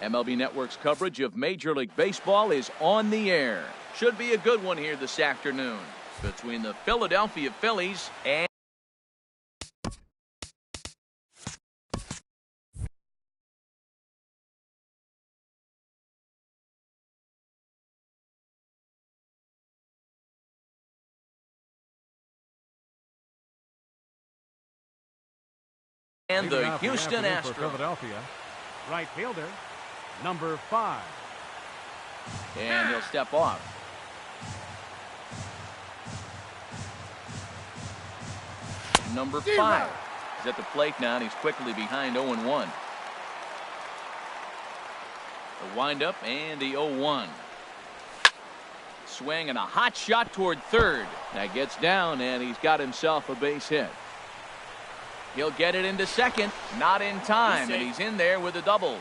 MLB Network's coverage of Major League Baseball is on the air. Should be a good one here this afternoon between the Philadelphia Phillies and the Houston Astros. Philadelphia, right fielder, number 5. And he'll step off. Number 5 is at the plate now, and he's quickly behind 0-1. The windup and the 0-1. Swing and a hot shot toward third. That gets down, and he's got himself a base hit. He'll get it into second, not in time, and he's in there with a double.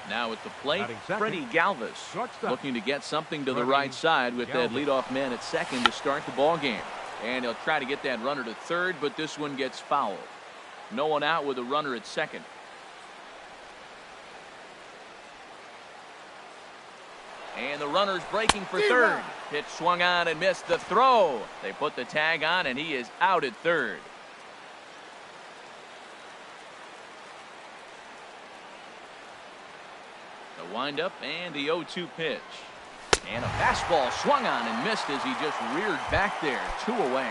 Now at the plate, Freddie Galvis looking to get something to the right side with that leadoff man at second to start the ball game. And he'll try to get that runner to third, but this one gets fouled. No one out with a runner at second. And the runner's breaking for third. Pitch swung on and missed the throw. They put the tag on, and he is out at third. The windup and the 0-2 pitch. And a fastball swung on and missed as he just reared back there. 2 away.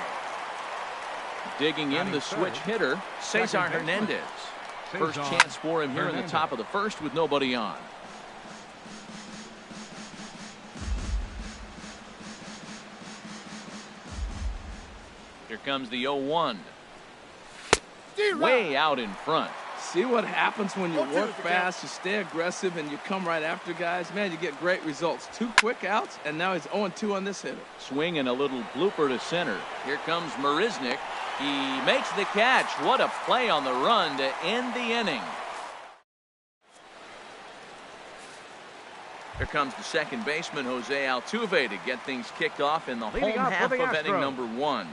Digging in the switch hitter, Cesar Hernandez. First chance for him here in the top of the first with nobody on. Here comes the 0-1. Way out in front. See what happens when you work fast, you stay aggressive, and you come right after guys? Man, you get great results. 2 quick outs, and now he's 0-2 on this hitter. Swing and a little blooper to center. Here comes Marisnick. He makes the catch. What a play on the run to end the inning. Here comes the second baseman, Jose Altuve, to get things kicked off in the home half of inning number 1.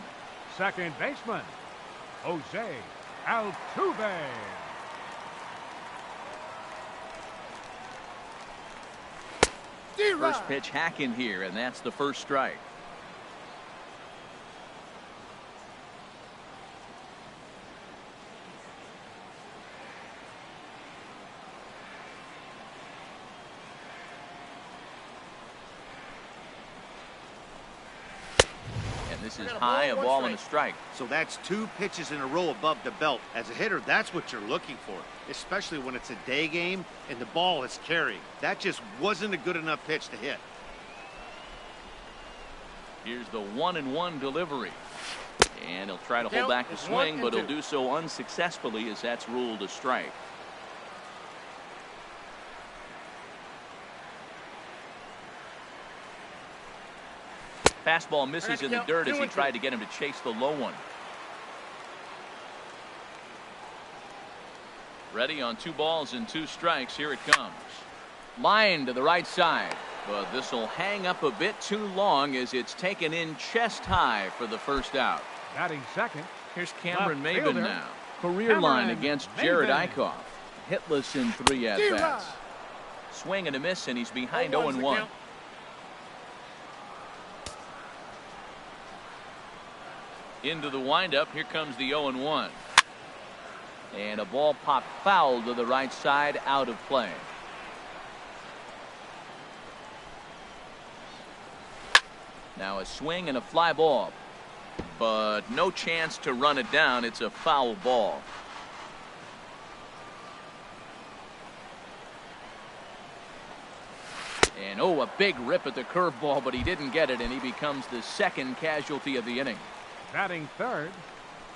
Second baseman, Jose Altuve. First pitch hack in here, and that's the first strike. And this is high, a ball and a strike. So that's 2 pitches in a row above the belt. As a hitter, that's what you're looking for, especially when it's a day game and the ball is carrying. That just wasn't a good enough pitch to hit. Here's the 1-1 delivery. And he'll try to hold back the swing, but he'll do so unsuccessfully as that's ruled a strike. Fastball misses in the dirt as he tried to get him to chase the low one. Ready on 2 balls and 2 strikes. Here it comes. Line to the right side. But this will hang up a bit too long as it's taken in chest high for the first out. Batting second. Here's Cameron Maybin now. Career line against Jared Eichhoff. Hitless in 3 at-bats. Swing and a miss, and he's behind 0-1. Into the windup. Here comes the 0-1. And a ball popped foul to the right side, out of play. Now a swing and a fly ball, but no chance to run it down. It's a foul ball. And oh, a big rip at the curveball, but he didn't get it, and he becomes the second casualty of the inning. Batting third,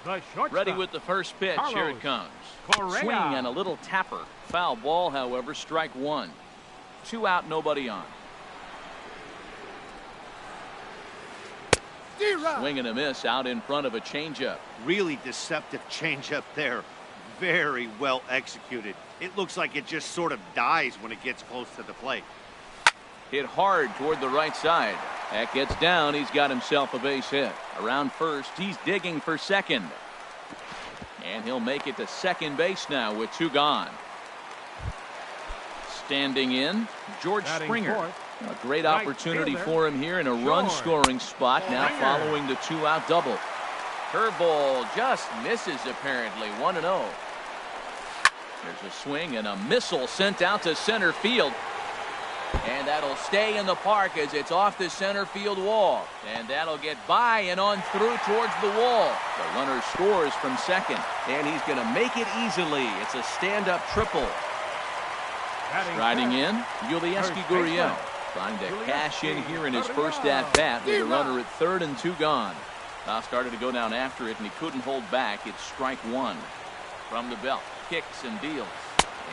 the shortstop. Ready with the first pitch. Carlos Here it comes. Correa. Swing and a little tapper. Foul ball, however, strike 1. 2 out, nobody on. Swing and a miss out in front of a changeup. Really deceptive changeup there. Very well executed. It looks like it just sort of dies when it gets close to the plate. Hit hard toward the right side. That gets down. He's got himself a base hit. Around first, he's digging for second. And he'll make it to second base now with 2 gone. Standing in, George Batting Springer. fourth, A great right opportunity fielder, for him here in a run-scoring spot now Springer. following the two-out double. Curveball just misses apparently, 1-0. There's a swing and a missile sent out to center field. And that'll stay in the park as it's off the center field wall. And that'll get by and on through towards the wall. The runner scores from second. And he's going to make it easily. It's a stand-up triple. Riding in, Yulieski Gurriel. Trying to cash in here in his first at-bat with a runner at third and 2 gone. Now started to go down after it, and he couldn't hold back. It's strike 1. From the belt, kicks and deals.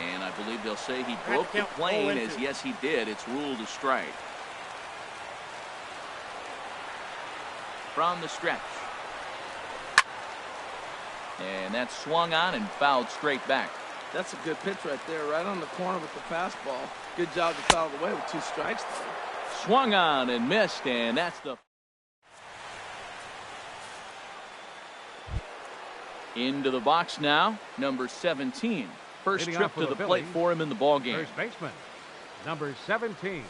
And I believe they'll say he broke the plane, as yes he did. It's ruled a strike. From the stretch. And that's swung on and fouled straight back. That's a good pitch right there, right on the corner with the fastball. Good job to foul it away with 2 strikes there. Swung on and missed, and that's the... Into the box now, number 17. First trip to the plate for him in the ballgame. First baseman, number 17.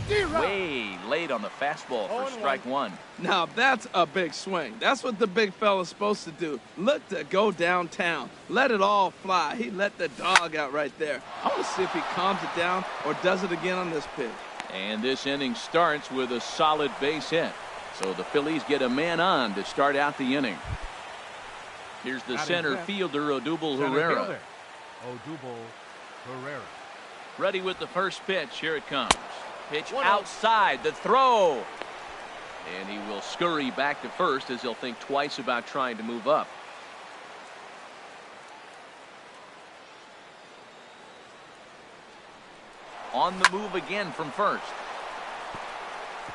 Way late on the fastball for strike 1. Now that's a big swing. That's what the big fella's supposed to do. Look to go downtown. Let it all fly. He let the dog out right there. I want to see if he calms it down or does it again on this pitch. And this inning starts with a solid base hit. So the Phillies get a man on to start out the inning. Here's the center fielder, Odubel Herrera. Odubel Herrera. Ready with the first pitch. Here it comes. Pitch outside, the throw. And he will scurry back to first as he'll think twice about trying to move up. On the move again from first.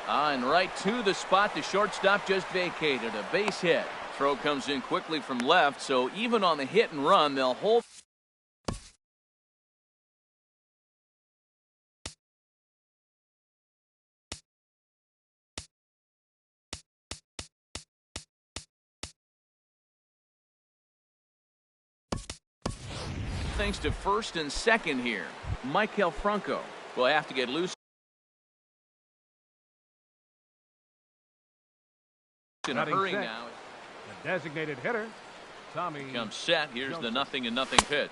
And right to the spot the shortstop just vacated. A base hit. Throw comes in quickly from left, so even on the hit and run, they'll hold. Thanks to first and second here. Michael Franco will have to get loose in a hurry now. The designated hitter, Tommy. Comes set. Here's the 0-0 pitch.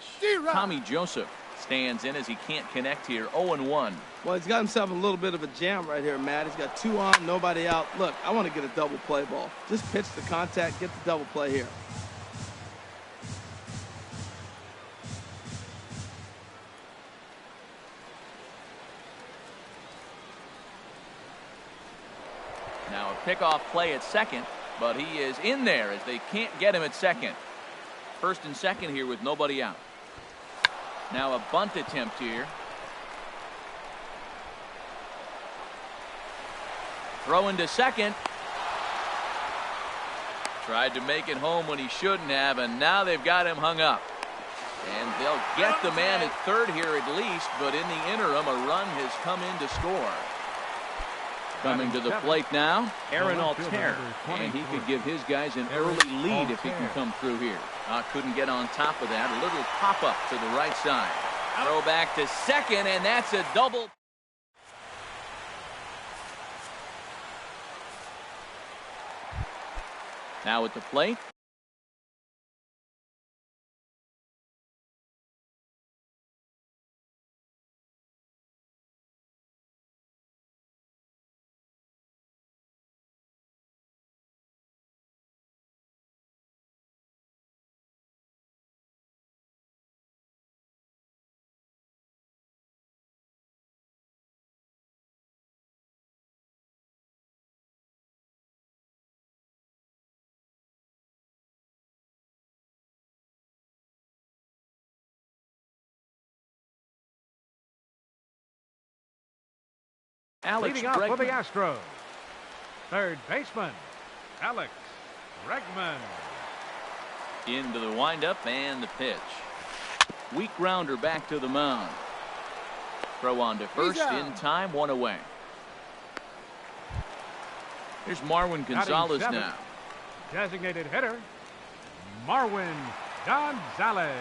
Tommy Joseph stands in as he can't connect here. 0-1. Well, he's got himself a little bit of a jam right here, Matt. He's got 2 on, nobody out. Look, I want to get a double play ball. Just pitch the contact, get the double play here. Now a pickoff play at second, but he is in there as they can't get him at second. First and second here with nobody out. Now a bunt attempt here. Throw into second. Tried to make it home when he shouldn't have, and now they've got him hung up. And they'll get the man at third here at least, but in the interim, a run has come in to score. Coming to the plate now, Aaron Altair, and he could give his guys an early lead if he can come through here. Couldn't get on top of that. A little pop-up to the right side. Throw back to second, and that's a double. Now at the plate. Alex Leading off for the Bregman. Astros, third baseman, Alex Bregman. Into the windup and the pitch. Weak grounder back to the mound. Throw on to first in time, 1 away. Here's Marwin Gonzalez now. Designated hitter, Marwin Gonzalez.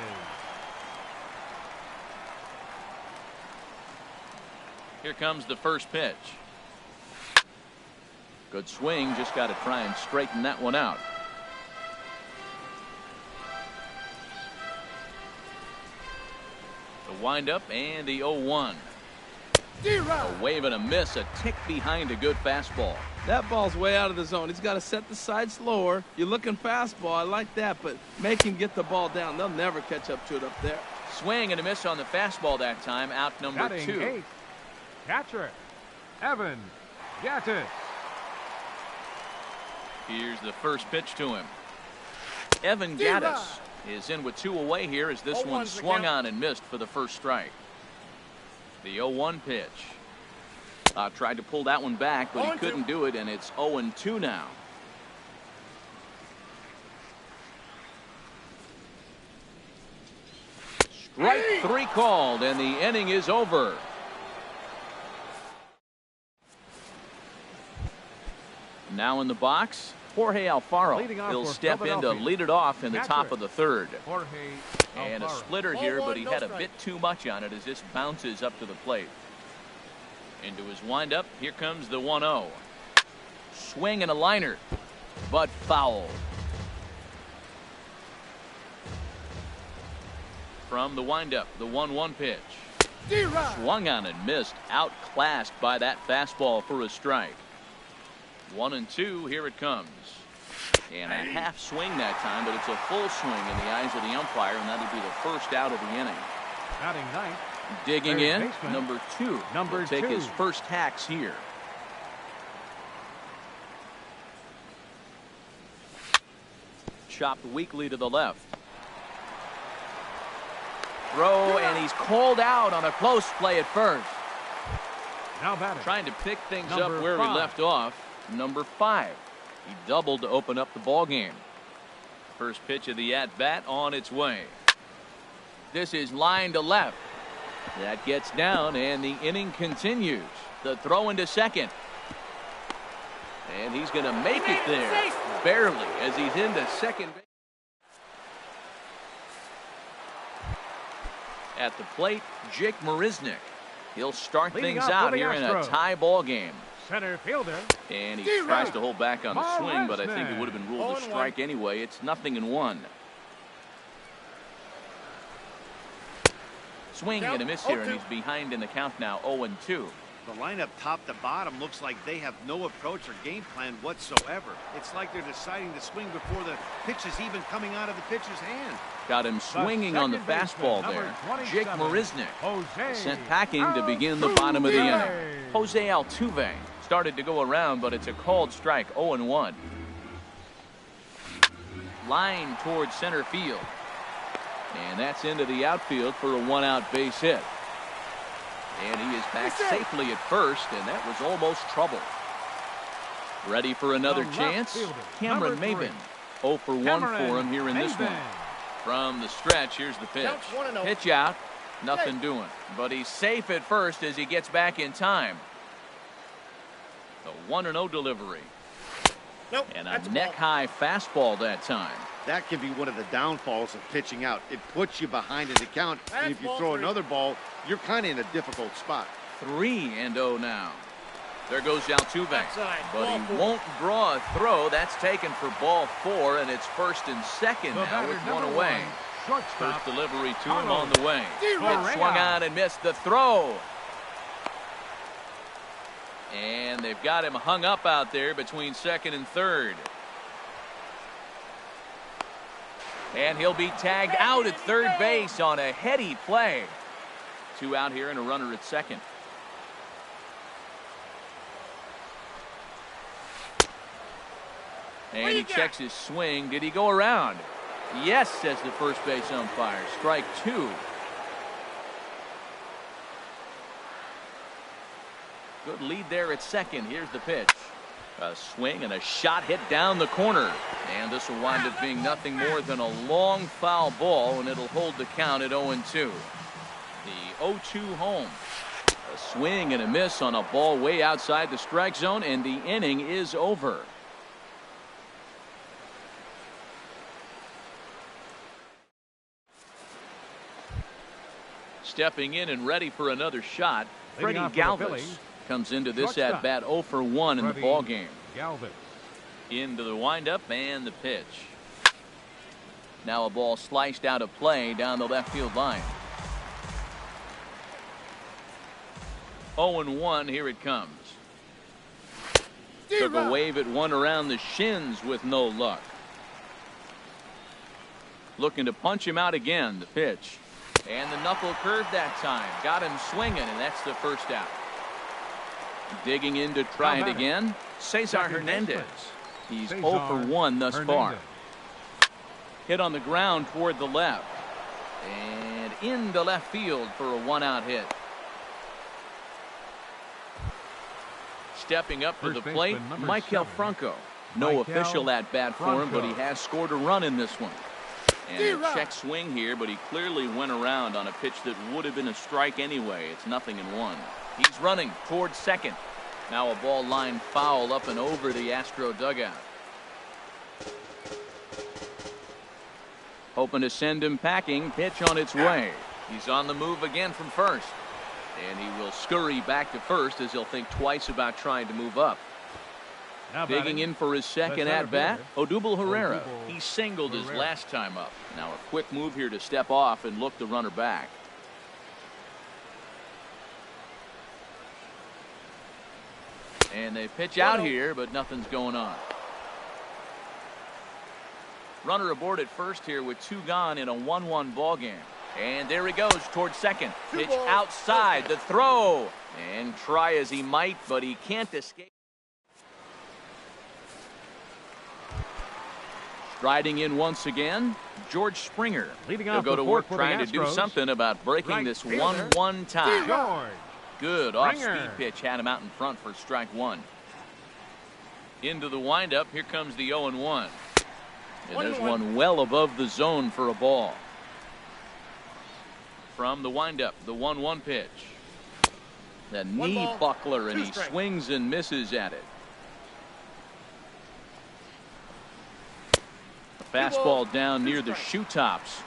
Here comes the first pitch. Good swing, just got to try and straighten that one out. The windup and the 0-1. A wave and a miss, a tick behind a good fastball. That ball's way out of the zone. He's got to set the side slower. You're looking fastball. I like that, but make him get the ball down. They'll never catch up to it up there. Swing and a miss on the fastball that time. Out number Batting 2. 8th, catcher, Evan Gattis. Here's the first pitch to him. Evan Gattis is in with 2 away here as this one swung on and missed for the first strike. The 0-1 pitch. Tried to pull that one back, but he couldn't do it, and it's 0-2 now. Strike 3 called, and the inning is over. Now in the box, Jorge Alfaro. He'll step in to lead it off in the top of the third. And a splitter here, but he had a bit too much on it as this bounces up to the plate. Into his windup, here comes the 1-0. Swing and a liner, but foul. From the windup, the 1-1 pitch. Swung on and missed, outclassed by that fastball for a strike. 1-2, here it comes. And a half swing that time, but it's a full swing in the eyes of the umpire, and that'll be the first out of the inning. Batting 9th. Digging in, baseman, number 2. Number will take 2. his first hacks here. Chopped weakly to the left. Throw, and he's called out on a close play at first. Now batting. Trying to pick things up Number where 5. he left off. Number 5. He doubled to open up the ball game. First pitch of the at-bat on its way. This is line to left. That gets down, and the inning continues. The throw into second. And he's going to make it there. Barely, as he's into second base. At the plate, Jake Marisnick. He'll start Leading things off out for the here in a Astros. tie ball game. Center fielder. And he tries to hold back on the swing, but I think it Marisnick. would have been ruled a strike anyway. It's 0-1. Swing and a miss here, and he's behind in the count now, 0-2. The lineup top to bottom looks like they have no approach or game plan whatsoever. It's like they're deciding to swing before the pitch is even coming out of the pitcher's hand. Got him swinging on the fastball there. Jake Marisnick sent packing to begin the bottom of the inning. Jose Altuve started to go around, but it's a called strike, 0-1. Line towards center field. And that's into the outfield for a 1-out base hit. And he is back safely at first, and that was almost trouble. Ready for another chance? Cameron Maybin. 0 for 1 for him here in this one. From the stretch, here's the pitch. Pitch out, nothing doing. But he's safe at first as he gets back in time. The 1-0 delivery. And a neck-high fastball that time. That can be one of the downfalls of pitching out. It puts you behind in the count, and if you throw another ball, you're kind of in a difficult spot. 3-0 now. There goes Altuve, but he won't draw a throw. That's taken for ball 4, and it's first and second now with 1 away. First delivery to him on the way. It swung on and missed the throw. And they've got him hung up out there between second and third. And he'll be tagged out at third base on a heady play. 2 out here and a runner at second. And he checks his swing. Did he go around? Yes, says the first base umpire. Strike 2. Good lead there at second. Here's the pitch. A swing and a shot hit down the corner. And this will wind up being nothing more than a long foul ball, and it'll hold the count at 0-2. The 0-2 home. A swing and a miss on a ball way outside the strike zone, and the inning is over. Stepping in and ready for another shot, Freddie off for the Galvis Phillies, comes into this shortstop, at bat 0 for 1 in the Freddie ball game. Galvis. Into the windup and the pitch. Now a ball sliced out of play down the left field line. 0-1, here it comes. Took a wave at one around the shins with no luck. Looking to punch him out again. The pitch. And the knuckle curve that time. Got him swinging, and that's the first out. Digging in to try it again. Cesar Hernandez. He's 0 for 1 thus far. Hit on the ground toward the left. And into left field for a one-out hit. Stepping up to the plate, Michael Franco. No official at-bat for him, but he has scored a run in this one. And a check swing here, but he clearly went around on a pitch that would have been a strike anyway. It's 0-1. He's running towards second. Now a ball line foul up and over the Astro dugout. Hoping to send him packing. Pitch on its way. He's on the move again from first. And he will scurry back to first as he'll think twice about trying to move up. Digging in for his second at-bat, Odubel Herrera. He singled his last time up. Now a quick move here to step off and look the runner back. And they pitch out here, but nothing's going on. Runner aboard at first here with 2 gone in a 1-1 ball game. And there he goes towards second. Pitch outside, the throw. And try as he might, but he can't escape. Striding in once again, George Springer. He'll go to work trying to do something about breaking this 1-1 tie. Good off-speed pitch had him out in front for strike 1. Into the windup, here comes the 0-1. And there's one well above the zone for a ball. From the windup, the 1-1 pitch. The knee buckler, and he swings and misses at it. A fastball down near the shoe tops.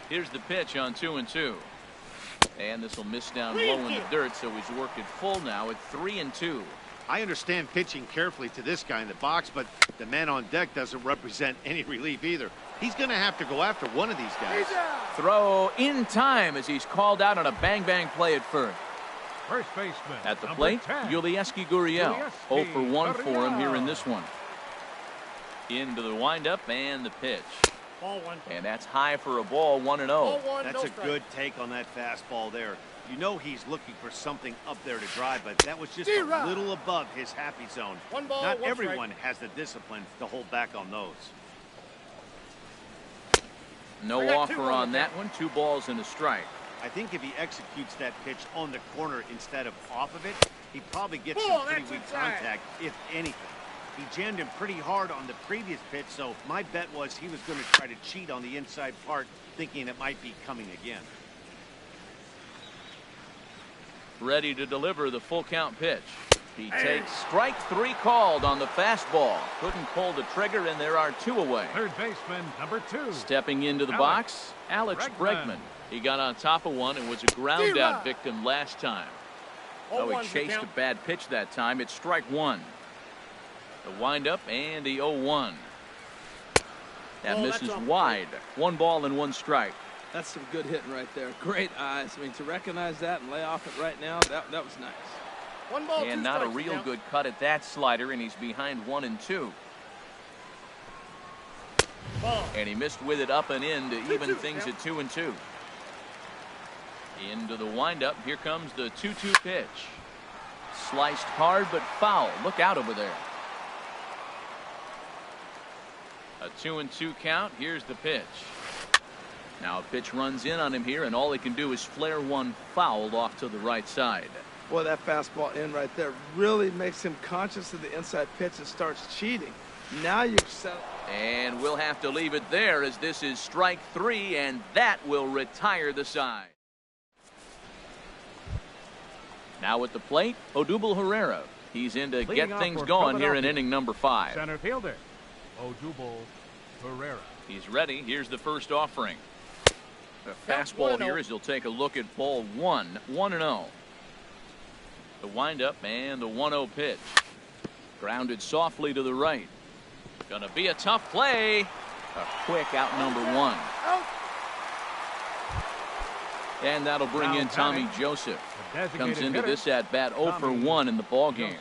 Here's the pitch on 2-2. And this will miss down low in the dirt, so he's worked it full now at 3-2. I understand pitching carefully to this guy in the box, but the man on deck doesn't represent any relief either. He's going to have to go after one of these guys. Throw in time as he's called out on a bang-bang play at first. First baseman. At the plate, Yulieski Gurriel. 0 for 1 for him here in this one. Into the windup and the pitch. Ball 1. And that's high for a ball, 1-0. That's a good take on that fastball there. You know he's looking for something up there to drive, but that was just a little above his happy zone. Not everyone has the discipline to hold back on those. No offer on that one. 2 balls and a strike. I think if he executes that pitch on the corner instead of off of it, he probably gets some pretty weak contact, if anything. He jammed him pretty hard on the previous pitch, so my bet was he was going to try to cheat on the inside part, thinking it might be coming again. Ready to deliver the full count pitch. He takes strike 3 called on the fastball. Couldn't pull the trigger, and there are 2 away. Third baseman, number 2. Stepping into the box, Alex Bregman. He got on top of one and was a ground out victim last time. Oh, he chased a bad pitch that time. It's strike 1. The windup and the 0-1. That misses wide. 1 ball and 1 strike. That's some good hitting right there. Great eyes. I mean, to recognize that and lay off it right now, that was nice. 1 ball, and 2 not a strikes real good cut at that slider, and he's behind 1-2. And he missed with it up and in to even things at 2-2. Into the windup. Here comes the 2-2 pitch. Sliced hard but foul. Look out over there. A 2-2 count. Here's the pitch. Now a pitch runs in on him here, and all he can do is flare one foul off to the right side. Boy, that fastball in right there really makes him conscious of the inside pitch and starts cheating. Now you've set. And we'll have to leave it there as this is strike 3, and that will retire the side. Now at the plate, Odubel Herrera. He's in to get things going here in inning number 5. Center fielder, Odubel Herrera. He's ready. Here's the first offering. The fastball here as he'll take a look at ball 1, 1-0. The windup and the 1-0 pitch. Grounded softly to the right. Gonna be a tough play. A quick out number 1. And that'll bring in Tommy Joseph. Comes into this at bat 0 for 1 in the ball game.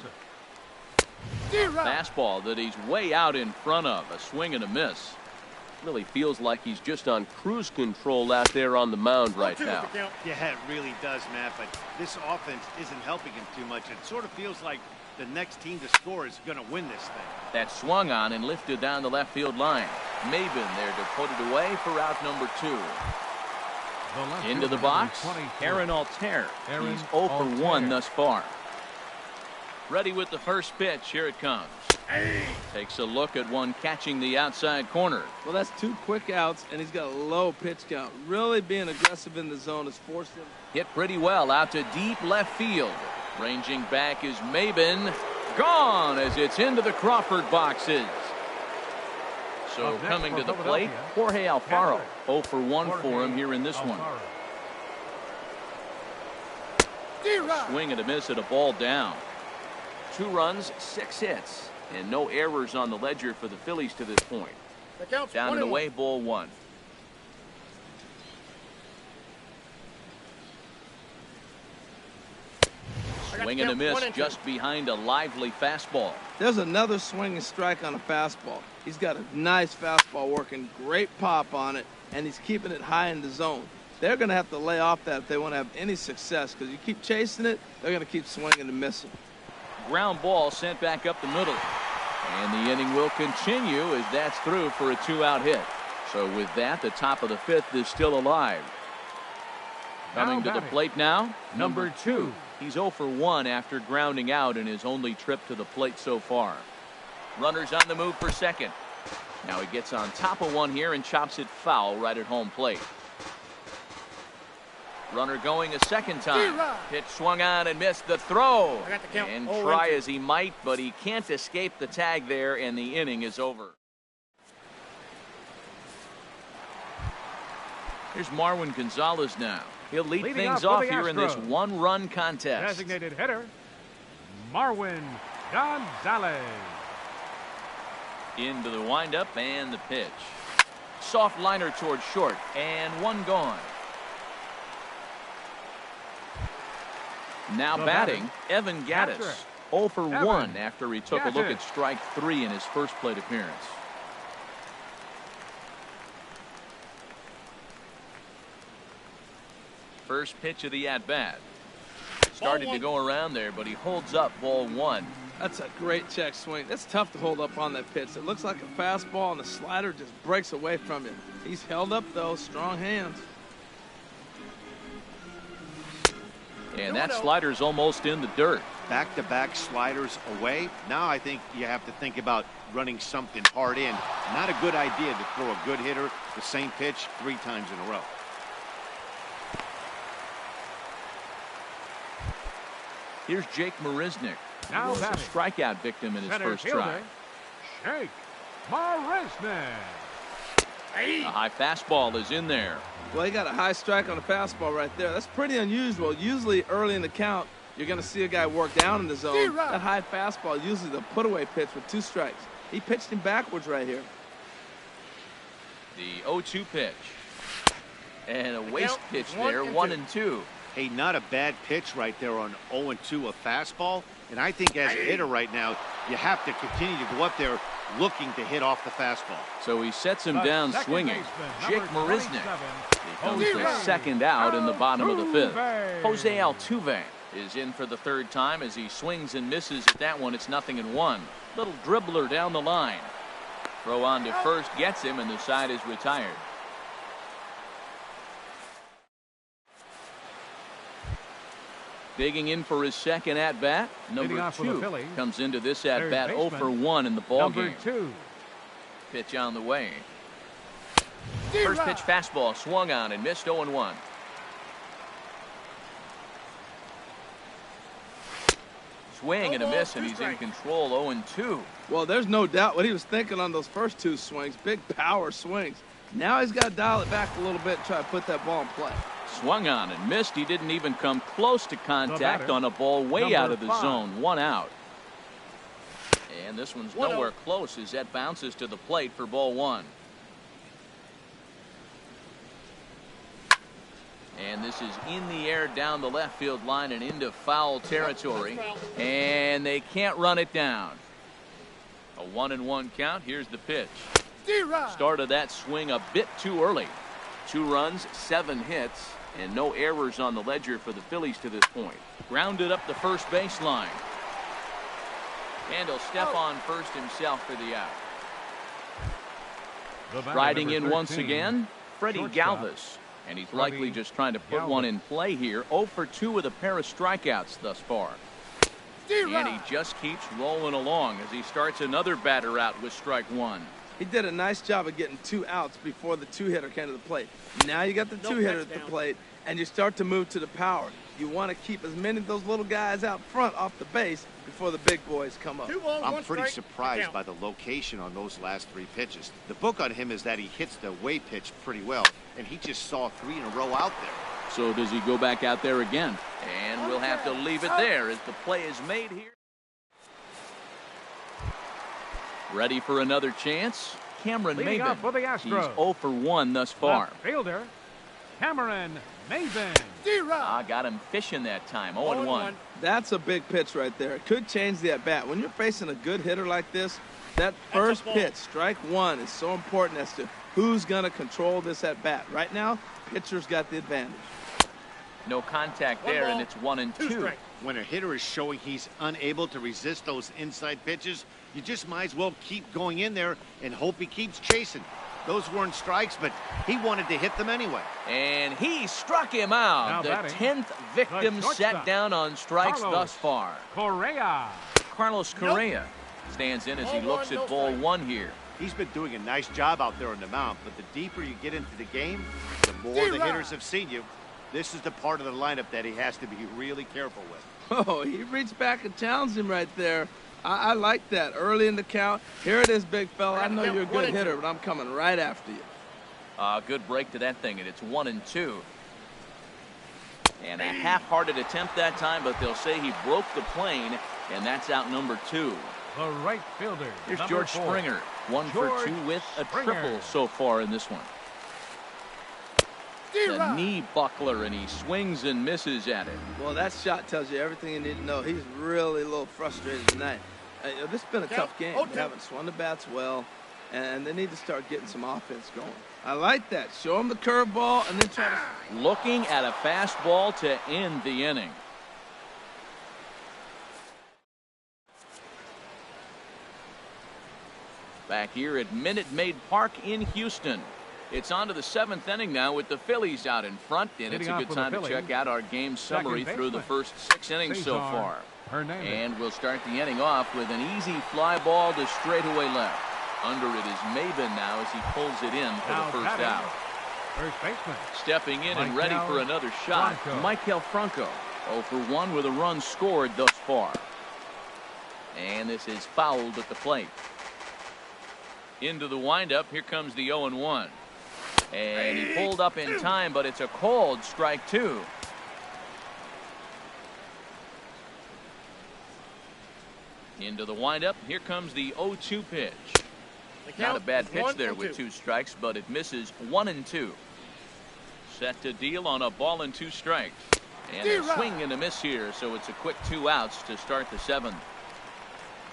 Fastball that he's way out in front of. A swing and a miss. Really feels like he's just on cruise control out there on the mound right now. Yeah, it really does, Matt, but this offense isn't helping him too much. It sort of feels like the next team to score is going to win this thing. That swung on and lifted down the left field line. Maben there to put it away for out number 2. Into the box, Aaron Altair. He's 0 for 1 thus far. Ready with the first pitch. Here it comes. Takes a look at one catching the outside corner. Well, that's 2 quick outs, and he's got a low pitch count. Really being aggressive in the zone has forced him. Hit pretty well out to deep left field. Ranging back is Maben. Gone as it's into the Crawford boxes. So coming to the plate, Jorge Alfaro. 0 for 1 for him here in this one. Swing and a miss at a ball down. 2 runs, 6 hits, and no errors on the ledger for the Phillies to this point. Down and away, ball 1. Swing and a miss just behind a lively fastball. There's another swing and strike on a fastball. He's got a nice fastball working, great pop on it, and he's keeping it high in the zone. They're going to have to lay off that if they want to have any success, because you keep chasing it, they're going to keep swinging and missing. Ground ball sent back up the middle. And the inning will continue as that's through for a 2-out hit. So with that, the top of the 5th is still alive. Coming to the plate now, number 2. He's 0 for 1 after grounding out in his only trip to the plate so far. Runners on the move for second. Now he gets on top of one here and chops it foul right at home plate. Runner going a second time. Pitch swung on and missed the throw. And try as he might, but he can't escape the tag there, and the inning is over. Here's Marwin Gonzalez now. He'll lead things off here in this 1-run contest. Designated hitter, Marwin Gonzalez. Into the windup and the pitch. Soft liner towards short, and 1 gone. Now batting, Evan Gattis. 0 for 1 after he took a look at strike 3 in his first plate appearance. First pitch of the at-bat. Started to go around there, but he holds up ball 1. That's a great check swing. That's tough to hold up on that pitch. It looks like a fastball, and the slider just breaks away from him. He's held up, though. Strong hands. And that slider's almost in the dirt. Back-to-back sliders away. Now I think you have to think about running something hard in. Not a good idea to throw a good hitter the same pitch 3 times in a row. Here's Jake Marisnick. Now a strikeout victim in his first try. Jake Marisnick. A high fastball is in there. Well, he got a high strike on a fastball right there. That's pretty unusual. Usually early in the count, you're going to see a guy work down in the zone. That high fastball, usually the put-away pitch with 2 strikes. He pitched him backwards right here. The 0-2 pitch. And a waste pitch there, 1-2. Hey, not a bad pitch right there on 0-2, a fastball. And I think as a hitter right now, you have to continue to go up there looking to hit off the fastball. So he sets him down swinging. Jake Marisnick becomes the second out in the bottom of the 5th. Jose Altuve is in for the 3rd time as he swings and misses at that one. It's 0-1. Little dribbler down the line. Throw on to first gets him, and the side is retired. Digging in for his second at-bat, number 2 comes into this at-bat 0 for 1 in the ballgame. 2. Pitch on the way. First pitch fastball swung on and missed 0-1. Swing and a miss, and he's in control 0-2. Well, there's no doubt what he was thinking on those first 2 swings. Big power swings. Now he's got to dial it back a little bit and try to put that ball in play. Swung on and missed. He didn't even come close to contact on a ball way out of the zone. 1 out. And this one's nowhere close as that bounces to the plate for ball 1. And this is in the air down the left field line and into foul territory. And they can't run it down. A 1-1 count. Here's the pitch. Started that swing a bit too early. 2 runs, 7 hits, and no errors on the ledger for the Phillies to this point. Grounded up the first baseline. And he'll step on first himself for the out. Riding in once again, Freddie Galvis. And he's likely just trying to put one in play here. 0 for 2 with a pair of strikeouts thus far. And he just keeps rolling along as he starts another batter out with strike 1. He did a nice job of getting 2 outs before the 2-hitter came to the plate. Now you got the 2-hitter at the plate, and you start to move to the power. You want to keep as many of those little guys out front off the base before the big boys come up. I'm pretty surprised by the location on those last 3 pitches. The book on him is that he hits the way pitch pretty well, and he just saw 3 in a row out there. So does he go back out there again? And we'll have to leave it there as the play is made here. Ready for another chance? Cameron Maben. For the Astros. He's 0 for 1 thus far. Left fielder, Cameron Maben. I got him fishing that time. 0-1. That's a big pitch right there. It could change the at-bat. When you're facing a good hitter like this, that first pitch, strike 1, is so important as to who's going to control this at-bat. Right now, pitcher's got the advantage. No contact there, and it's 1-2. When a hitter is showing he's unable to resist those inside pitches, you just might as well keep going in there and hope he keeps chasing. Those weren't strikes, but he wanted to hit them anyway. And he struck him out. The 10th victim set down on strikes thus far. Correa. Carlos Correa stands in as he looks at ball 1 here. He's been doing a nice job out there on the mound, but the deeper you get into the game, the more the hitters have seen you. This is the part of the lineup that he has to be really careful with. Oh, he reached back and challenged him right there. I like that. Early in the count. Here it is, big fella. I know you're a good hitter, but I'm coming right after you. Good break to that thing, and it's 1-2. And a half-hearted attempt that time, but they'll say he broke the plane, and that's out number 2. The right fielder. Here's George 4. Springer. 1 for 2 with a triple so far in this one. The knee buckler, and he swings and misses at it. Well, that shot tells you everything you need to know. He's really a little frustrated tonight. This has been a tough game. They haven't swung the bats well, and they need to start getting some offense going. I like that. Show him the curveball, and then try to... Looking at a fastball to end the inning. Back here at Minute Maid Park in Houston. It's on to the 7th inning now with the Phillies out in front, and it's a good time to check out our game summary through the first 6 innings so far. And we'll start the inning off with an easy fly ball to straightaway left. Under it is Maben now as he pulls it in for the first out. First baseman. Stepping in and ready for another shot, Maikel Franco. 0 for 1 with a run scored thus far. And this is fouled at the plate. Into the windup, here comes the 0-1. And he pulled up in time, but it's a called strike 2. Into the windup, here comes the 0-2 pitch. Not a bad pitch there with 2 strikes, but it misses 1-2. Set to deal on a ball and 2 strikes. And a swing and a miss here, so it's a quick 2 outs to start the 7th.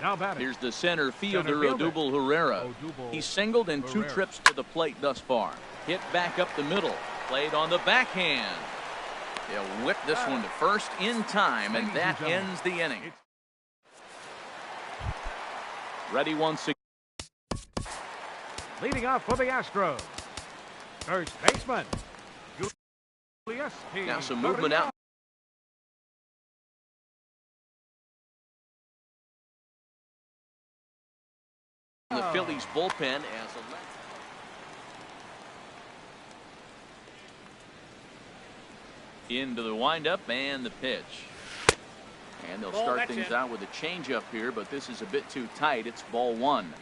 Now batting. Here's the center fielder, Odubel Herrera. He singled in 2 trips to the plate thus far. Hit back up the middle. Played on the backhand. He'll whip this one to first in time, and that ends the inning. Ready once again. Leading off for the Astros. First baseman. Now some movement out. The Phillies bullpen as into the windup and the pitch. And they'll start things out with a changeup here, but this is a bit too tight. It's ball 1.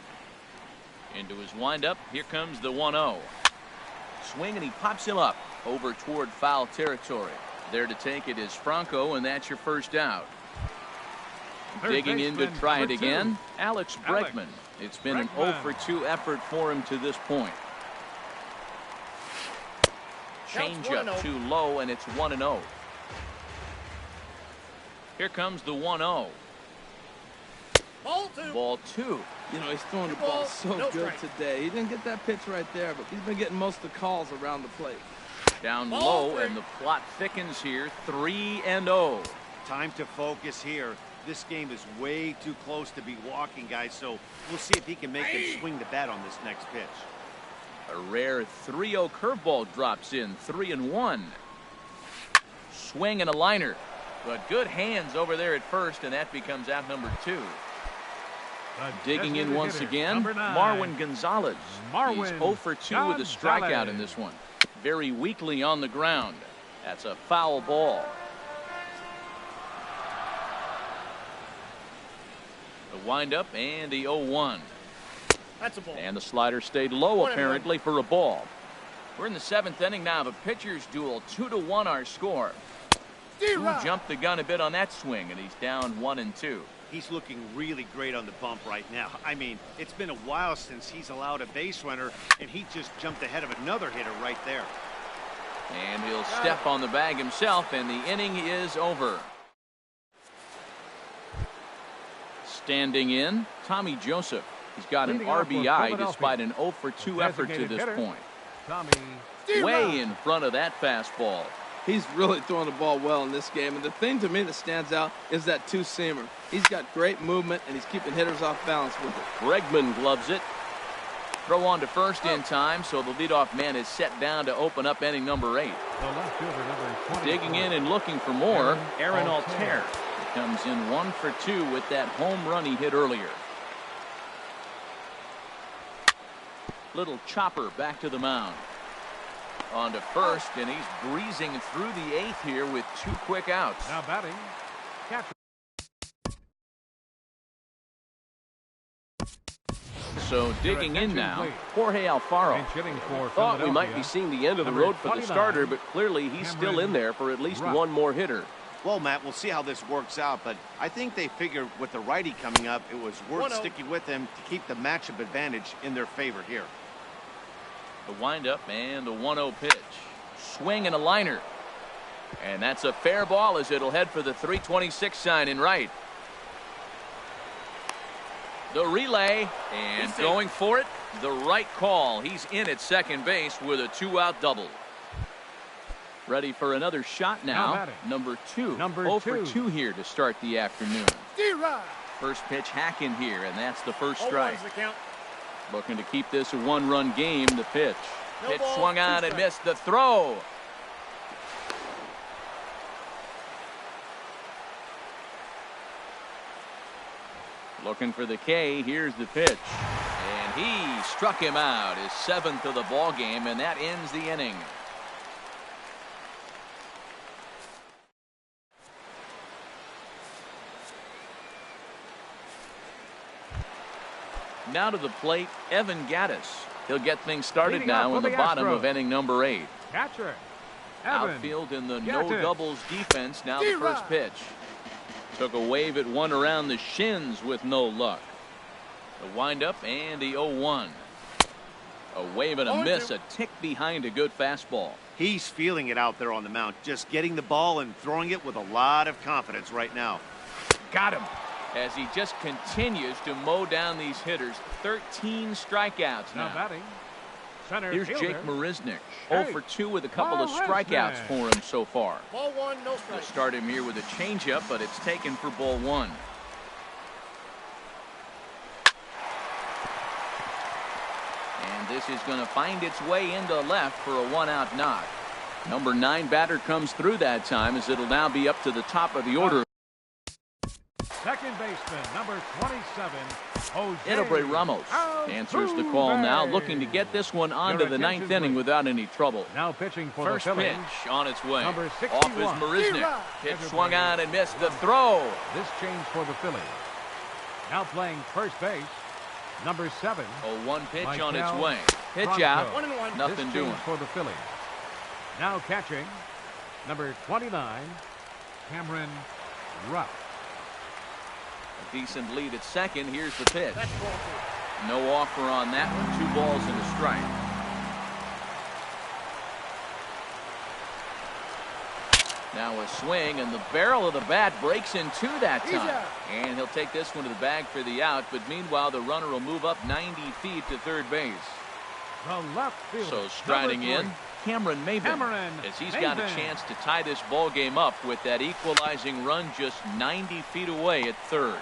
Into his windup. Here comes the 1-0. Swing, and he pops him up over toward foul territory. There to take it is Franco, and that's your first out. Digging in to try it again, Alex Bregman. It's been an 0 for 2 effort for him to this point. Changeup too low, and it's 1-0. Here comes the 1-0. Ball two. You know, he's throwing the ball so good today. He didn't get that pitch right there, but he's been getting most of the calls around the plate. Down low, and the plot thickens here. 3-0. Time to focus here. This game is way too close to be walking, guys, so we'll see if he can make him swing the bat on this next pitch. A rare 3-0 curveball drops in. 3-1. Swing and a liner. But good hands over there at first, and that becomes out number 2. Digging in once again, Marwin Gonzalez. He's 0 for 2 with a strikeout in this one. Very weakly on the ground. That's a foul ball. The windup and the 0-1. That's a ball. And the slider stayed low apparently for a ball. We're in the 7th inning now of a pitcher's duel. 2-1 our score. Who jumped the gun a bit on that swing, and he's down 1-2. He's looking really great on the bump right now. I mean, it's been a while since he's allowed a base runner, and he just jumped ahead of another hitter right there. And he'll step on the bag himself, and the inning is over. Standing in, Tommy Joseph. He's got an RBI despite an 0 for 2 effort to this point. Way in front of that fastball. He's really throwing the ball well in this game, and the thing to me that stands out is that two-seamer. He's got great movement, and he's keeping hitters off balance with it. Bregman gloves it. Throw on to first in time, so the leadoff man is set down to open up inning number 8. Digging in and looking for more, Aaron Altair. He comes in 1 for 2 with that home run he hit earlier. Little chopper back to the mound. On to first, and he's breezing through the 8th here with 2 quick outs. Now batting, catcher. So digging in now, Jorge Alfaro. Thought we might be seeing the end of the road for the starter, but clearly he's still in there for at least one more hitter. Well, Matt, we'll see how this works out, but I think they figured with the righty coming up, it was worth sticking with him to keep the matchup advantage in their favor here. The windup and the 1-0 pitch. Swing and a liner. And that's a fair ball as it'll head for the 326 sign in right. The relay and going for it. The right call. He's in at second base with a 2-out double. Ready for another shot now. Number 2. 0 for 2 here to start the afternoon. First pitch hack in here, and that's the first strike. Looking to keep this a 1-run game. The pitch. Pitch swung on and missed. The throw. Looking for the K. Here's the pitch. And he struck him out. His 7th of the ball game, and that ends the inning. Now to the plate, Evan Gaddis. He'll get things started now in the bottom of inning number 8. Catcher. Outfield in the no doubles defense. Now the first pitch. Took a wave at one around the shins with no luck. The windup and the 0-1. A wave and a miss, a tick behind a good fastball. He's feeling it out there on the mound, just getting the ball and throwing it with a lot of confidence right now. Got him. As he just continues to mow down these hitters. 13 strikeouts now. Batting. Here's Jake Marisnick. 0 for 2 with a couple of strikeouts for him so far. Ball 1, no strike. We'll start him here with a changeup, but it's taken for ball 1. And this is going to find its way into left for a 1-out knock. Number 9 batter comes through that time, as it'll now be up to the top of the order. Second baseman, number 27, Jose Eloy Ramos answers the call now, looking to get this one onto the 9th inning without any trouble. Now pitching for first the pitch on its way. Number 61. Off is Marisnick. Pitch swung on and missed. The throw. This change for the Phillies. Now playing first base, number 7. 0-1 pitch on its way. Pitch Bronco. out. 1-1. Nothing This doing. change for the Phillies. Now catching, number 29, Cameron Rupp. A decent lead at second. Here's the pitch. That's ball two. No offer on that one. 2 balls and a strike. Now a swing, and the barrel of the bat breaks in two that He's time. out. And he'll take this one to the bag for the out, but meanwhile the runner will move up 90 feet to third base. The left fielder, So striding number 3. in, Cameron Maben, Cameron as he's got a Maben. chance to tie this ball game up with that equalizing run just 90 feet away at third.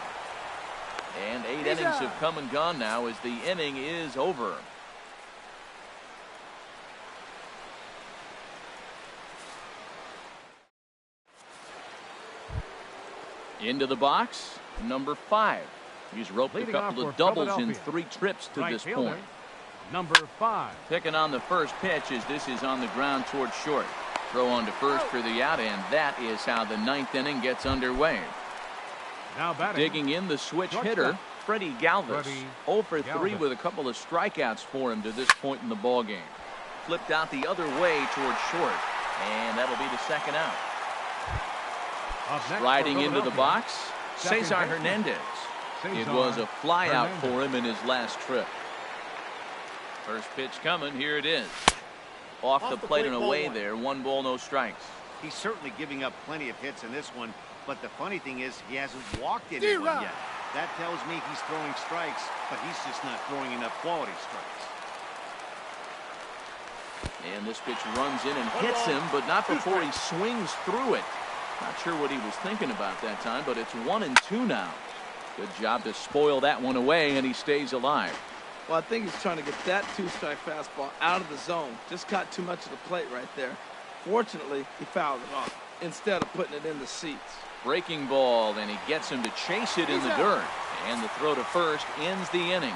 And 8 innings out. have come and gone now as the inning is over. Into the box, number 5. He's roped Leading a couple off of for doubles in Philadelphia. 3 trips to Right this fielder, point. number 5. Picking on the first pitch as this is on the ground towards short. Throw on to first for the out, and that is how the 9th inning gets underway. Now batting, Digging in the switch Shortstop. hitter, Freddie Galvis. Freddie 0 for 3 Galvis. with a couple of strikeouts for him to this point in the ball game. Flipped out the other way towards short, and that'll be the second out. Up next for Riding into the Philadelphia, box, second Cesar baseman. Hernandez. It Cesar was a flyout Hernandez. for him in his last trip. First pitch coming, here it is. Off the plate and ball away 1. there, 1 ball, no strikes. He's certainly giving up plenty of hits in this one, but the funny thing is he hasn't walked anyone D-Rod. yet. That tells me he's throwing strikes, but he's just not throwing enough quality strikes. And this pitch runs in and hits him, but not before he swings through it. Not sure what he was thinking about that time, but it's 1-2 now. Good job to spoil that one away, and he stays alive. Well, I think he's trying to get that 2-strike fastball out of the zone. Just caught too much of the plate right there. Fortunately, he fouled it off instead of putting it in the seats. Breaking ball, and he gets him to chase it in the dirt. And the throw to first ends the inning.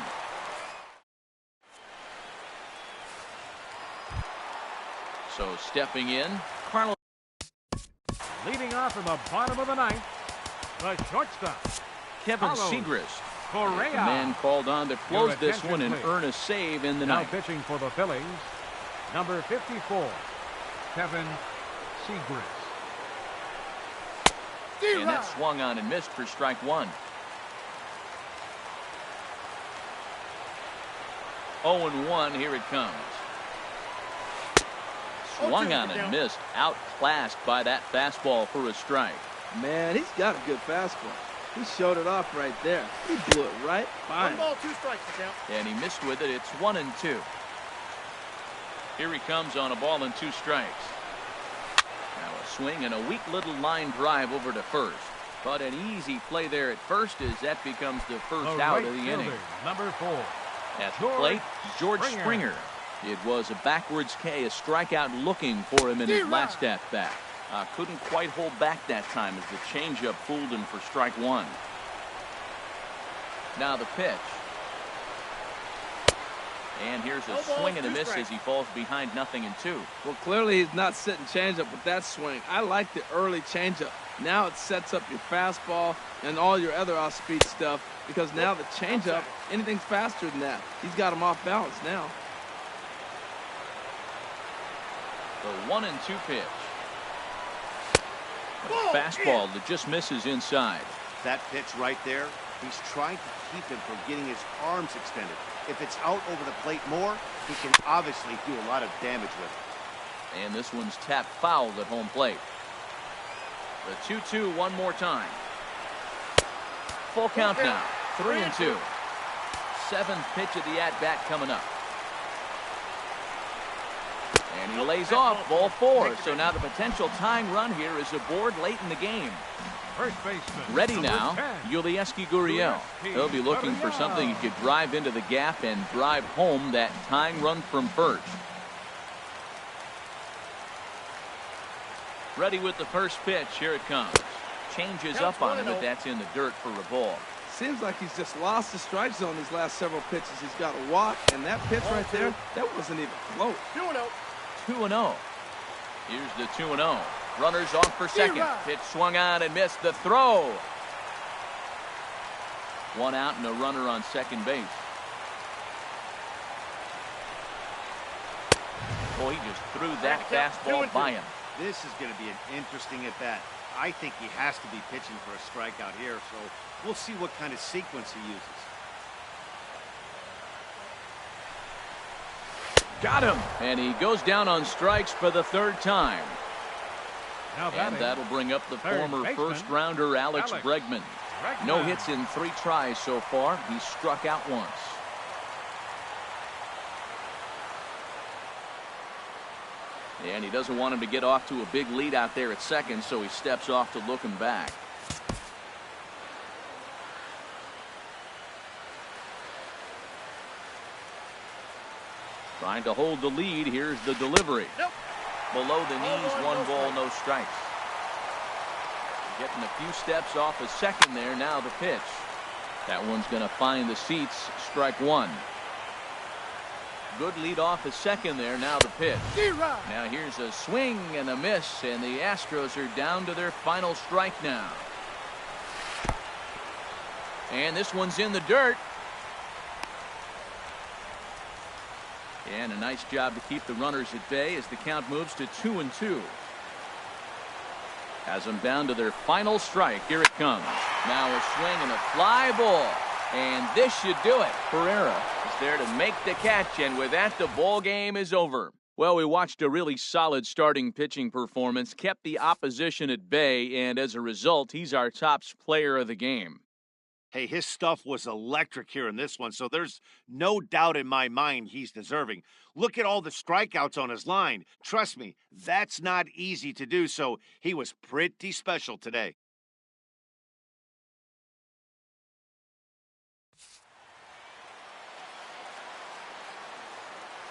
So stepping in, Carlos. Leading off in the bottom of the 9th, the shortstop, Kevin Carlos Segrist. Correa. The man called on to close Your this attention, one and please. earn a save in the Now ninth. pitching for the Phillies, number 54, Kevin Segrist. And that swung on and missed for strike 1. 0-1, here it comes. Swung on and missed, outclassed by that fastball for a strike. Man, he's got a good fastball. He showed it off right there. He blew it right by 1 him. ball, 2 strikes to count. And he missed with it. It's 1-2. Here he comes on a ball and 2 strikes. Now a swing and a weak little line drive over to first. But an easy play there at first as that becomes the first The out right of the fielder, inning. number 4, At the George plate, George Springer. Springer. It was a backwards K, a strikeout looking for him in his last at-bat. Couldn't quite hold back that time as the changeup fooled him for strike 1. Now the pitch. And here's a No balls, swing and a 2 miss strikes. as he falls behind 0-2. Well, clearly he's not sitting changeup with that swing. I like the early changeup. Now it sets up your fastball and all your other off-speed stuff because now the changeup, anything's faster than that. He's got him off balance now. The 1-2 pitch. A Ball, fastball that just misses inside. That pitch right there, he's trying to keep him from getting his arms extended. If it's out over the plate more, he can obviously do a lot of damage with it. And this one's tapped foul at home plate. The 2-2 one more time. Full count now. 3-2. 7th pitch of the at-bat coming up. And he lays off ball 4. So now the potential tying run here is aboard late in the game. first baseman. Ready number now, 10, Yulieski Gurriel. He'll be looking for something he could drive into the gap and drive home that tying run from first. Ready with the first pitch. Here it comes. Changes up on him, but that's in the dirt for a ball. Seems like he's just lost the strike zone these last several pitches. He's got a walk, and that pitch right there, that wasn't even close. 2-0. 2-0. Here's the 2-0. Runners off for second. Pitch swung on and missed. The throw. 1 out and a runner on second base. Well, he just threw that fastball by him. This is going to be an interesting at-bat. I think he has to be pitching for a strikeout here, so we'll see what kind of sequence he uses. Got him. And he goes down on strikes for the third time. And that'll bring up the former first-rounder Alex Bregman. No hits in 3 tries so far. He struck out once. And he doesn't want him to get off to a big lead out there at second, so he steps off to look him back. Trying to hold the lead. Here's the delivery. Nope. Below the knees, 1 ball, no strikes. Getting a few steps off a second there. Now the pitch. That one's going to find the seats. Strike 1. Good lead off a second there. Now the pitch. Now here's a swing and a miss, and the Astros are down to their final strike now. And this one's in the dirt. And a nice job to keep the runners at bay as the count moves to 2-2. Has them down to their final strike. Here it comes. Now a swing and a fly ball. And this should do it. Pereira is there to make the catch, and with that, the ball game is over. Well, we watched a really solid starting pitching performance, kept the opposition at bay, and as a result, he's our top player of the game. Hey, his stuff was electric here in this one, so there's no doubt in my mind he's deserving. Look at all the strikeouts on his line. Trust me, that's not easy to do, so he was pretty special today.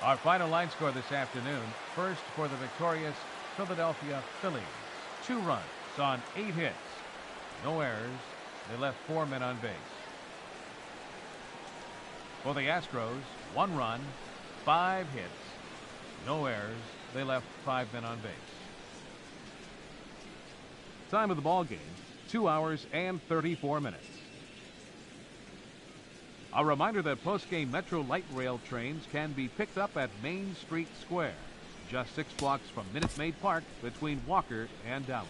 Our final line score this afternoon. First for the victorious Philadelphia Phillies. 2 runs on 8 hits. No errors. They left 4 men on base. For the Astros, 1 run, 5 hits. No errors. They left 5 men on base. Time of the ball game, 2 hours and 34 minutes. A reminder that post-game Metro Light Rail trains can be picked up at Main Street Square, just 6 blocks from Minute Maid Park between Walker and Dallas.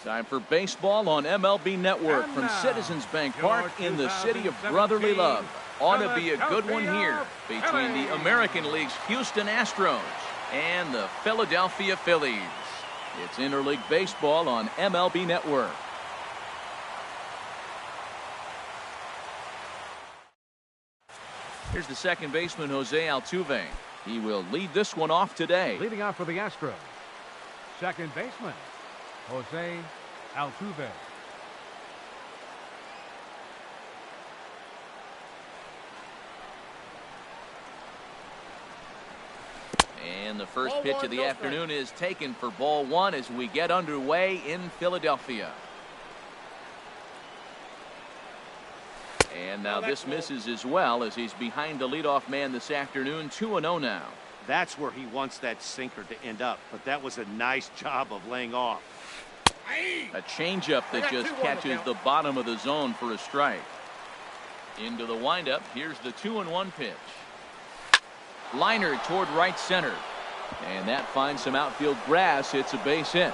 Time for baseball on MLB Network from Citizens Bank Park in the city of brotherly love. Ought to be a good one here between the American League's Houston Astros and the Philadelphia Phillies. It's interleague baseball on MLB Network. Here's the second baseman, Jose Altuve. He will lead this one off today. Leading off for the Astros, second baseman, Jose Altuve. And the first pitch of the afternoon is taken for ball one as we get underway in Philadelphia. And now this misses as well as he's behind the leadoff man this afternoon, 2-0 now. That's where he wants that sinker to end up, but that was a nice job of laying off. A changeup that just catches the bottom of the zone for a strike. Into the windup. Here's the 2-1 pitch. Liner toward right center. And that finds some outfield grass. It's a base hit.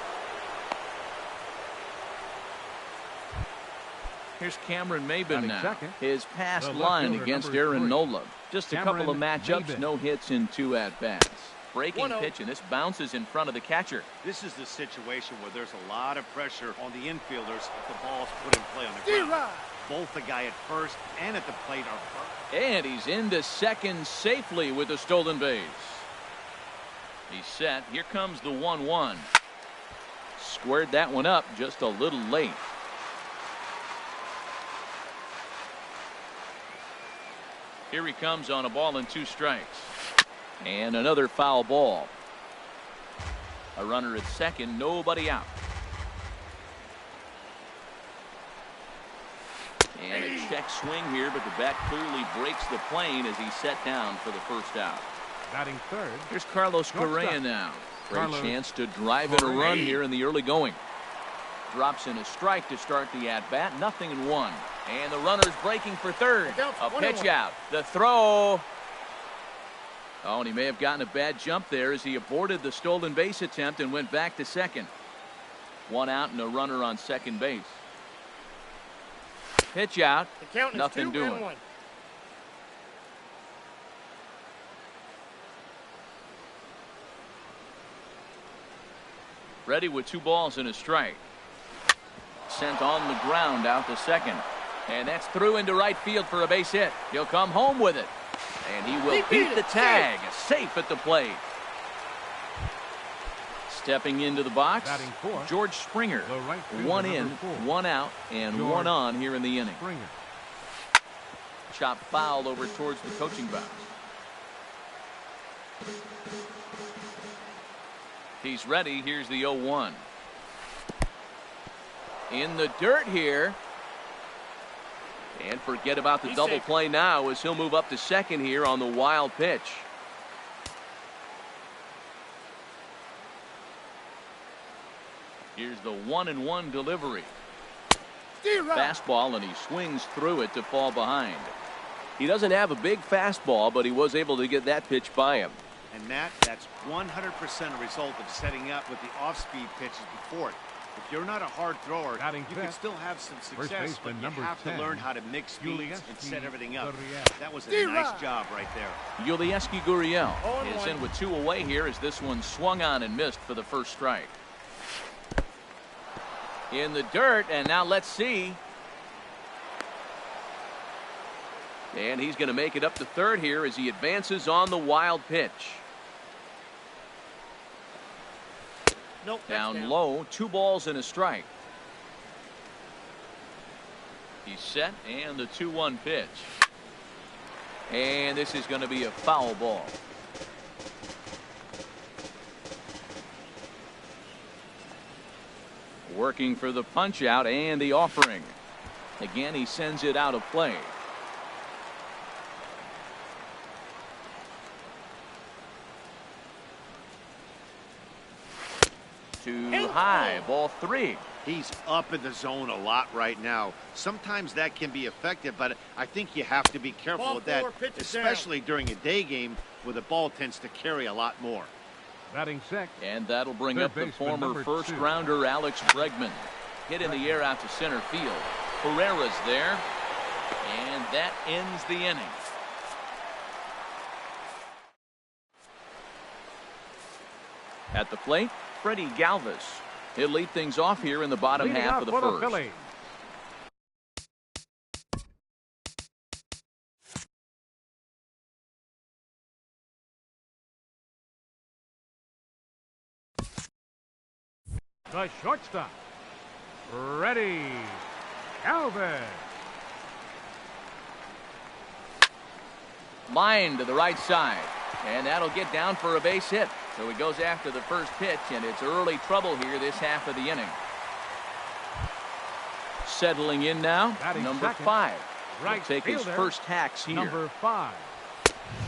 Here's Cameron Maybin now. His past line against Aaron Nola. Just a couple of matchups, no hits in 2 at-bats. Breaking pitch, and this bounces in front of the catcher. This is the situation where there's a lot of pressure on the infielders if the ball's put in play on the ground. Both the guy at first and at the plate are burnt. And he's into second safely with a stolen base. He's set. Here comes the 1-1. Squared that one up just a little late. Here he comes on a ball and 2 strikes. And another foul ball. A runner at second, nobody out. And a check swing here, but the bat clearly breaks the plane as he's set down for the first out. Batting third. Here's Carlos Correa now. Great chance to drive in a run here in the early going. Drops in a strike to start the at-bat. 0-1. And the runner's breaking for third. A pitch out. The throw. Oh, and he may have gotten a bad jump there as he aborted the stolen base attempt and went back to second. 1 out and a runner on second base. Pitch out. Nothing doing. Ready with 2 balls and a strike. Sent on the ground out to second. And that's through into right field for a base hit. He'll come home with it. And he will beat the tag. Safe at the plate. Stepping into the box, George Springer. 1 in, 1 out, and 1 on here in the inning. Chop foul over towards the coaching box. He's ready. Here's the 0-1. In the dirt here. And forget about the double play now as he'll move up to second here on the wild pitch. Here's the 1-1 delivery. Fastball, and he swings through it to fall behind. He doesn't have a big fastball, but he was able to get that pitch by him. And Matt, that's 100% a result of setting up with the off-speed pitches before it. If you're not a hard thrower, you can still have some success, but you have to learn how to mix speeds and set everything up. That was a nice job right there. Yulieski Gurriel is in with 2 away here as this one swung on and missed for the first strike. In the dirt, and now let's see. And he's going to make it up to third here as he advances on the wild pitch. Nope, down low, 2 balls and a strike. He's set, and the 2-1 pitch. And this is going to be a foul ball. Working for the punch out and the offering. Again, he sends it out of play. Too high, ball 3. He's up in the zone a lot right now. Sometimes that can be effective, but I think you have to be careful with that, especially during a day game where the ball tends to carry a lot more. Batting 6. And that'll bring up the former first-rounder Alex Bregman. hit in the air out to center field. Herrera's there, and that ends the inning. At the plate, Freddie Galvis. He'll lead things off here in the bottom half of the first. The shortstop, Freddie Galvis. Line to the right side, and that'll get down for a base hit. So he goes after the first pitch, and it's early trouble here this half of the inning. Settling in now, number 5. Right, he'll take his first hacks here. Number 5.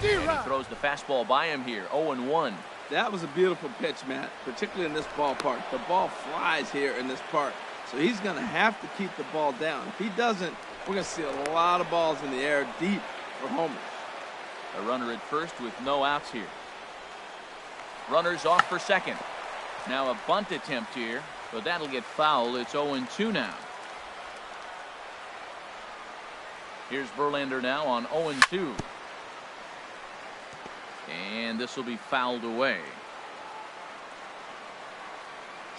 And he throws the fastball by him here, 0-1. That was a beautiful pitch, Matt, particularly in this ballpark. The ball flies here in this park, so he's going to have to keep the ball down. If he doesn't, we're going to see a lot of balls in the air deep for homers. A runner at first with no outs here. Runners off for second. Now a bunt attempt here, but that'll get foul. It's 0-2 now. Here's Verlander now on 0-2. And this will be fouled away.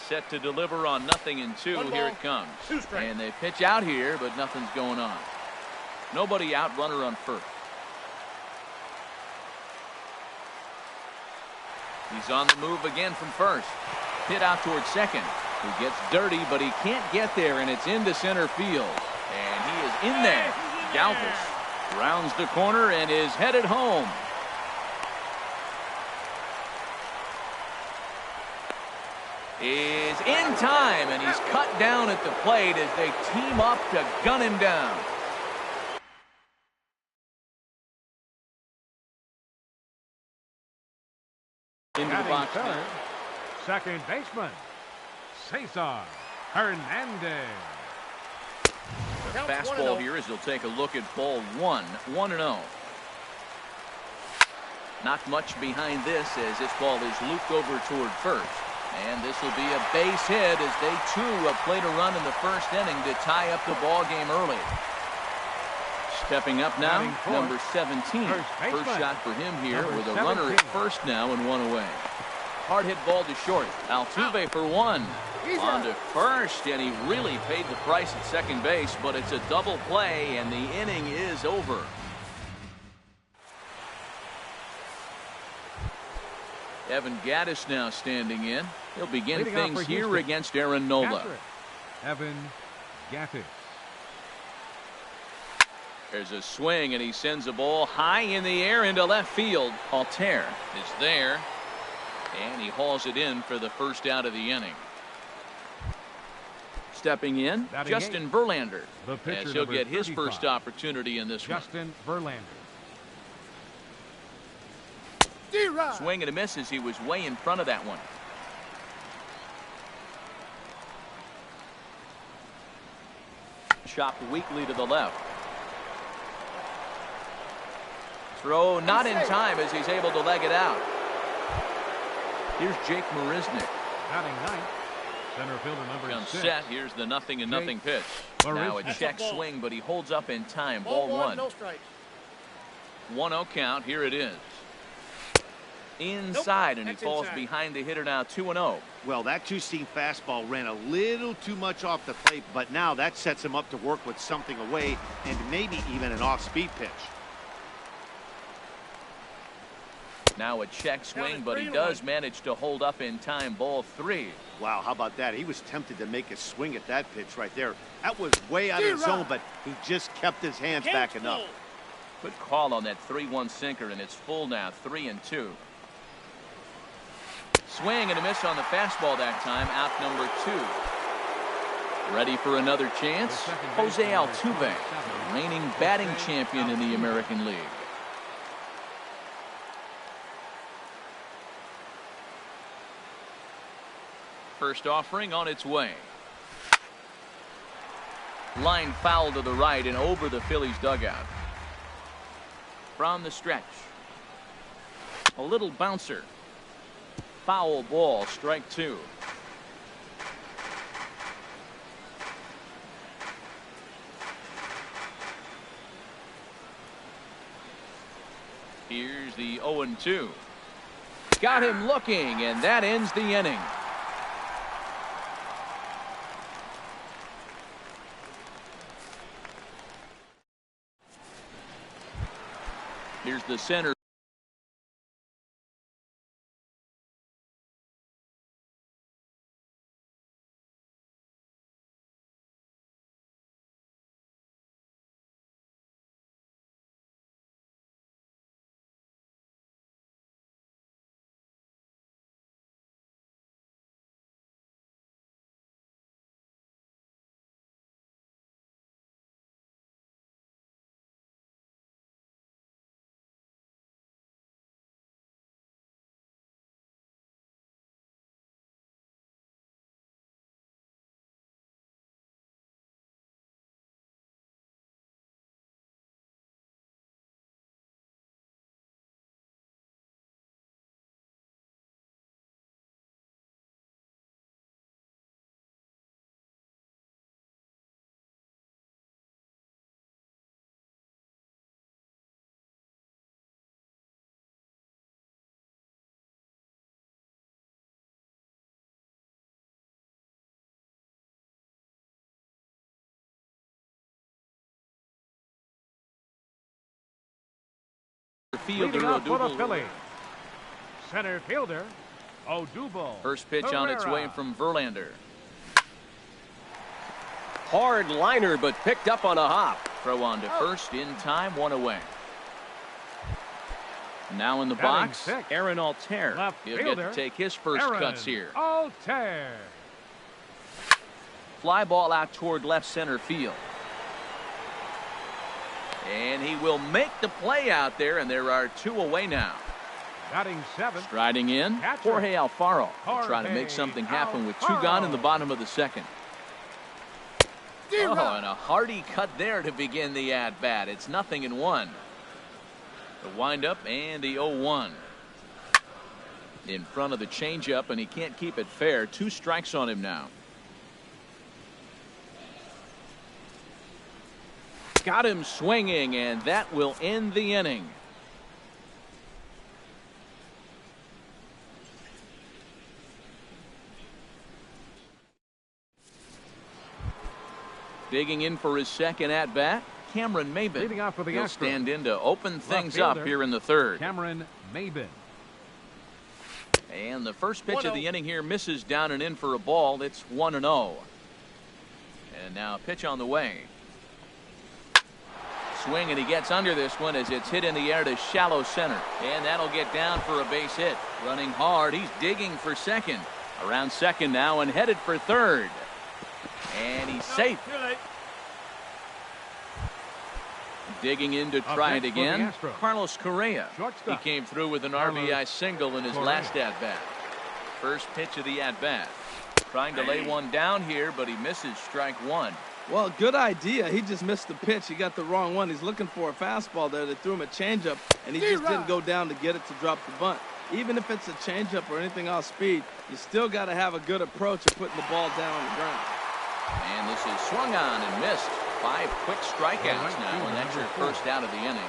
Set to deliver on 0-2. Here it comes. And they pitch out here, but nothing's going on. Nobody out, runner on first. He's on the move again from first. Hit out towards second. He gets dirty, but he can't get there, and it's into center field. And he is in there. Galvis rounds the corner and is headed home. Is in time, and he's cut down at the plate as they team up to gun him down. Into the box. Third, second baseman, Cesar Hernandez. The fastball here as he'll take a look at ball 1, 1-0. Not much behind this as this ball is looped over toward first. And this will be a base hit as they too played a run in the first inning to tie up the ball game early. Stepping up now, number 17. First shot for him here with a runner at first now and one away. Hard hit ball to short. Altuve for one. On to first, and he really paid the price at second base, but it's a double play, and the inning is over. Evan Gattis now standing in. He'll begin things here against Aaron Nola. Evan Gattis. There's a swing, and he sends a ball high in the air into left field. Altair is there, and he hauls it in for the first out of the inning. Stepping in, Justin Verlander, as he'll get his first opportunity in this one. Justin Verlander. Swing and a miss as he was way in front of that one. Chopped weakly to the left. Throw not in time as he's able to leg it out. Here's Jake Marisnick. Batting ninth. Center fielder number 6. Set. Here's the 0-0 pitch. Now a check swing, but he holds up in time. Ball 1. No strikes. 1-0 count. Here it is. Inside, and he falls behind the hitter now. 2-0. Well, that two-seam fastball ran a little too much off the plate, but now that sets him up to work with something away and maybe even an off-speed pitch. Now a check swing, but he does manage to hold up in time. Ball 3. Wow, how about that? He was tempted to make a swing at that pitch right there. That was way out of the zone, but he just kept his hands back enough. Good call on that 3-1 sinker, and it's full now. 3-2. Swing and a miss on the fastball that time. Out number 2. Ready for another chance? Jose Altuve, reigning batting champion in the American League. First offering on its way. Line foul to the right and over the Phillies dugout. From the stretch. A little bouncer. Foul ball, strike 2. Here's the 0-2. Got him looking, and that ends the inning. Here's the center. Leading off for the Phillies, center fielder, Odubel. First pitch on its way from Verlander. Hard liner, but picked up on a hop. Throw on to first in time, 1 away. Now in the box, Aaron Altair. He'll get to take his first cuts here. Altair. Fly ball out toward left center field. And he will make the play out there, and there are 2 away now. Batting 7. Striding in, Jorge Alfaro. Trying to make something happen with 2 gone in the bottom of the second. Oh, and a hearty cut there to begin the at-bat. It's 0-1. The windup and the 0-1. In front of the changeup, and he can't keep it fair. 2 strikes on him now. Got him swinging, and that will end the inning. Digging in for his second at-bat, Cameron Maybin. Leading off for the He'll Astros. stand in to open things up here in the third. Cameron Maybin. And the first pitch of the inning here misses down and in for a ball. It's 1-0. And now a pitch on the way. Swing, and he gets under this one as it's hit in the air to shallow center. And that'll get down for a base hit. Running hard. He's digging for second. Around second now and headed for third. And he's safe. Digging in to try it again. Carlos Correa. He came through with an RBI single in his last at-bat. First pitch of the at-bat. Trying to lay one down here, but he misses strike 1. Well, good idea. He just missed the pitch. He got the wrong one. He's looking for a fastball there. They threw him a changeup, and he just didn't go down to get it to drop the bunt. Even if it's a changeup or anything off speed, you still got to have a good approach of putting the ball down on the ground. And this is swung on and missed. 5 quick strikeouts now, and that's your first out of the inning.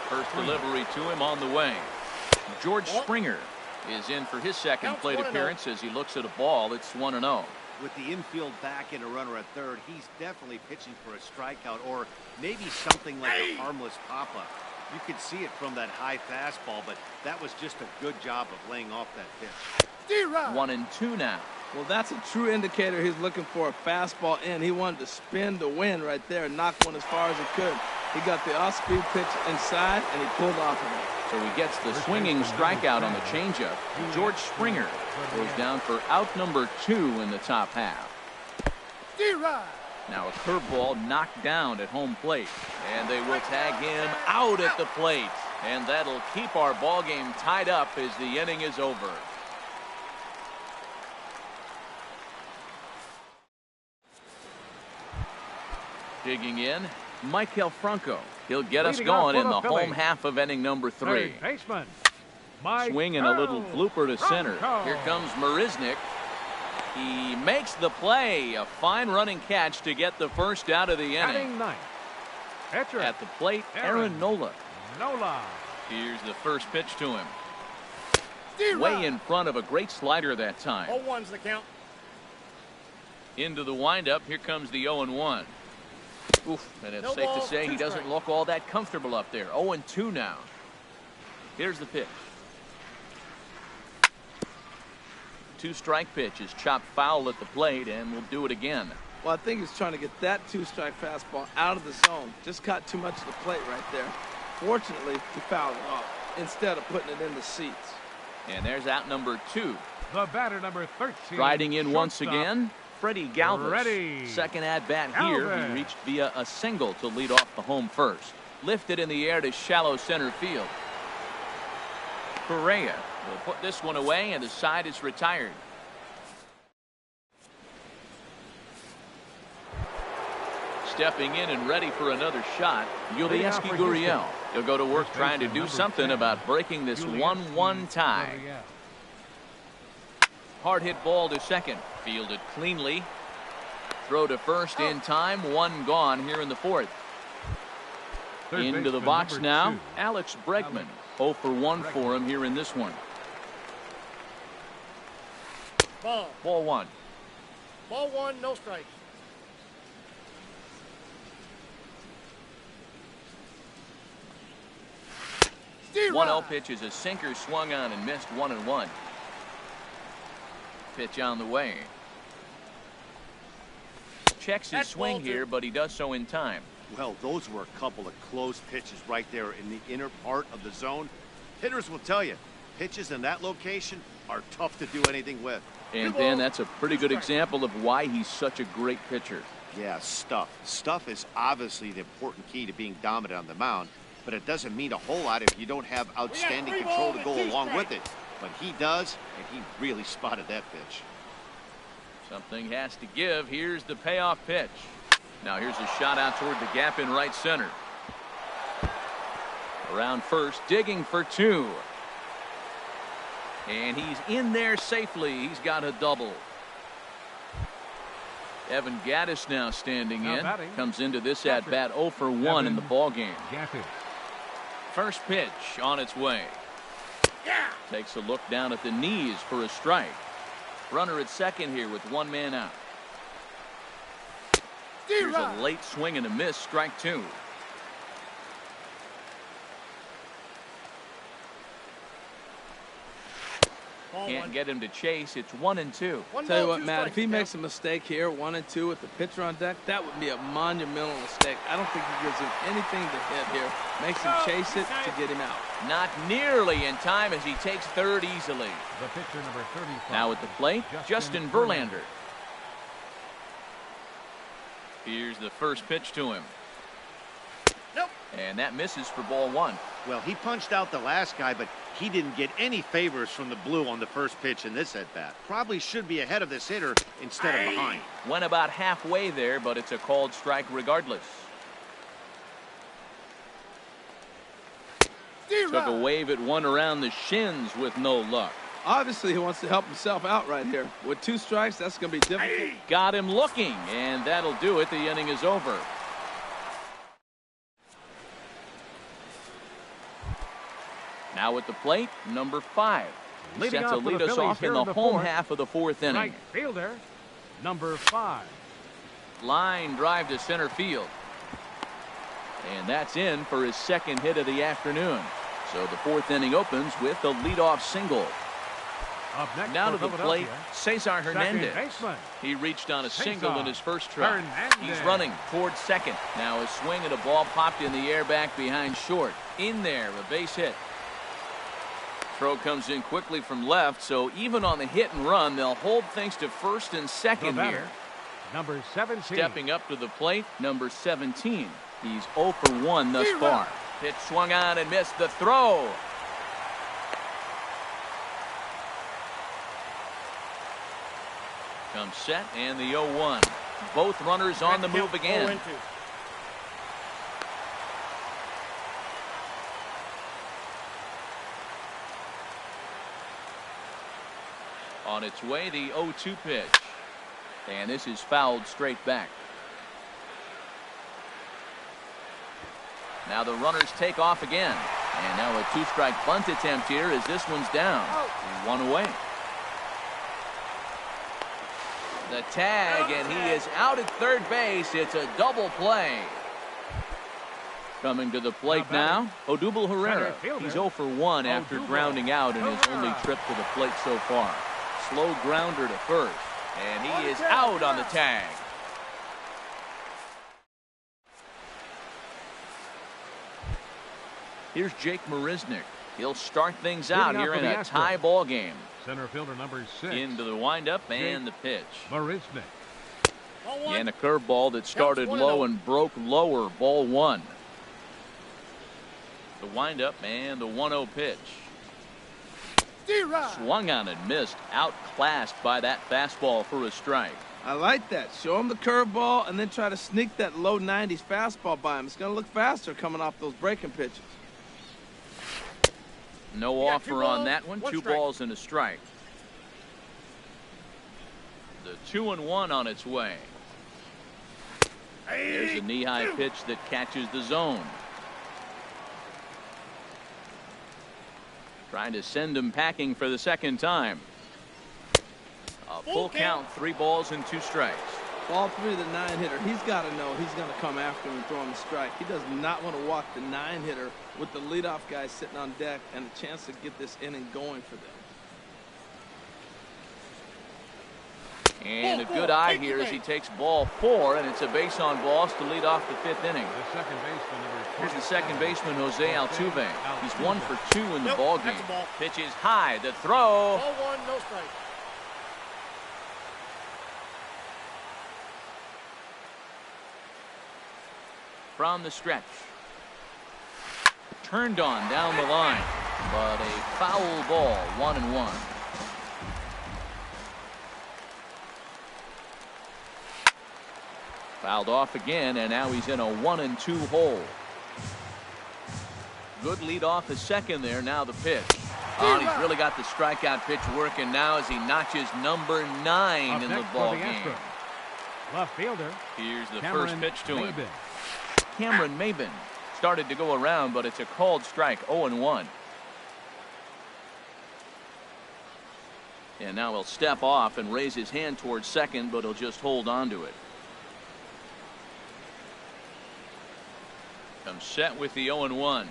First delivery to him on the way. George Springer is in for his second plate appearance as he looks at a ball. It's 1-0. With the infield back and a runner at third, he's definitely pitching for a strikeout or maybe something like a harmless pop-up. You could see it from that high fastball, but that was just a good job of laying off that pitch. 1-2 now. Well, that's a true indicator he's looking for a fastball in. He wanted to spin to win right there and knock one as far as he could. He got the off-speed pitch inside, and he pulled off of it. So he gets the swinging strikeout on the changeup. George Springer goes down for out number 2 in the top half. Now a curveball knocked down at home plate, and they will tag him out at the plate, and that'll keep our ball game tied up as the inning is over. Digging in, Michael Franco. He'll get us going in the home half of inning number 3. Swinging a little blooper to center. Here comes Marisnick. He makes the play. A fine running catch to get the first out of the inning. At the plate, Aaron Nola. Here's the first pitch to him. Way in front of a great slider that time. 0-1's the count. Into the windup. Here comes the 0-1. Oof, and it's safe to say he doesn't look all that comfortable up there. 0-2 now. Here's the pitch. 2-strike pitch is chopped foul at the plate, and we'll do it again. Well, I think he's trying to get that 2-strike fastball out of the zone. Just caught too much of the plate right there. Fortunately, he fouled it off instead of putting it in the seats. And there's out number 2. The batter, number 13. Riding in once again, Freddie Galvis. Ready. Second at-bat here. He reached via a single to lead off the home first. Lifted in the air to shallow center field. Correa will put this one away, and the side is retired. Stepping in and ready for another shot, Yulieski Gurriel. He'll go to work trying to do something about breaking this 1-1 tie. Hard hit ball to second. Fielded cleanly. Throw to first in time. 1 gone here in the 4th. Into the box now, Alex Bregman. 0 for 1 for him here in this one. Ball 1. Ball 1, no strikes. The 1-0 pitch is a sinker swung on and missed. 1-1. Pitch on the way. Checks his swing here, but he does so in time. Well, those were a couple of close pitches right there in the inner part of the zone. Hitters will tell you, pitches in that location are tough to do anything with. And Dan, that's a pretty good example of why he's such a great pitcher. Yeah, stuff. Stuff is obviously the important key to being dominant on the mound, but it doesn't mean a whole lot if you don't have outstanding control to go along with it. But he does, and he really spotted that pitch. Something has to give. Here's the payoff pitch. Now here's a shot out toward the gap in right center. Around first, digging for 2. And he's in there safely. He's got a double. Evan Gattis now standing in. Comes into this at-bat 0 for 1 in the ballgame. First pitch on its way. Takes a look down at the knees for a strike. Runner at second here with 1 man out. Here's a late swing and a miss. Strike 2. Can't get him to chase. It's 1-2. Tell you what, Matt, if he makes a mistake here, 1-2 with the pitcher on deck, that would be a monumental mistake. I don't think he gives him anything to hit here. Makes him chase it to get him out. Not nearly in time as he takes third easily. The pitcher, number 35. Now at the plate, Justin Verlander. Here's the first pitch to him. Nope. And that misses for ball 1. Well, he punched out the last guy, but he didn't get any favors from the blue on the first pitch in this at-bat. Probably should be ahead of this hitter instead of behind. Went about halfway there, but it's a called strike regardless. Took a wave at one around the shins with no luck. Obviously, he wants to help himself out right here. With 2 strikes, that's going to be difficult. Got him looking, and that'll do it. The inning is over. Now at the plate, number 5. Set to lead us off in the home half of the 4th inning. Right fielder, number 5. Line drive to center field. And that's in for his second hit of the afternoon. So the 4th inning opens with a leadoff single. Up next now to the plate, Cesar Hernandez. He reached on a single in his first try. He's running towards second. Now a swing and a ball popped in the air back behind short. In there, a base hit. Throw comes in quickly from left, so even on the hit and run, they'll hold things to first and second here. Number 17. Stepping up to the plate, number 17. He's 0 for 1 thus far. Pitch swung on and missed. The throw. Comes set and the 0-1. Both runners on the move again. On its way, the 0-2 pitch. And this is fouled straight back. Now the runners take off again. And now a 2-strike bunt attempt here as this one's down. 1 away. The tag, and he is out at third base. It's a double play. Coming to the plate now, Odubel Herrera. He's 0 for 1 after grounding out in his only trip to the plate so far. Slow grounder to first, and he is out on the tag. Here's Jake Marisnick. He'll start things out here in a tie ball game. Center fielder number 6. Into the windup and the pitch. Marisnick. And a curveball that started low and broke lower. Ball 1. The windup and the 1-0 pitch. Swung on and missed. Outclassed by that fastball for a strike. I like that. Show him the curveball and then try to sneak that low 90s fastball by him. It's going to look faster coming off those breaking pitches. No offer on that one. 2 balls and a strike. The 2-1 on its way. There's a knee-high pitch that catches the zone. Trying to send him packing for the second time. A full count, 3 balls and 2 strikes. Ball 3, the 9-hitter. He's got to know he's going to come after him and throw him a strike. He does not want to walk the 9-hitter with the leadoff guy sitting on deck and a chance to get this inning going for them. And a good eye here as he takes ball 4, and it's a base on balls to lead off the 5th inning. The second baseman number 20. Here's the second baseman, Jose Altuve. He's 1 for 2 in the ball game. Pitch is high. The throw. Ball 1, no strike. From the stretch. Turned on down the line, but a foul ball. 1-1. Fouled off again, and now he's in a 1-2 hole. Good lead off the second there. Now the pitch. Oh, and he's really got the strikeout pitch working now as he notches number 9 in the ball game. Left fielder. Here's the first pitch to him. Cameron Maybin started to go around, but it's a called strike. 0-1. And now he'll step off and raise his hand towards second, but he'll just hold on to it. Comes set with the 0-1.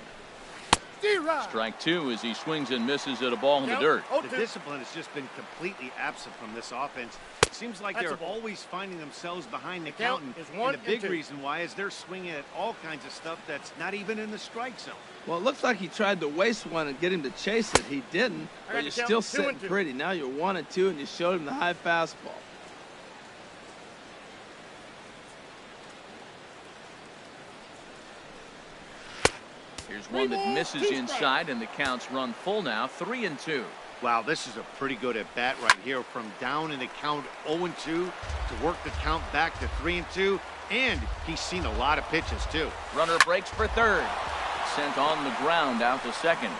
Strike 2 as he swings and misses at a ball in the dirt. The discipline has just been completely absent from this offense. It seems like they're always finding themselves behind the count, and the big reason why is they're swinging at all kinds of stuff that's not even in the strike zone. Well, it looks like he tried to waste one and get him to chase it. He didn't, but you're still sitting pretty. Now you're 1-2, and you showed him the high fastball. Here's one that misses inside, and the count's run full now. 3-2. Wow, this is a pretty good at bat right here. From down in the count 0-2 to work the count back to 3-2, and he's seen a lot of pitches too. Runner breaks for third. Sent on the ground out to second,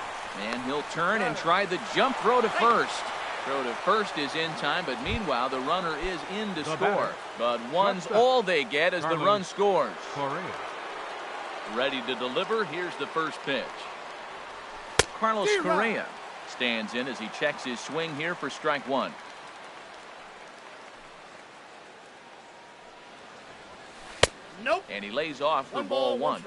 and he'll turn and try the jump throw to first. Throw to first is in time, but meanwhile the runner is in to score. But one's all they get as the run scores. Ready to deliver. Here's the first pitch. Carlos Correa stands in as he checks his swing here for strike 1. Nope. And he lays off for ball 1.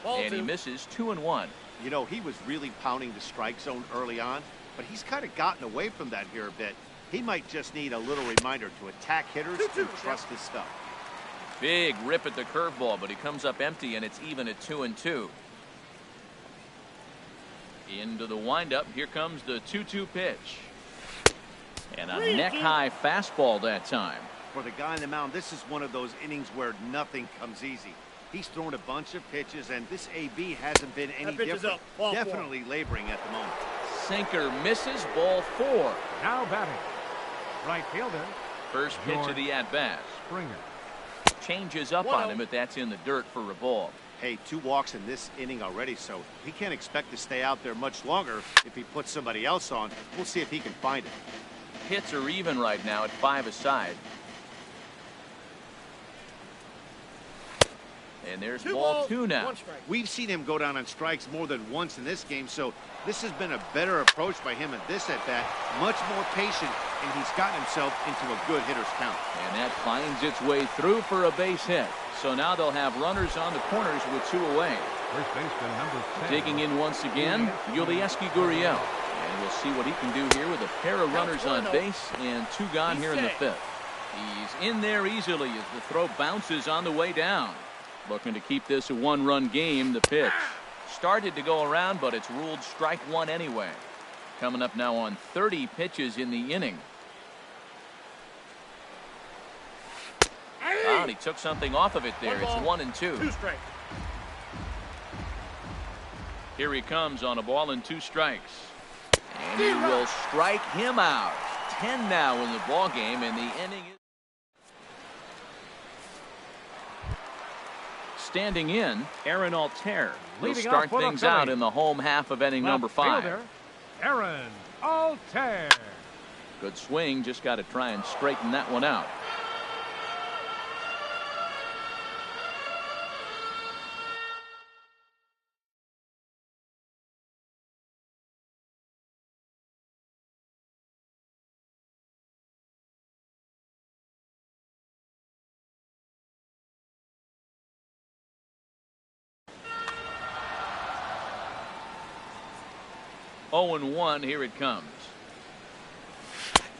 And he misses 2-1. You know, he was really pounding the strike zone early on, but he's kind of gotten away from that here a bit. He might just need a little reminder to attack hitters and trust his stuff. Big rip at the curveball, but he comes up empty, and it's even at 2-2. Into the windup. Here comes the 2-2 pitch. And a neck-high fastball that time. For the guy on the mound, this is one of those innings where nothing comes easy. He's thrown a bunch of pitches, and this AB hasn't been any different. Definitely laboring at the moment. Sinker misses. Ball 4. Now batting. Right fielder. First pitch of the at-bat. Springer. Changes up on him, but that's in the dirt for a ball. Hey, 2 walks in this inning already, so he can't expect to stay out there much longer if he puts somebody else on. We'll see if he can find it. Hits are even right now at 5 aside. And there's ball 2 now. We've seen him go down on strikes more than once in this game, so this has been a better approach by him at this at-bat. Much more patient, and he's gotten himself into a good hitter's count. And that finds its way through for a base hit. So now they'll have runners on the corners with 2 away. First baseman number 10. Digging in once again, Yulieski Gurriel. And we'll see what he can do here with a pair of runners on base and 2 gone here in the 5th. He's in there easily as the throw bounces on the way down. Looking to keep this a 1-run game. The pitch started to go around, but it's ruled strike 1 anyway. Coming up now on 30 pitches in the inning. Oh, and he took something off of it there. It's 1-2. 2 strikes. Here he comes on a ball and 2 strikes. And he will strike him out. 10 now in the ball game, and the inning is standing in. Aaron Altair will start things out in the home half of inning number 5. Aaron Altair. Good swing, just got to try and straighten that one out. Oh, and 1, here it comes.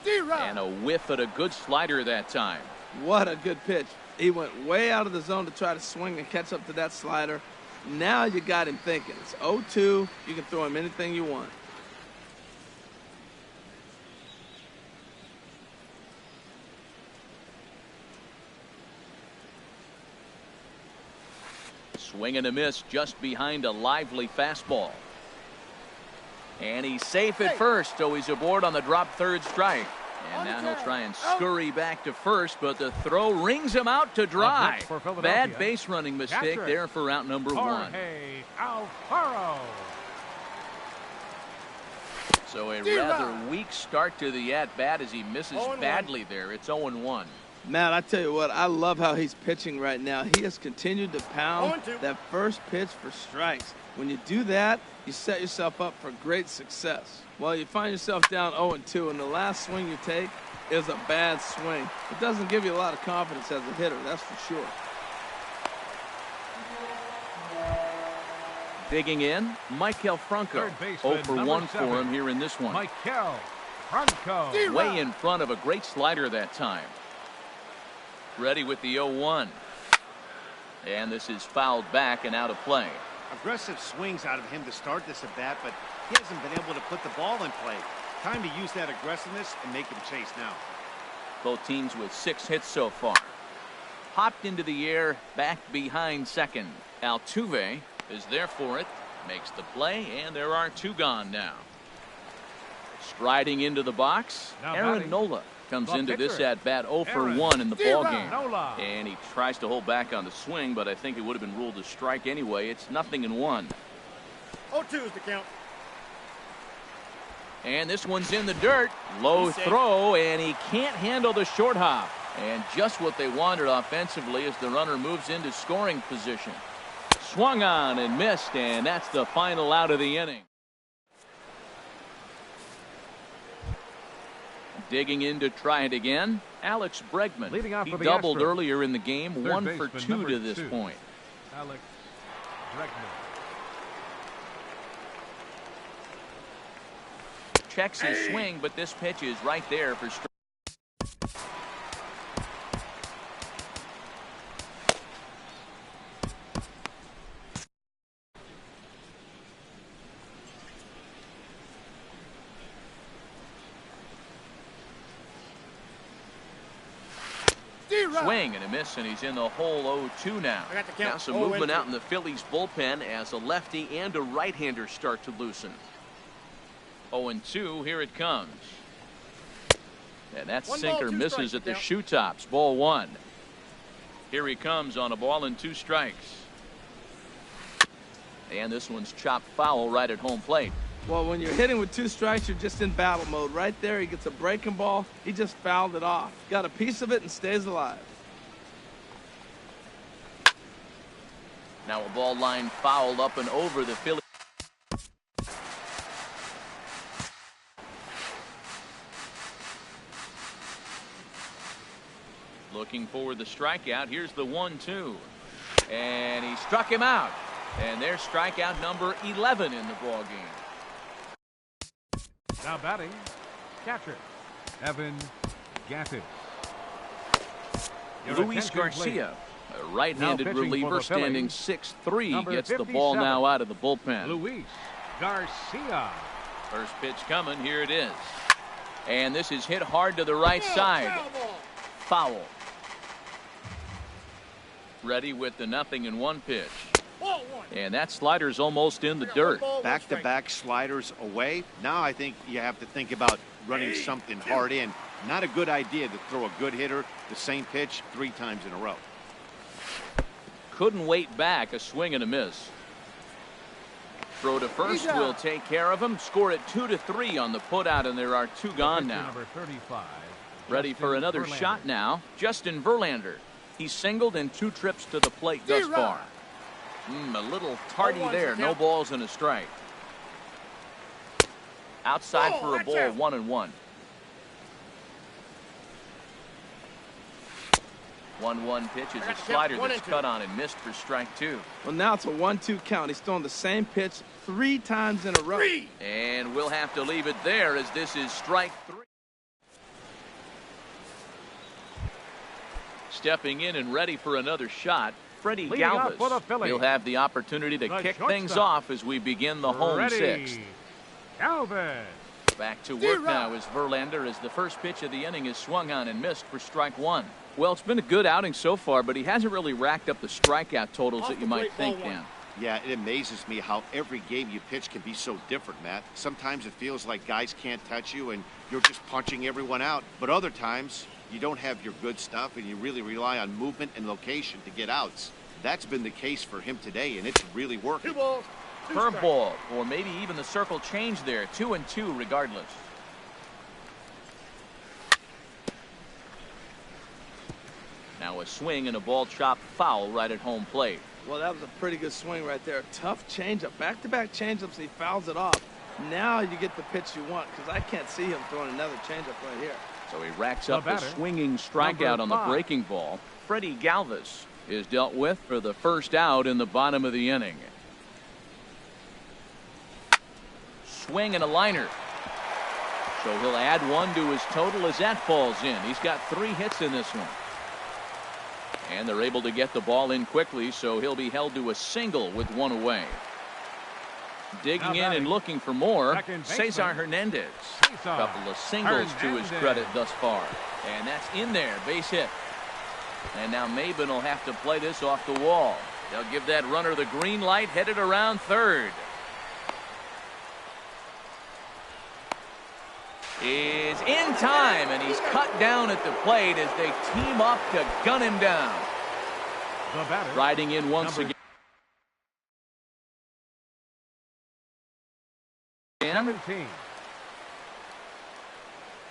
And a whiff at a good slider that time. What a good pitch. He went way out of the zone to try to swing and catch up to that slider. Now you got him thinking. It's 0-2. You can throw him anything you want. Swing and a miss just behind a lively fastball. And he's safe at first, so he's aboard on the drop 3rd strike. And now he'll try and scurry back to first, but the throw rings him out to dry. Bad base running mistake there for out number 1. Alfaro. So a rather weak start to the at-bat as he misses badly there. It's 0-1. Matt, I tell you what, I love how he's pitching right now. He has continued to pound that first pitch for strikes. When you do that, you set yourself up for great success. Well, you find yourself down 0-2, and the last swing you take is a bad swing. It doesn't give you a lot of confidence as a hitter, that's for sure. Digging in, Maikel Franco. 0 for 1 for him here in this one. Maikel Franco. Way in front of a great slider that time. Ready with the 0-1. And this is fouled back and out of play. Aggressive swings out of him to start this at bat, but he hasn't been able to put the ball in play. Time to use that aggressiveness and make him chase now. Both teams with 6 hits so far. Popped into the air, back behind second. Altuve is there for it, makes the play, and there are 2 gone now. Striding into the box, Aaron Nola comes into this at-bat 0 for 1 in the ball game. And he tries to hold back on the swing, but I think it would have been ruled a strike anyway. It's 0-1. 0-2 is the count. And this one's in the dirt. Low throw, and he can't handle the short hop. And just what they wanted offensively as the runner moves into scoring position. Swung on and missed, and that's the final out of the inning. Digging in to try it again, Alex Bregman. He doubled earlier in the game, 1 for 2 to this point. Alex Bregman. Checks his swing, but this pitch is right there for strike. Swing and a miss, and he's in the hole 0-2 now. Now some movement out in the Phillies bullpen as a lefty and a right-hander start to loosen. 0-2, here it comes. And that sinker misses at the shoe tops. Ball 1. Here he comes on a ball and 2 strikes. And this one's chopped foul right at home plate. Well, when you're hitting with 2 strikes, you're just in battle mode. Right there, he gets a breaking ball. He just fouled it off. Got a piece of it and stays alive. Now a ball line foul up and over the Phillies. Looking for the strikeout. Here's the 1-2. And he struck him out. And there's strikeout number 11 in the ball game. Now batting, catcher, Evan Gattis. Luis Garcia, a right-handed reliever standing 6'3", gets the ball now out of the bullpen. Luis Garcia. First pitch coming. Here it is. And this is hit hard to the right side. Foul. Ready with the 0-1 pitch. And that slider's almost in the dirt. Back-to-back sliders away. Now I think you have to think about running something hard in. Not a good idea to throw a good hitter the same pitch 3 times in a row. Couldn't wait back. A swing and a miss. Throw to first will take care of him. Score it 2-3 on the putout, and there are 2 gone now. Number 35. Ready for another shot now. Justin Verlander. He's singled in 2 trips to the plate thus far. A little tardy there. No balls and a strike. Outside for a ball, 1-1. 1-1 pitch is a slider that's cut on and missed for strike 2. Well, now it's a 1-2 count. He's throwing the same pitch 3 times in a row. And we'll have to leave it there as this is strike 3. Stepping in and ready for another shot, Freddie Galvis. He'll have the opportunity to kick things off as we begin the home 6th. Galvis. Back to work now as Verlander, as the first pitch of the inning is swung on and missed for strike 1. Well, it's been a good outing so far, but he hasn't really racked up the strikeout totals that you might think, Dan. Yeah, it amazes me how every game you pitch can be so different, Matt. Sometimes it feels like guys can't touch you and you're just punching everyone out. But other times, you don't have your good stuff and you really rely on movement and location to get outs. That's been the case for him today, and it's really working. Curveball, or maybe even the circle change there. 2-2 regardless. Now a swing and a ball chopped foul right at home plate. Well, that was a pretty good swing right there. Tough changeup. Back-to-back changeups, he fouls it off. Now you get the pitch you want, because I can't see him throwing another changeup right here. So he racks up the swinging strikeout on the breaking ball. Freddie Galvis is dealt with for the first out in the bottom of the inning. Swing and a liner. So he'll add 1 to his total as that falls in. He's got 3 hits in this one. And they're able to get the ball in quickly, so he'll be held to a single with 1 away. Digging in and looking for more, Cesar Hernandez. A couple of singles to his credit thus far. And that's in there, base hit. And now Maben will have to play this off the wall. They'll give that runner the green light, headed around third. Is in time, and he's cut down at the plate as they team up to gun him down. Riding in once again. 17.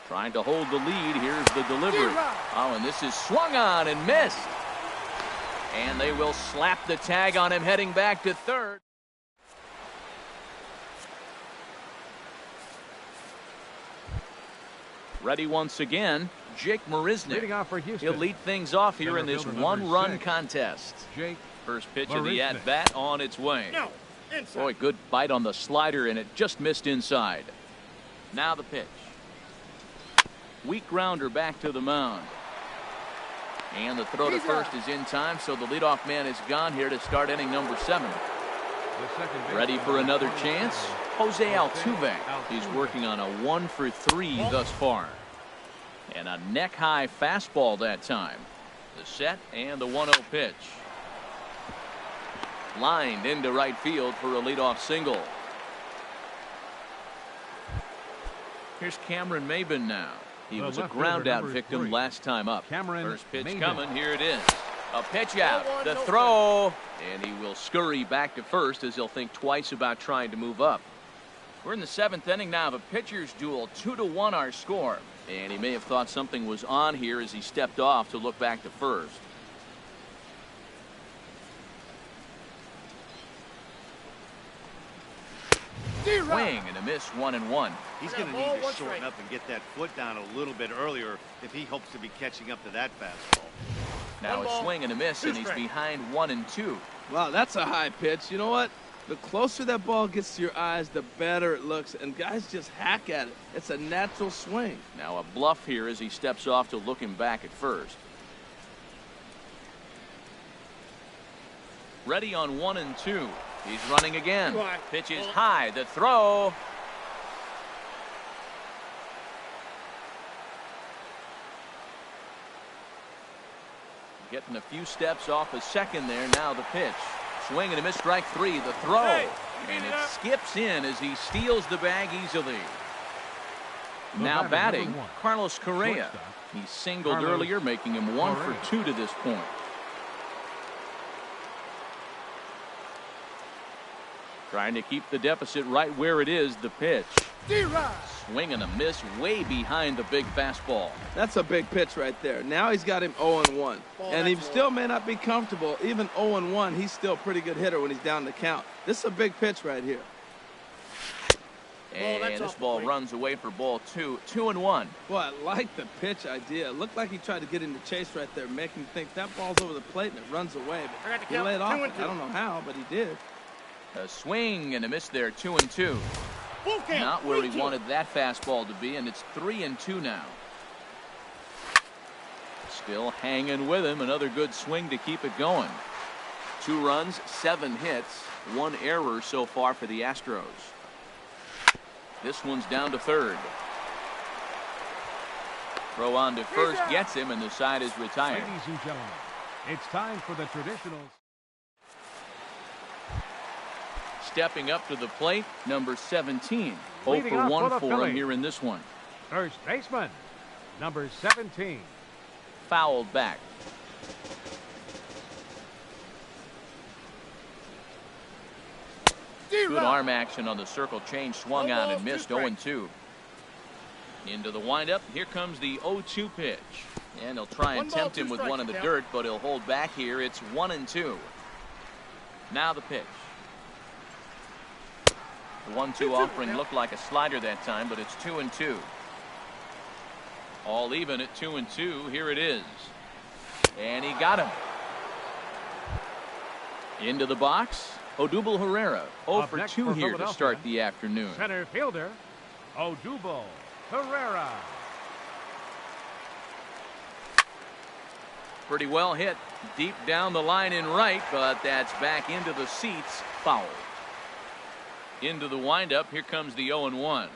Trying to hold the lead. Here's the delivery. Oh, and this is swung on and missed. And they will slap the tag on him heading back to third. Ready once again, Jake Marisnick. He'll lead things off here in this 1-run contest. First pitch of the at-bat on its way. Boy, good bite on the slider, and it just missed inside. Now the pitch. Weak grounder back to the mound. And the throw to first is in time, so the leadoff man is gone here to start inning number 7. Ready for another chance? Jose Altuve. He's working on a 1-for-3 thus far. And a neck-high fastball that time. The set and the 1-0 pitch. Lined into right field for a leadoff single. Here's Cameron Maben now. He was a ground-out victim last time up. First pitch coming. Here it is. A pitch out. The throw. And he will scurry back to first as he'll think twice about trying to move up. We're in the 7th inning now of a pitcher's duel. 2-1 our score. And he may have thought something was on here as he stepped off to look back to first. Swing and a miss, 1-1. He's going to need to shorten up and get that foot down a little bit earlier if he hopes to be catching up to that fastball. Now a swing and a miss, and he's behind 1-2. Wow, that's a high pitch. You know what? The closer that ball gets to your eyes, the better it looks, and guys just hack at it. It's a natural swing. Now a bluff here as he steps off to look him back at first. Ready on 1-2. He's running again. Pitch is high. The throw. Getting a few steps off a second there. Now the pitch. Swing and a miss, strike 3. The throw. And it skips in as he steals the bag easily. Now batting, Carlos Correa. He singled earlier, making him 1 for 2 to this point. Trying to keep the deficit right where it is. The pitch. Swing and a miss way behind the big fastball. That's a big pitch right there. Now he's got him 0-1. And he still may not be comfortable. Even 0-1, he's still a pretty good hitter when he's down the count. This is a big pitch right here. And this ball runs away for ball 2. 2-1. Boy, I like the pitch idea. It looked like he tried to get into chase right there, making him think that ball's over the plate and it runs away. But he laid off it. I don't know how, but he did. A swing and a miss there. 2-2. Not where he wanted that fastball to be, and it's 3-2 now. Still hanging with him. Another good swing to keep it going. 2 runs, 7 hits, 1 error so far for the Astros. This one's down to third. Throw on to first gets him, and the side is retired. Ladies and gentlemen, it's time for the traditional. Stepping up to the plate, number 17. 0 for 1 for him here in this one. First baseman, number 17. Fouled back. Good arm action on the circle change. Swung on and missed. 0-2. Into the windup. Here comes the 0-2 pitch. And he'll try and tempt him with one in the dirt, but he'll hold back here. It's 1-2. Now the pitch. The 1-2 offering looked like a slider that time, but it's 2-2. All even at 2-2. Here it is. And he got him. Into the box, Odubel Herrera. 0 for 2 here to start the afternoon. Center fielder, Odubel Herrera. Pretty well hit. Deep down the line in right, but that's back into the seats. Foul. Into the windup. Here comes the 0-1.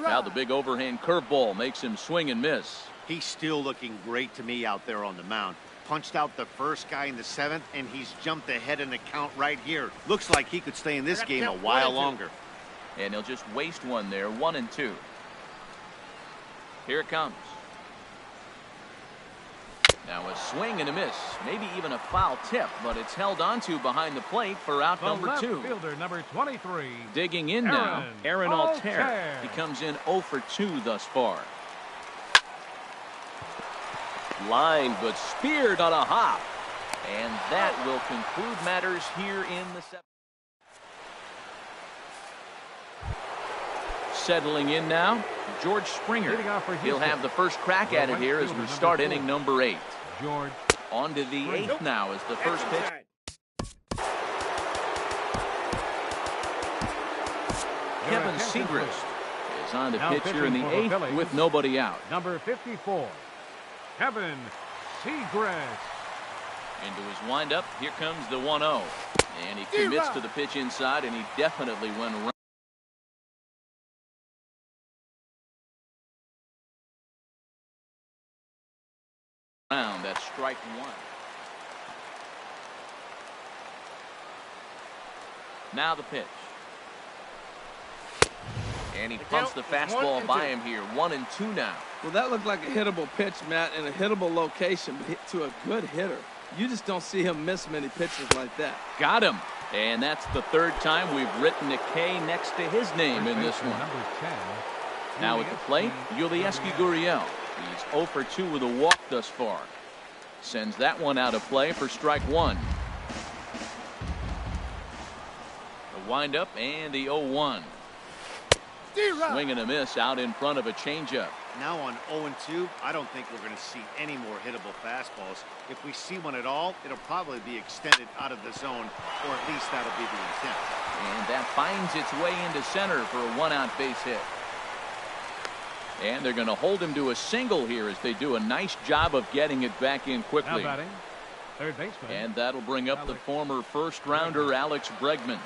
Now the big overhand curveball makes him swing and miss. He's still looking great to me out there on the mound. Punched out the first guy in the 7th, and he's jumped ahead in the count right here. Looks like he could stay in this game a while longer. And he'll just waste one there. 1-2. Here it comes. Now a swing and a miss, maybe even a foul tip, but it's held onto behind the plate for out number 2. Fielder number 23. Digging in now, Aaron Altair. He comes in 0 for 2 thus far. Line, but speared on a hop, and that will conclude matters here in the 7th. Settling in now, George Springer. He'll have the first crack at it here as we start inning number 8. George. On to the 8th now as the first pitch. Kevin Segrist is on to pitch here in the 8th with nobody out. Number 54, Kevin Segrist. Into his windup, here comes the 1-0. And he commits to the pitch inside, and he definitely went around. That's strike 1. Now the pitch. And he pumps the fastball by him here. 1-2 now. Well, that looked like a hittable pitch, Matt, in a hittable location, but hit to a good hitter. You just don't see him miss many pitches like that. Got him. And that's the 3rd time we've written a K next to his name in this one. Number 10. Now at the plate, Yulieski Gurriel. He's 0 for 2 with a walk thus far. Sends that one out of play for strike 1. wind up and the 0-1. Swing and a miss out in front of a changeup. Now on 0-2, I don't think we're going to see any more hittable fastballs. If we see one at all, it'll probably be extended out of the zone, or at least that'll be the intent. And that finds its way into center for a 1-out base hit. And they're going to hold him to a single here as they do a nice job of getting it back in quickly. Now batting, third baseman. And that'll bring up the former first-rounder Alex Bregman.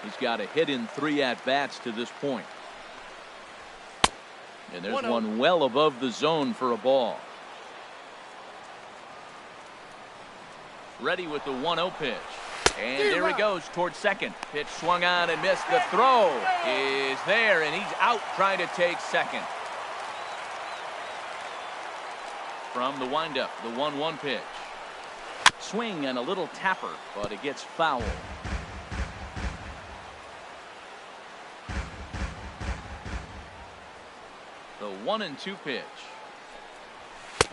He's got a hit in 3 at-bats to this point. And there's one well above the zone for a ball. Ready with the 1-0 pitch. And there he goes towards second. Pitch swung on and missed. The throw is there, and he's out trying to take second. From the windup, the 1-1 pitch. Swing and a little tapper, but it gets foul. The 1-2 pitch.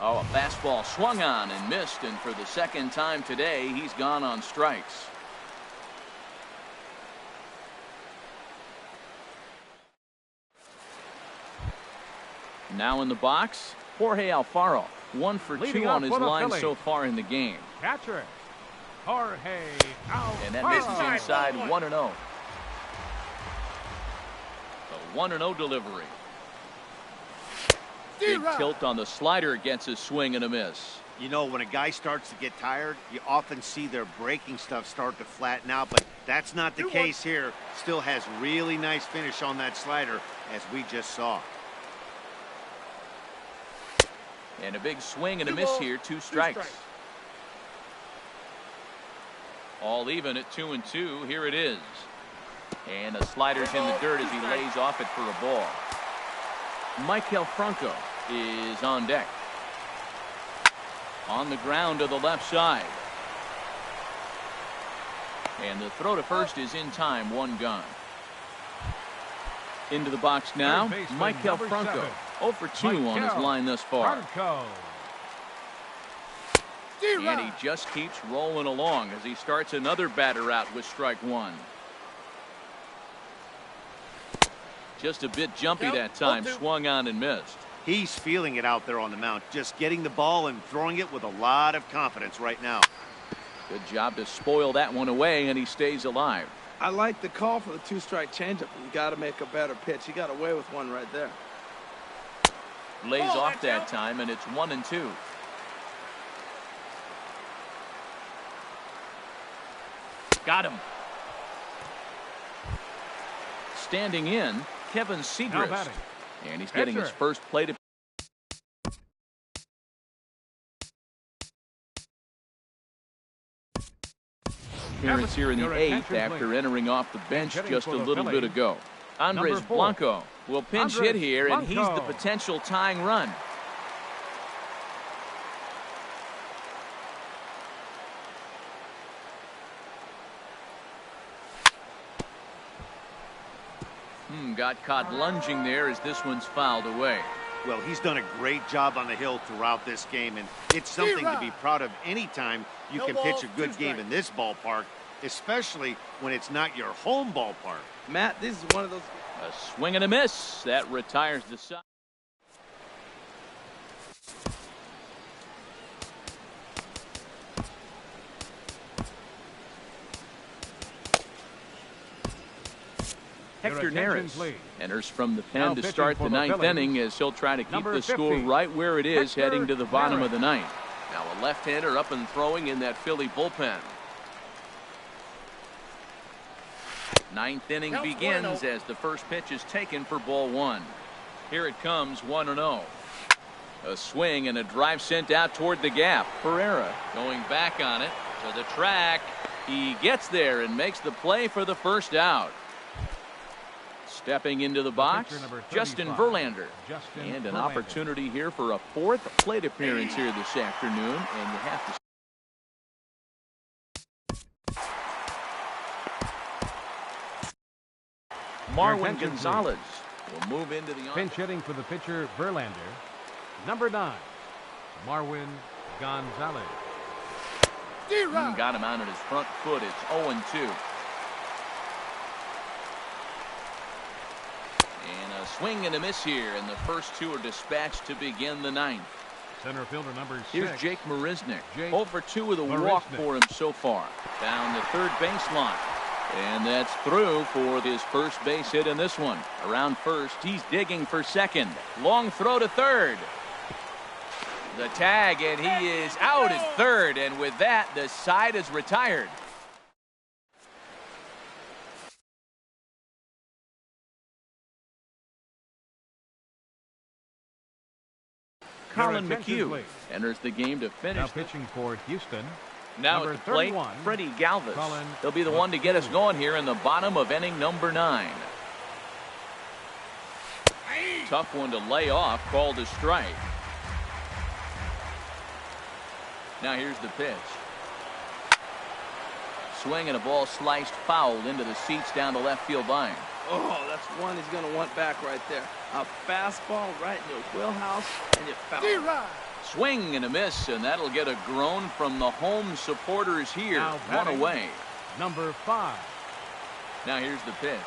Oh, a fastball swung on and missed, and for the second time today, he's gone on strikes. Now in the box, Jorge Alfaro, 1 for 2 on his line so far in the game. Catcher, Jorge Alfaro. And that misses inside 1-0. A 1-0 delivery. Big tilt on the slider, gets a swing and a miss. You know, when a guy starts to get tired, you often see their breaking stuff start to flatten out, but that's not the case here. Still has really nice finish on that slider, as we just saw. And a big swing and a miss here, 2 strikes. All even at 2-2. Here it is. And the slider's in the dirt as he lays off it for a ball. Michael Franco is on deck. On the ground to the left side. And the throw to first is in time, 1 gone. Into the box now, Michael Franco. 0 for 2 on his line thus far. And he just keeps rolling along as he starts another batter out with strike 1. Just a bit jumpy that time, swung on and missed. He's feeling it out there on the mound, just getting the ball and throwing it with a lot of confidence right now. Good job to spoil that one away, and he stays alive. I like the call for the 2-strike changeup. You got to make a better pitch. He got away with one right there. Lays off that time, and it's 1-2. Got him. Standing in, Kevin Segrist. And he's getting his first plate appearance here in the 8th after entering off the bench just a little bit ago. Andres Blanco will pinch hit here, and he's the potential tying run. Got caught lunging there as this one's fouled away. Well, he's done a great job on the hill throughout this game, and it's something to be proud of anytime you can pitch a good game in this ballpark, especially when it's not your home ballpark. Matt, this is one of those. A swing and a miss. That retires the side. Hector Neris enters from the pen to start the 9th inning as he'll try to keep the score right where it is heading to the bottom of the 9th. Now a left-hander up and throwing in that Philly bullpen. 9th inning begins as the first pitch is taken for ball 1. Here it comes, 1-0. A swing and a drive sent out toward the gap. Pereira going back on it to the track. He gets there and makes the play for the first out. Stepping into the box, Justin Verlander. And an opportunity here for a 4th plate appearance here this afternoon. And you have to. Marwin Gonzalez will move into the pinch hitting for the pitcher Verlander. Number 9, Marwin Gonzalez. Got him out on his front foot. It's 0-2. Swing and a miss here, and the first two are dispatched to begin the ninth. Center fielder number 6. Here's Jake Marisnick. Jake 0 for 2 with a Marisnick. walk for him so far. Down the third baseline. And that's through for his first base hit in this one. Around first, he's digging for second. Long throw to third. The tag, and he is out at third, and with that, the side is retired. Colin McHugh enters the game to finish. Now pitching for Houston. Now at the plate, Freddie Galvis. He'll be the one to get us going here in the bottom of inning number 9. Tough one to lay off, called a strike. Now here's the pitch. Swing and a ball sliced foul into the seats down the left field line. Oh, that's one he's going to want back right there. A fastball right in the wheelhouse, and you foul it. Swing and a miss, and that'll get a groan from the home supporters here. Now One away. Number 5. Now here's the pitch.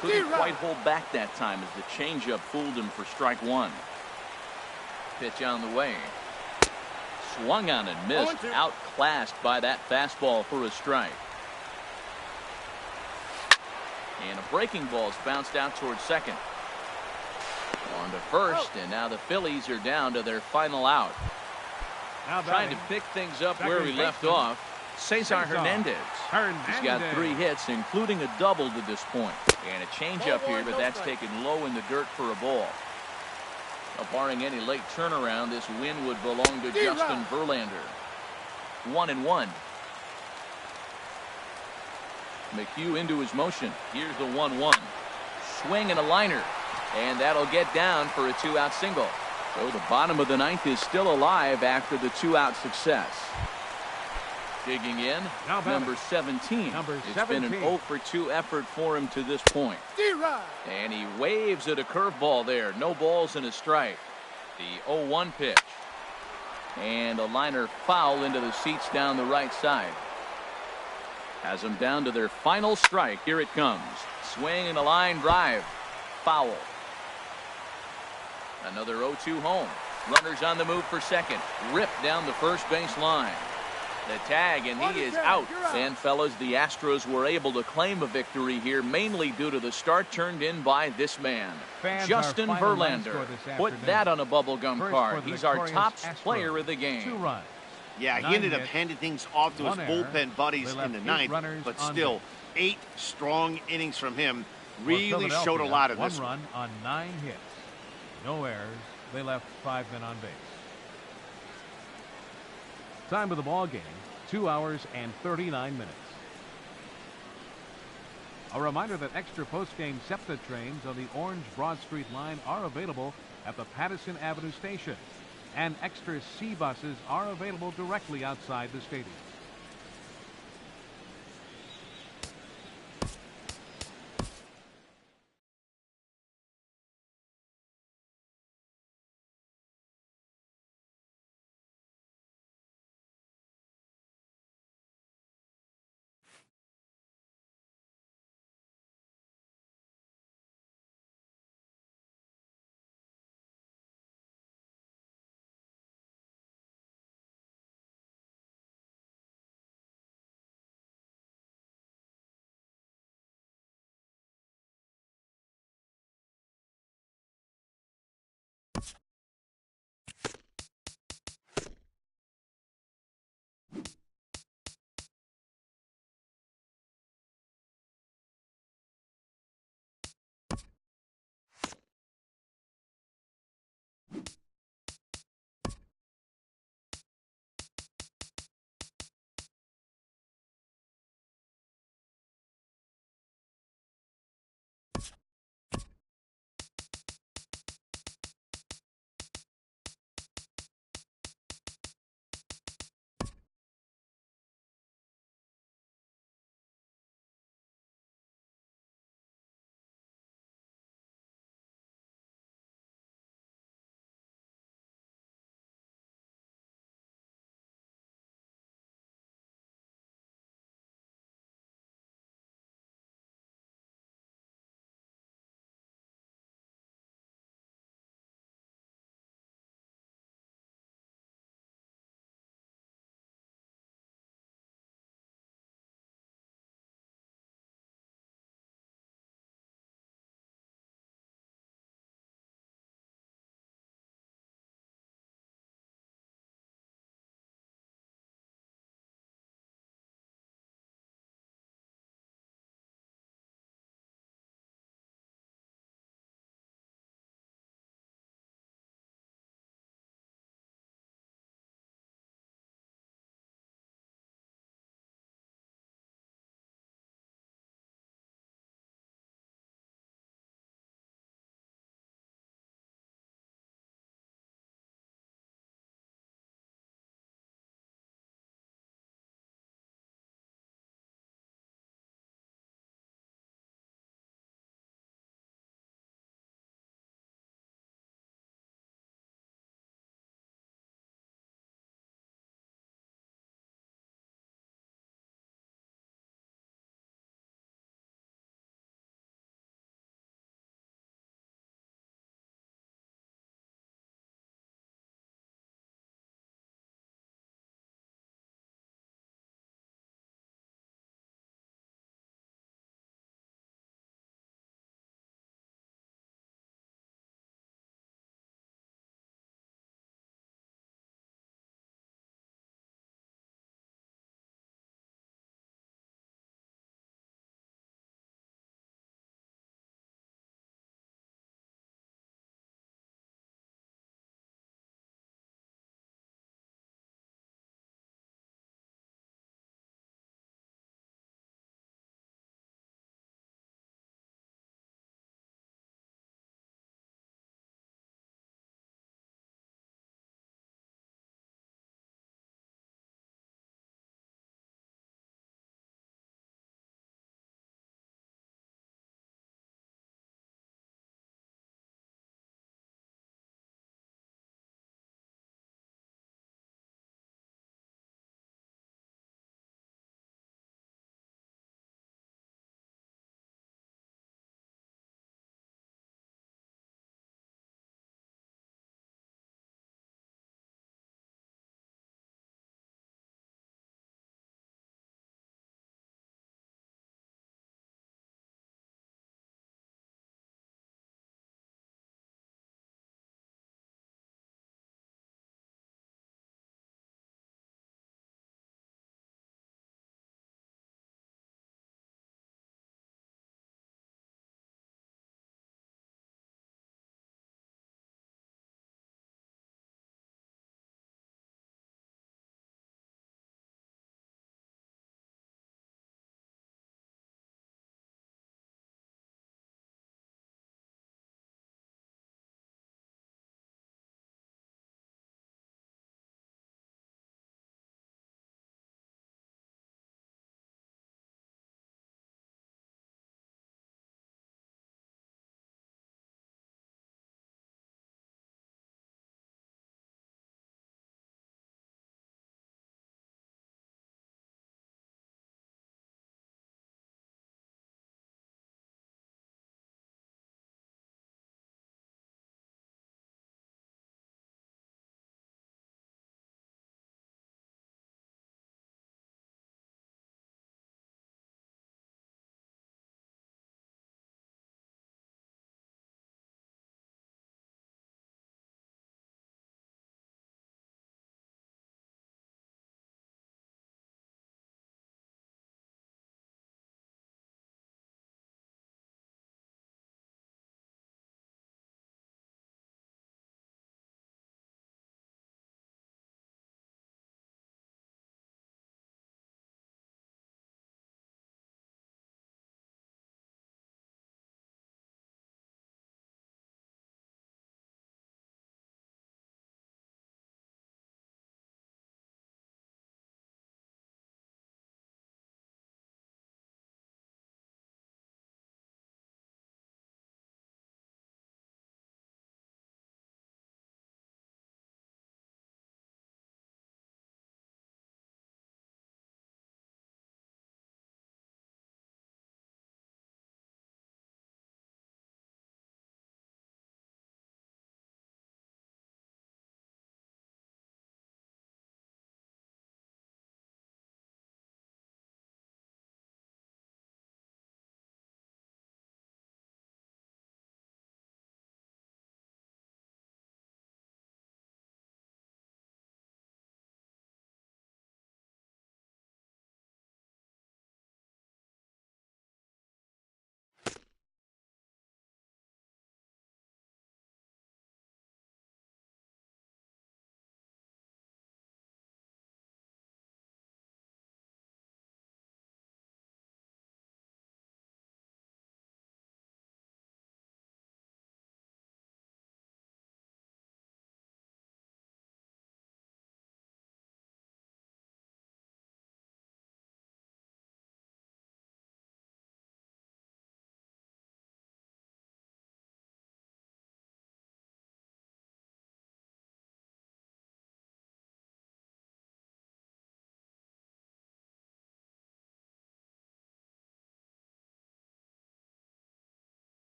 Couldn't quite hold back that time as the changeup fooled him for strike 1. Pitch on the way. Swung on and missed, outclassed by that fastball for a strike. And a breaking ball is bounced out towards second. On to first, and now the Phillies are down to their final out. Trying to pick things up where we left off, Cesar Hernandez. He's got 3 hits, including a double to this point. And a changeup here, but that's taken low in the dirt for a ball. Barring any late turnaround, this win would belong to Justin Verlander. 1-1. McHugh into his motion. Here's the 1-1. Swing and a liner. And that'll get down for a 2-out single. So the bottom of the ninth is still alive after the 2-out success. Digging in, number 17. It's been an 0 for 2 effort for him to this point. And he waves at a curveball there. No balls and a strike. The 0-1 pitch. And a liner foul into the seats down the right side. Has them down to their final strike. Here it comes. Swing and a line drive. Foul. Another 0-2 home. Runners on the move for second. Ripped down the first base line. The tag, and he is out. And fellas, the Astros were able to claim a victory here, mainly due to the start turned in by this man, Justin Verlander. Put that on a bubblegum card. He's our top player of the game. 2 runs. Yeah, he ended up handing things off to his bullpen buddies in the ninth, but still, 8 strong innings from him really showed a lot of this. 1 run on 9 hits. No errors. They left 5 men on base. Time of the ball game, 2 hours and 39 minutes. A reminder that extra post-game SEPTA trains on the Orange Broad Street line are available at the Patterson Avenue station, and extra C buses are available directly outside the stadium.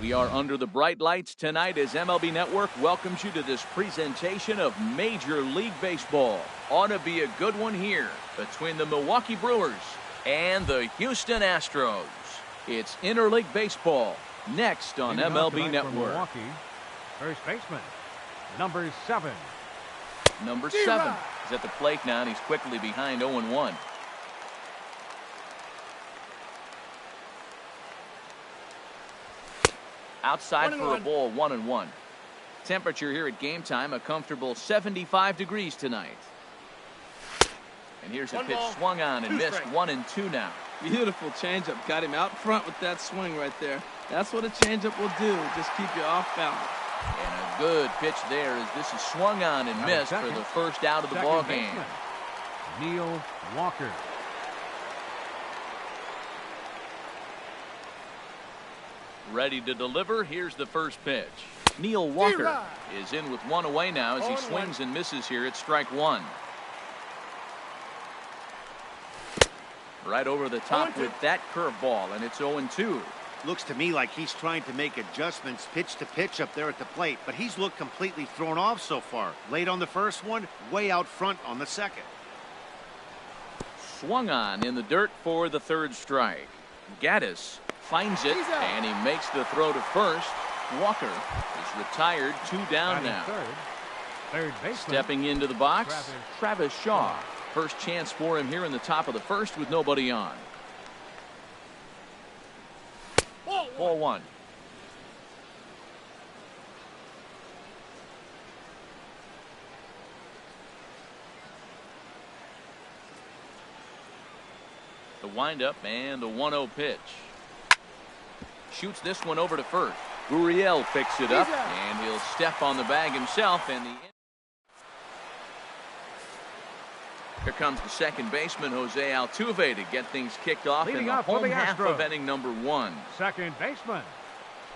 We are under the bright lights tonight as MLB Network welcomes you to this presentation of Major League Baseball. Ought to be a good one here between the Milwaukee Brewers and the Houston Astros. It's Interleague Baseball next on MLB Network. Milwaukee, first baseman, number 7. Number 7 is at the plate now, and he's quickly behind 0-1. Outside for a ball, 1-1. Temperature here at game time, a comfortable 75 degrees tonight. And here's a pitch swung on and missed, 1-2 now. Beautiful changeup. Got him out front with that swing right there. That's what a changeup will do. Just keep you off balance. And a good pitch there as this is swung on and missed for the first out of the ball game. Neil Walker. Ready to deliver. Here's the first pitch. Neil Walker is in with 1 away now as he swings and misses here at strike 1. Right over the top with that curveball, and it's 0-2. Looks to me like he's trying to make adjustments pitch to pitch up there at the plate, but he's looked completely thrown off so far. Late on the first one, way out front on the second. Swung on in the dirt for the third strike. Gaddis finds it, and he makes the throw to first. Walker is retired, 2 down now. Third baseman. Stepping into the box, Travis Shaw. First chance for him here in the top of the first with nobody on. Ball 1. The windup and the 1-0 pitch. Shoots this one over to first. Gurriel picks it up, and he'll step on the bag himself. And here comes the second baseman, Jose Altuve, to get things kicked off in the home half of inning number 1. Second baseman,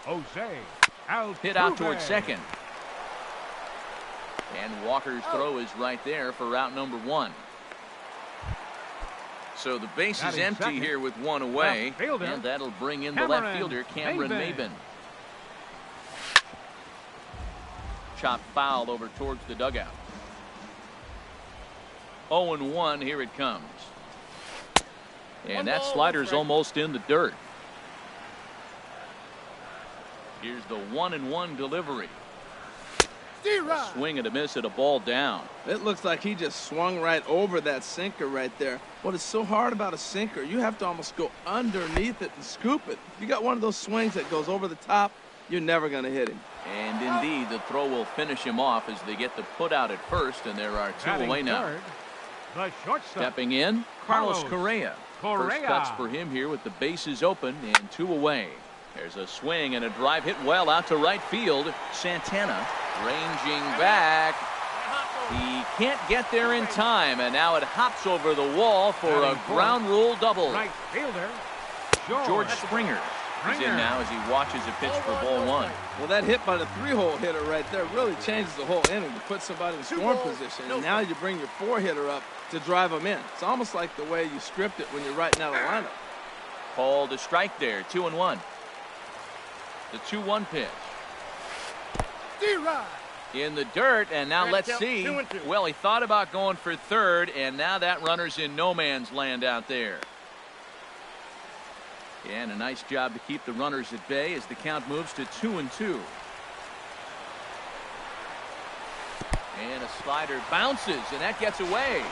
Jose Altuve. Hit out towards second. And Walker's throw is right there for route number 1. So the base is empty here with 1 away, and that'll bring in the left fielder, Cameron Maben. Chopped foul over towards the dugout. 0-1, here it comes. And that slider's almost in the dirt. Here's the 1-1 delivery. A swing and a miss at a ball down. It looks like he just swung right over that sinker right there. What is so hard about a sinker, you have to almost go underneath it and scoop it. If you got one of those swings that goes over the top, you're never going to hit him. And indeed, the throw will finish him off as they get the put out at first, and there are 2 away now. The shortstop. Stepping in, Carlos Correa. First cuts for him here with the bases open and 2 away. There's a swing and a drive hit well out to right field. Santana ranging back. He can't get there in time, and now it hops over the wall for a ground rule double. Right fielder, George Springer is in now as he watches a pitch for ball 1. Well, that hit by the 3-hole hitter right there really changes the whole inning to put somebody in scoring position. And now you bring your 4-hitter up to drive them in. It's almost like the way you script it when you're writing out a lineup. Called a strike there, 2-1. The 2-1 pitch. In the dirt, and now let's see. Well, he thought about going for third, and now that runner's in no man's land out there. And a nice job to keep the runners at bay as the count moves to 2-2. And a slider bounces, and that gets away.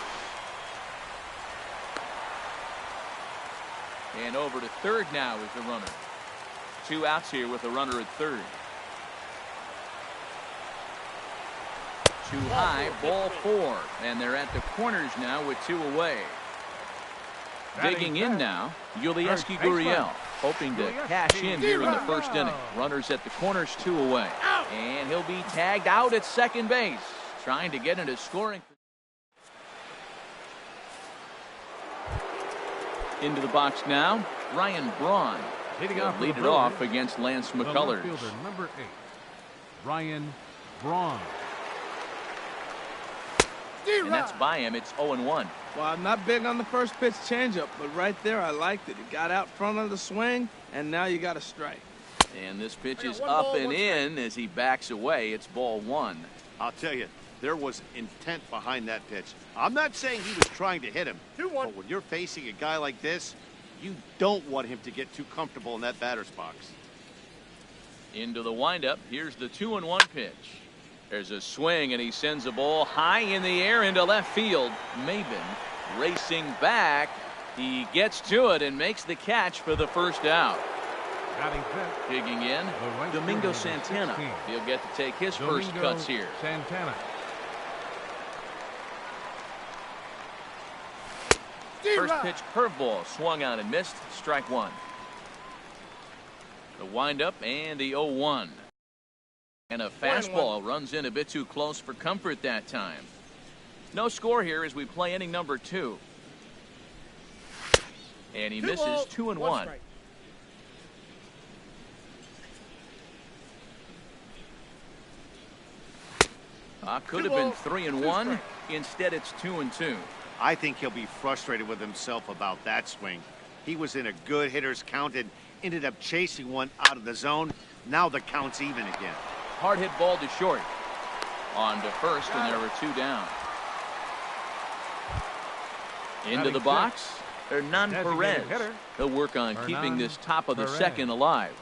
And over to third now is the runner. 2 outs here with a runner at third. Too high, ball 4. And they're at the corners now with 2 away. Digging in now, Yulieski Gurriel, hoping to cash in here in the first inning. Runners at the corners, 2 away. And he'll be tagged out at second base, trying to get into scoring. Into the box now, Ryan Braun. He'll lead it off against Lance McCullers. Number 8, Ryan Braun. And that's by him. It's 0-1. Well, I'm not big on the first pitch changeup, but right there I liked it. It got out front of the swing, and now you got a strike. And this pitch is up and in as he backs away. It's ball one. I'll tell you, there was intent behind that pitch. I'm not saying he was trying to hit him, but when you're facing a guy like this, you don't want him to get too comfortable in that batter's box. Into the windup. Here's the 2-1 pitch. There's a swing, and he sends a ball high in the air into left field. Maben racing back. He gets to it and makes the catch for the first out. Digging in, Domingo Santana. He'll get to take his first cuts here. Santana. First pitch curveball swung on and missed. Strike one. The windup and the 0-1. And a fastball runs in a bit too close for comfort that time. No score here as we play inning number 2. And he misses 2-1. Could have been 3-1. Instead, it's 2-2. I think he'll be frustrated with himself about that swing. He was in a good hitter's count and ended up chasing one out of the zone. Now the count's even again. Hard hit ball to short. On to first, and there were 2 down. Into the box, Hernan Perez. He'll work on keeping this top of the second alive.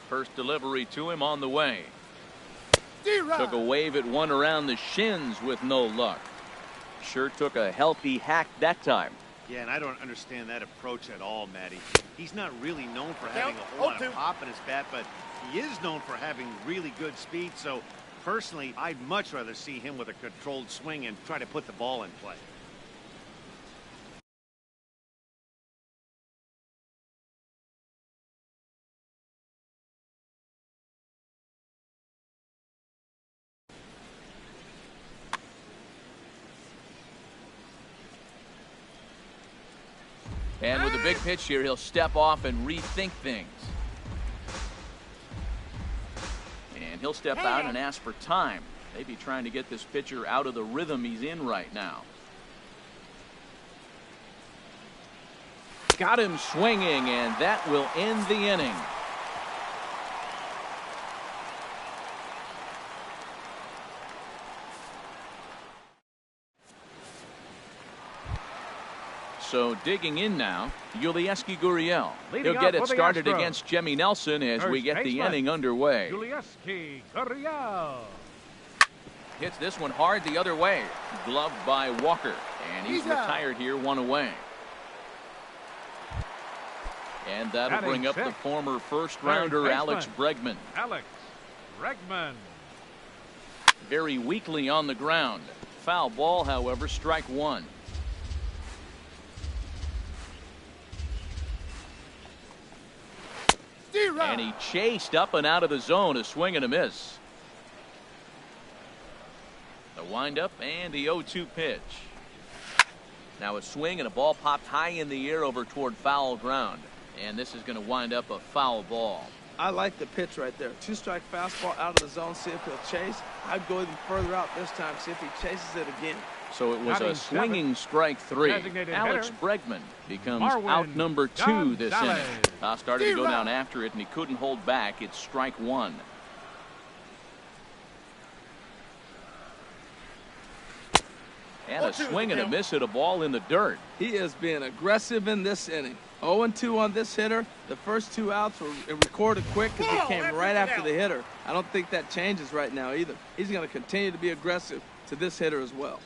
First delivery to him on the way. Took a wave at one around the shins with no luck. Sure took a healthy hack that time. Yeah, and I don't understand that approach at all, Matty. He's not really known for having a whole lot of pop in his bat, but he is known for having really good speed. So, personally, I'd much rather see him with a controlled swing and try to put the ball in play. And with a big pitch here, he'll step off and rethink things. And he'll step out and ask for time. Maybe trying to get this pitcher out of the rhythm he's in right now. Got him swinging, and that will end the inning. So digging in now, Yulieski Gurriel. He'll get it started against Jimmy Nelson as we get the inning underway. Yulieski Gurriel. Hits this one hard the other way. Gloved by Walker. And he's retired here, 1 away. And that'll bring up the former first-rounder Alex Bregman. Alex Bregman. Very weakly on the ground. Foul ball, however, strike one. And he chased up and out of the zone, a swing and a miss. The windup and the 0-2 pitch. Now a swing and a ball popped high in the air over toward foul ground. And this is going to wind up a foul ball. I like the pitch right there. 2-strike fastball out of the zone, see if he'll chase. I'd go even further out this time, see if he chases it again. So it was a swinging strike 3. Alex Bregman becomes out number 2 this inning. Started to go down after it, and he couldn't hold back. It's strike 1. And a swing and a miss at a ball in the dirt. He is being aggressive in this inning. 0-2 on this hitter. The first 2 outs were recorded quick because he came right after the hitter. I don't think that changes right now either. He's going to continue to be aggressive to this hitter as well.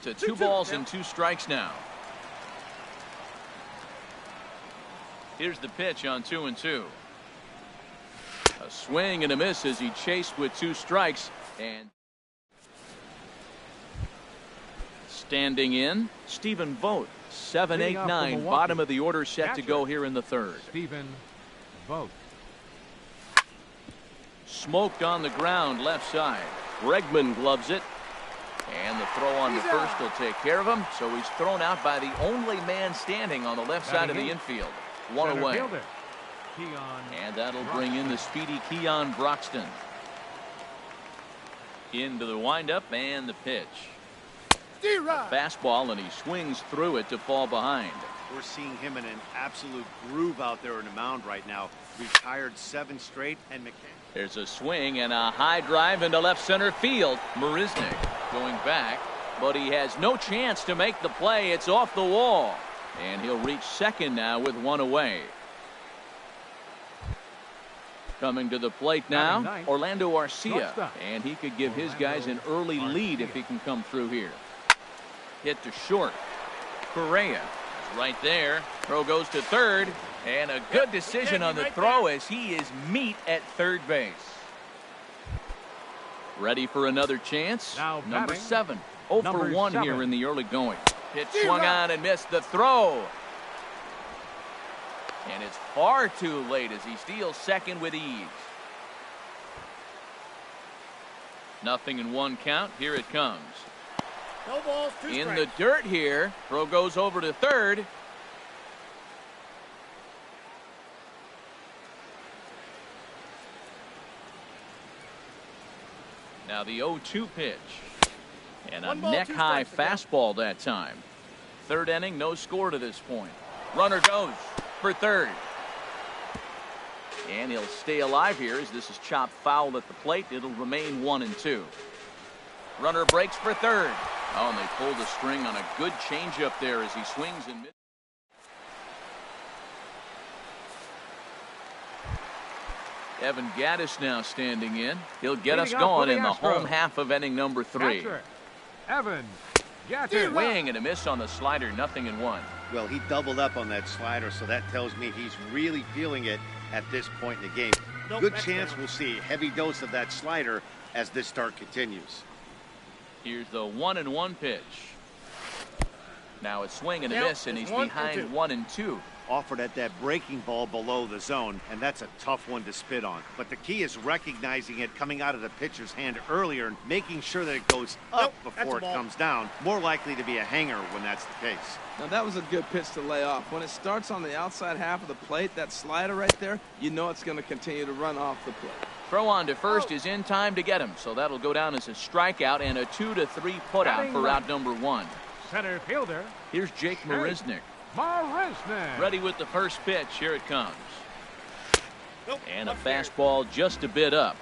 To 2 balls and 2 strikes now. Here's the pitch on 2-2. A swing and a miss as he chased with 2 strikes. And standing in, Stephen Vogt. 7, 8, 9, bottom of the order set to go here in the third. Stephen Vogt. Smoked on the ground left side. Bregman gloves it. And the throw on to first will take care of him. So he's thrown out by the only man standing on the left side of the infield. 1 away. And that'll bring in the speedy Keon Broxton. Into the windup and the pitch. Fastball, and he swings through it to fall behind. We're seeing him in an absolute groove out there on the mound right now. Retired 7 straight, and There's a swing and a high drive into left center field. Marisnik going back, but he has no chance to make the play. It's off the wall, and he'll reach second now with 1 away. Coming to the plate now, Orlando Arcia, and he could give his guys an early lead if he can come through here. Hit to short. Correa is right there. Throw goes to third, and a good decision on the throw as he is meat at third base. Ready for another chance. Number 7. 0 for 1 here in the early going. Pitch swung on and missed the throw. And it's far too late as he steals second with ease. 0-1 count. Here it comes. No balls, 2 In strikes. the dirt here. Throw goes over to third. Now the 0-2 pitch. And a neck-high fastball that time. Third inning, no score to this point. Runner goes for third. And he'll stay alive here as this is chopped foul at the plate. It'll remain 1-2. Runner breaks for third. Oh, and they pulled the string on a good changeup there as he swings in mid. Evan Gaddis now standing in. He'll get us going in the home half of inning number 3. Evan Gaddis. Swing and a miss on the slider, 0-1. Well, he doubled up on that slider, so that tells me he's really feeling it at this point in the game. Good chance we'll see a heavy dose of that slider as this start continues. Here's the 1-1 pitch. Now a swing and a miss, and he's behind 1-2. Offered at that breaking ball below the zone, and that's a tough one to spit on. But the key is recognizing it coming out of the pitcher's hand earlier and making sure that it goes up before it comes down. More likely to be a hanger when that's the case. Now that was a good pitch to lay off. When it starts on the outside half of the plate, that slider right there, you know it's going to continue to run off the plate. Throw on to first is in time to get him, so that'll go down as a strikeout and a 2-3 putout for out number 1. Center fielder. Here's Jake Marisnik. Marisnik. Ready with the first pitch. Here it comes. And a fastball just a bit up.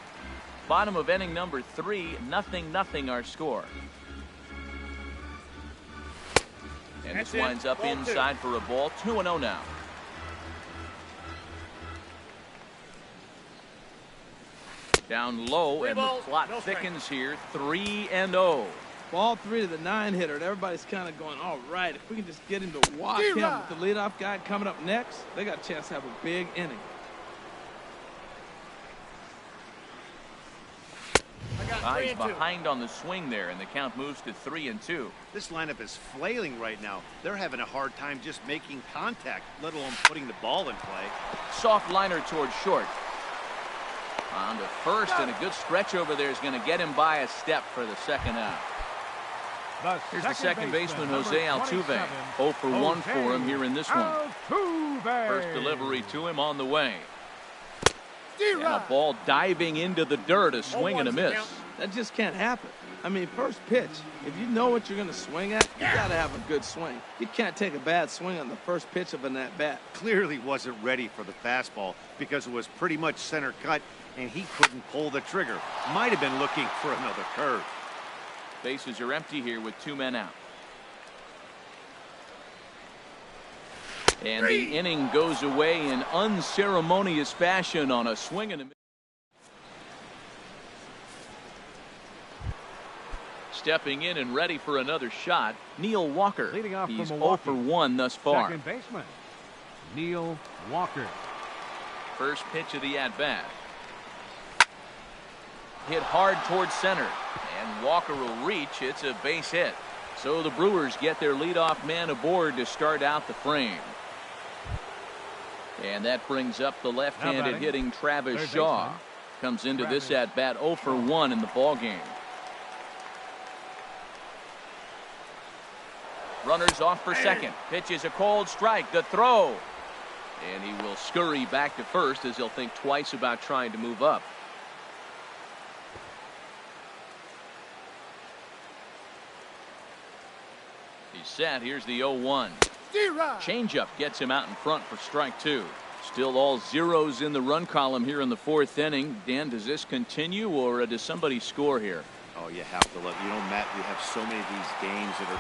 Bottom of inning number 3, 0-0 our score. And this winds up inside for a ball. 2-0 now. Down low, and the plot thickens here. 3-0. Ball 3 to the 9-hitter, and everybody's kind of going, all right, if we can just get him to walk him with the leadoff guy coming up next, they got a chance to have a big inning. He's behind on the swing there, and the count moves to 3-2. This lineup is flailing right now. They're having a hard time just making contact, let alone putting the ball in play. Soft liner towards short. On to first, and a good stretch over there is going to get him by a step for the second out. Here's the second baseman, Jose Altuve. 0 for 1 for him here in this one. First delivery to him on the way. And a ball diving into the dirt, a swing and a miss. That just can't happen. I mean, first pitch, if you know what you're going to swing at, you got to have a good swing. You can't take a bad swing on the first pitch of an at-bat. Clearly wasn't ready for the fastball because it was pretty much center cut, and he couldn't pull the trigger. Might have been looking for another curve. Bases are empty here with 2 men out. And the inning goes away in unceremonious fashion on a swing and a miss. Stepping in and ready for another shot, Neil Walker. Leading off He's from 0 for 1 thus far. Second baseman, Neil Walker. First pitch of the at-bat. Hit hard towards center, and Walker will reach. It's a base hit. So the Brewers get their leadoff man aboard to start out the frame. And that brings up the left-handed hitting Travis Shaw. Comes into this at-bat 0 for 1 in the ballgame. Runners off for second. Pitch is a cold strike. The throw. And he will scurry back to first as he'll think twice about trying to move up. He's set. Here's the 0-1. Changeup gets him out in front for strike 2. Still all zeros in the run column here in the 4th inning. Dan, does this continue, or does somebody score here? Oh, you have to look. You know, Matt, we have so many of these games that are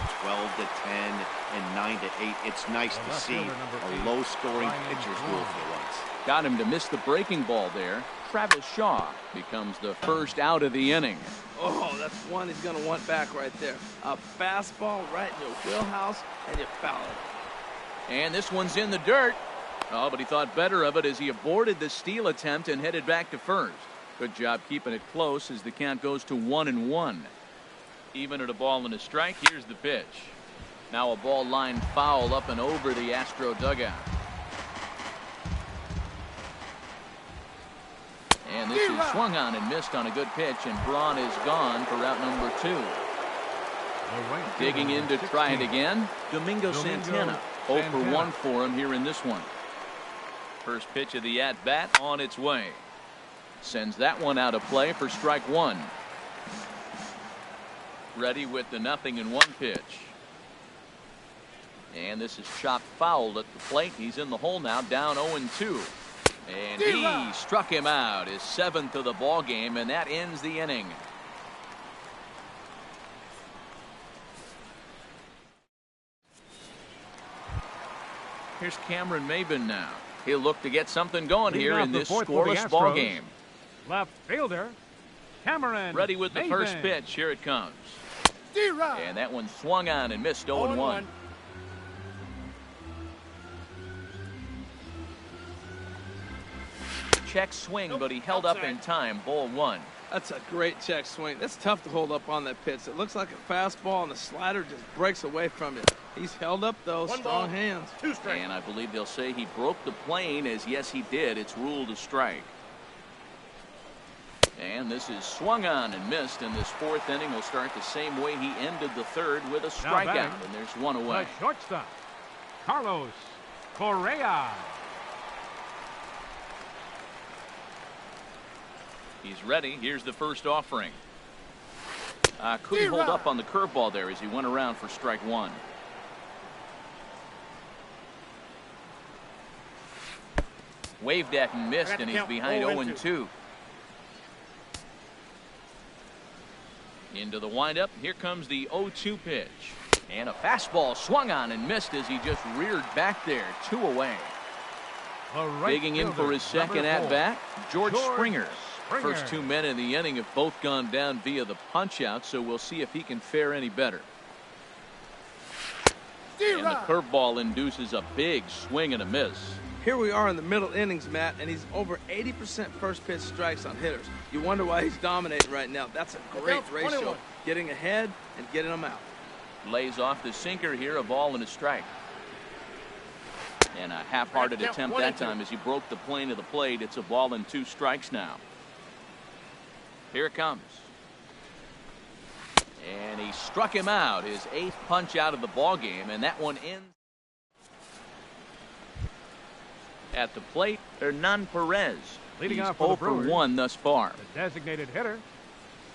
12-10 and 9-8. It's nice to see a low-scoring pitcher's rule for once. Got him to miss the breaking ball there. Travis Shaw becomes the first out of the inning. Oh, that's one he's going to want back right there. A fastball right in your wheelhouse, and you foul it. And this one's in the dirt. Oh, but he thought better of it as he aborted the steal attempt and headed back to first. Good job keeping it close as the count goes to 1-1. Even at a ball and a strike, here's the pitch. Now a ball line foul up and over the Astro dugout. And this is swung on and missed on a good pitch, and Braun is gone for out number 2. Digging in to try it again, Domingo Santana. 0 for 1 for him here in this one. First pitch of the at-bat on its way. Sends that one out of play for strike 1. Ready with the 0-1 pitch. And this is chopped foul at the plate. He's in the hole now, down 0-2. And he struck him out, his 7th of the ball game, and that ends the inning. Here's Cameron Maben now. He'll look to get something going here in this scoreless ball game. Left fielder, Cameron. Ready with the first pitch. Here it comes. And that one swung on and missed 0-1. Check swing, but he held up in time. Ball 1. That's a great check swing. That's tough to hold up on that pitch. It looks like a fastball, and the slider just breaks away from it. He's held up, though. Strong hands. And I believe they'll say he broke the plane, as yes, he did. It's ruled a strike. And this is swung on and missed, and this 4th inning will start the same way he ended the 3rd with a strikeout, and there's one away. The shortstop, Carlos Correa. He's ready. Here's the first offering. Couldn't hold up on the curveball there as he went around for strike 1. Waved at and missed, and he's behind 0-2. Into the windup. Here comes the 0-2 pitch. And a fastball swung on and missed as he just reared back there. 2 away. Digging in for his second at-bat, George Springer. First 2 men in the inning have both gone down via the punch-out, so we'll see if he can fare any better. And the curveball induces a big swing and a miss. Here we are in the middle innings, Matt, and he's over 80% first pitch strikes on hitters. You wonder why he's dominating right now. That's a great ratio. Getting ahead and getting them out. Lays off the sinker here, a ball and a strike. And a half-hearted attempt that time as he broke the plane of the plate. It's a ball and 2 strikes now. Here it comes. And he struck him out, his 8th punch out of the ball game, and that one ends. At the plate, Hernan Perez. Leading off 0 for 1 thus far. The designated hitter,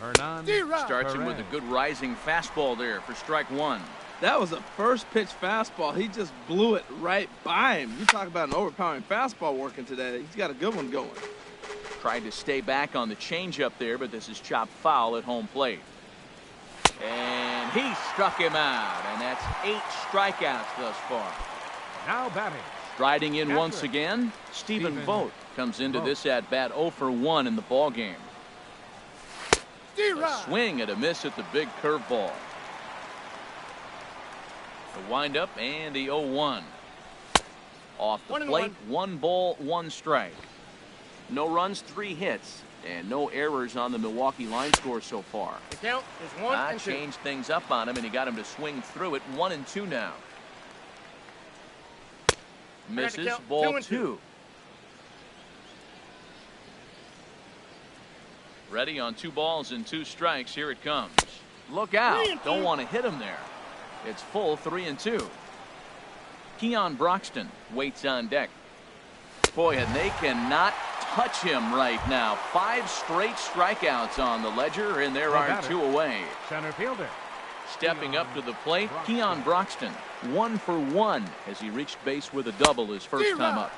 Hernan Starts Perez. him with a good rising fastball there for strike 1. That was a first pitch fastball. He just blew it right by him. You talk about an overpowering fastball working today. He's got a good one going. Tried to stay back on the changeup there, but this is chopped foul at home plate. And he struck him out, and that's 8 strikeouts thus far. Now batting. Striding in once again, Stephen Vogt comes into this at-bat 0 for 1 in the ball game. A swing and a miss at the big curveball. The windup and the 0-1. Off the plate, 1 ball, 1 strike. No runs, 3 hits, and no errors on the Milwaukee line score so far. The count is 1 and 2. Changed things up on him, and he got him to swing through it. 1-2 now. Misses, ball 2. Ready on 2 balls and 2 strikes. Here it comes. Look out. Don't want to hit him there. It's full 3-2. Keon Broxton waits on deck. Boy, and they cannot touch him right now. 5 straight strikeouts on the ledger, and there are 2 away. Center fielder, Stepping up to the plate, Keon Broxton. 1 for 1 as he reached base with a double his first time up.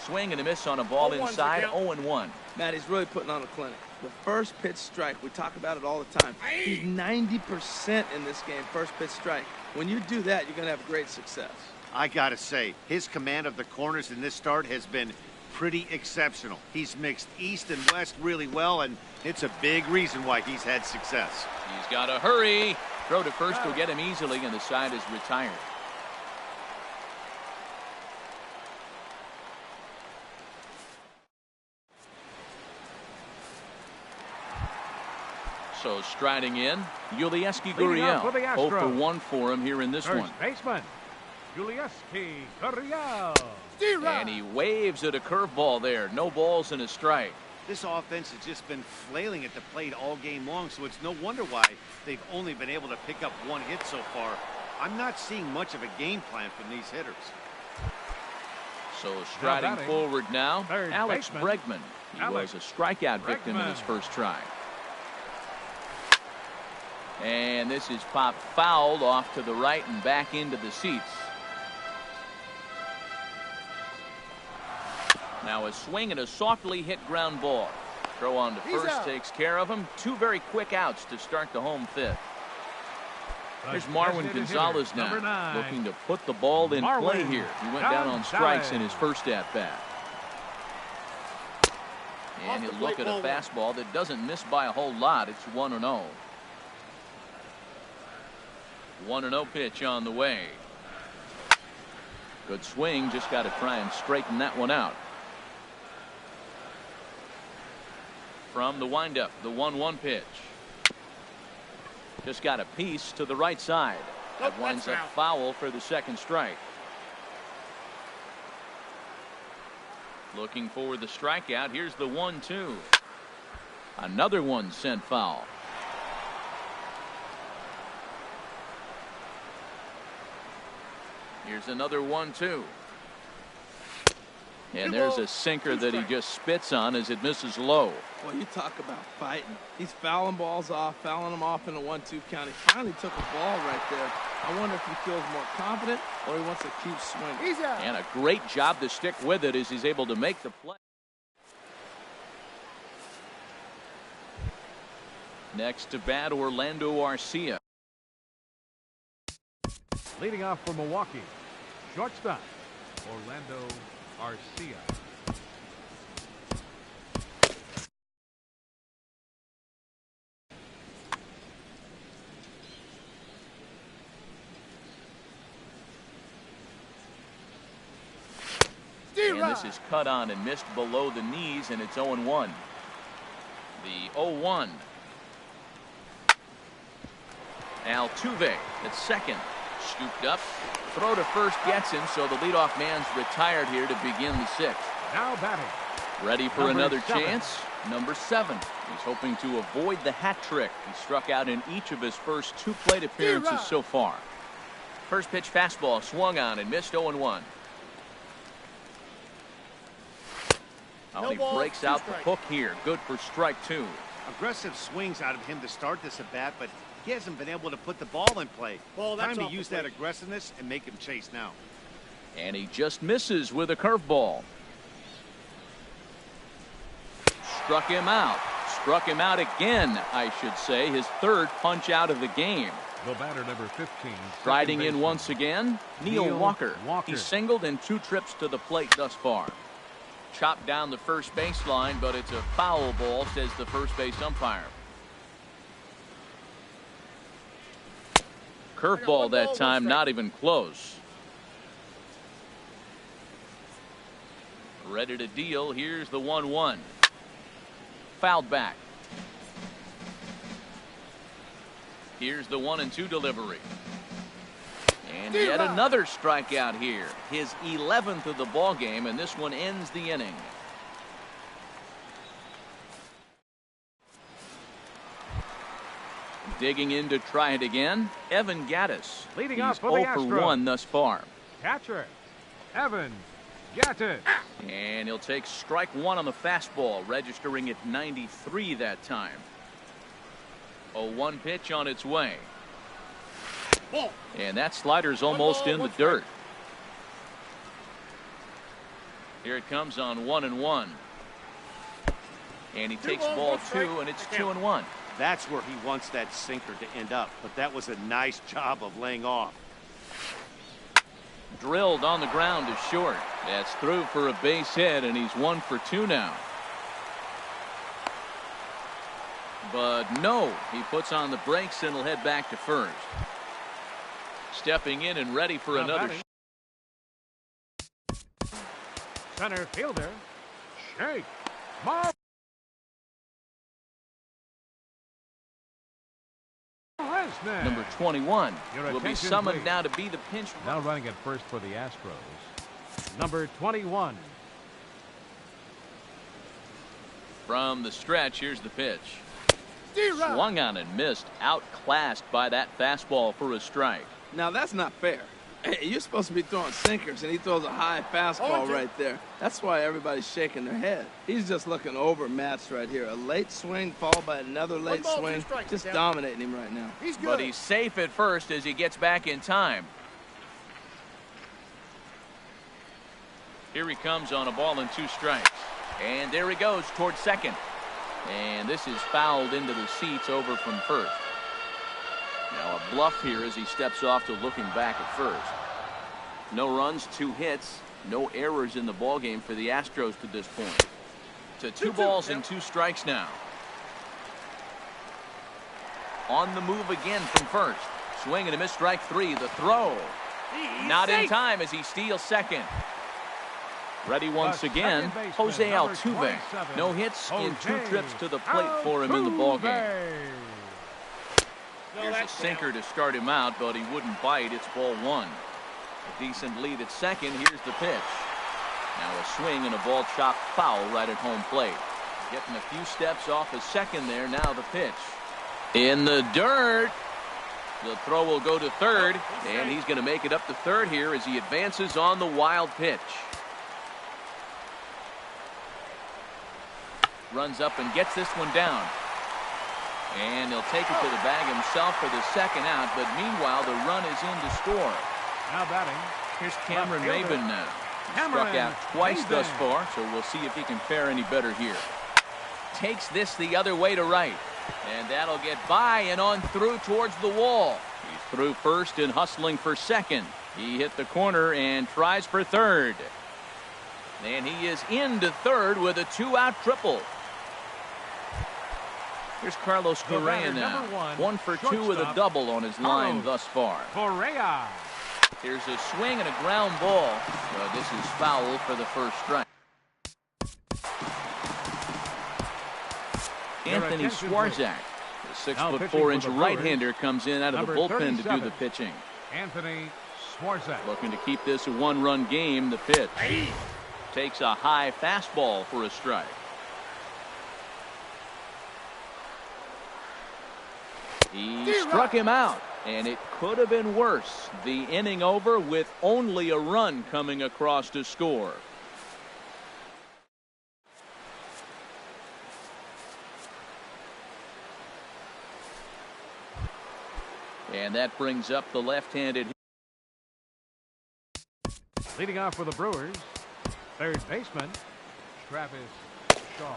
Swing and a miss on a ball inside, 0-1. Matt, he's really putting on a clinic. The first pitch strike, we talk about it all the time. He's 90% in this game, first pitch strike. When you do that, you're going to have great success. I got to say, his command of the corners in this start has been pretty exceptional. He's mixed east and west really well, and it's a big reason why he's had success. He's got to hurry. Throw to first will get him easily, and the side is retired. So striding in, Yulieski Gurriel. 0 for 1 for him here in this one. Baseman, Yulieski Gurriel. And he waves at a curveball there. No balls and a strike. This offense has just been flailing at the plate all game long, so it's no wonder why they've only been able to pick up 1 hit so far. I'm not seeing much of a game plan from these hitters. So striding forward now, Alex Bregman. He was a strikeout victim in his first try. And this is popped fouled off to the right and back into the seats. Now a swing and a softly hit ground ball. Throw on to first takes care of him. 2 very quick outs to start the home 5th. Here's Marwin Gonzalez now, looking to put the ball in play here. He went down on strikes in his first at-bat. And he'll look at a fastball that doesn't miss by a whole lot. It's 1-0. 1-0 pitch on the way. Good swing, just got to try and straighten that one out. From the windup, the 1-1 pitch. Just got a piece to the right side. That winds up foul for the second strike. Looking for the strikeout. Here's the 1-2. Another one sent foul. Here's another 1-2. And there's a sinker that he just spits on as it misses low. Well, you talk about fighting. He's fouling balls off, fouling them off in a 1-2 count. He finally took a ball right there. I wonder if he feels more confident or he wants to keep swinging. And a great job to stick with it as he's able to make the play. Next to bat, Orlando Arcia. Leading off for Milwaukee, shortstop, Orlando Arcia. And this is cut on and missed below the knees, and it's 0-1. The 0-1. Altuve at second. Scooped up. Throw to first gets him, so the leadoff man's retired here to begin the 6th. Now batting. Ready for another chance. Number 7. He's hoping to avoid the hat trick. He struck out in each of his first 2 plate appearances so far. First pitch fastball swung on and missed 0-1. Oh, he breaks out the hook here. Good for strike 2. Aggressive swings out of him to start this at bat, but he hasn't been able to put the ball in play. Time to use that aggressiveness and make him chase now. And he just misses with a curveball. Struck him out. Struck him out again, I should say. His 3rd punch out of the game. The batter, number 15. Striding in once again, Neil Walker. He's singled in 2 trips to the plate thus far. Chopped down the first baseline, but it's a foul ball, says the first base umpire. Curveball that time, not even close. Ready to deal. Here's the 1-1. Fouled back. Here's the 1-2 delivery. And yet another strikeout here. His 11th of the ball game, and this one ends the inning. Digging in to try it again, Evan Gattis. Leading He's off for the 0 for 1 thus far. Catcher, Evan Gattis. And he'll take strike 1 on the fastball, registering at 93 that time. 0-1 pitch on its way. Ball. And that slider's almost in the dirt. Here it comes on 1-1. And he takes ball 2, and it's 2-1. That's where he wants that sinker to end up, but that was a nice job of laying off. Drilled on the ground is short. That's through for a base hit, and he's 1 for 2 now. But no, he puts on the brakes and will head back to first. Stepping in and ready for another. Center fielder, shake. Ball. Number 21 will be summoned now to be the pinch runner. Now running at first for the Astros. Number 21. From the stretch, here's the pitch. Swung on and missed, outclassed by that fastball for a strike. Now that's not fair. Hey, you're supposed to be throwing sinkers, and he throws a high fastball right there. That's why everybody's shaking their head. He's just looking overmatched right here. A late swing followed by another late swing. Just dominating him right now. But he's safe at first as he gets back in time. Here he comes on a ball and 2 strikes. And there he goes towards second. And this is fouled into the seats over from first. Now a bluff here as he steps off to looking back at first. No runs, 2 hits, no errors in the ballgame for the Astros to this point. To 2 balls and 2 strikes now. On the move again from first. Swing and a miss, strike 3. The throw. Not in time as he steals second. Ready once again, Jose Altuve. No hits in 2 trips to the plate for him in the ballgame. Here's a sinker to start him out, but he wouldn't bite. It's ball 1. A decent lead at second. Here's the pitch. Now a swing and a ball chopped foul right at home plate. Getting a few steps off a second there. Now the pitch. In the dirt. The throw will go to third, and he's going to make it up to third here as he advances on the wild pitch. Runs up and gets this one down. And he'll take it to the bag himself for the second out, but meanwhile the run is in to score. Now batting. Here's Cameron Maybin now. Struck out twice thus far, so we'll see if he can fare any better here. Takes this the other way to right. And that'll get by and on through towards the wall. He's through first and hustling for second. He hit the corner and tries for third. And he is into third with a 2-out triple. Here's Carlos Correa now. 1 for 2 with a double on his line thus far. Correa. Here's a swing and a ground ball. But this is foul for the first strike. Anthony Swarzak, the 6'4" right-hander, comes in out of the bullpen to do the pitching. Anthony Swarzak. Looking to keep this a 1-run game. The pitch. Takes a high fastball for a strike. He struck him out, and it could have been worse. The inning over with only a run coming across to score. And that brings up the left-handed. Leading off for the Brewers, third baseman, Travis Shaw.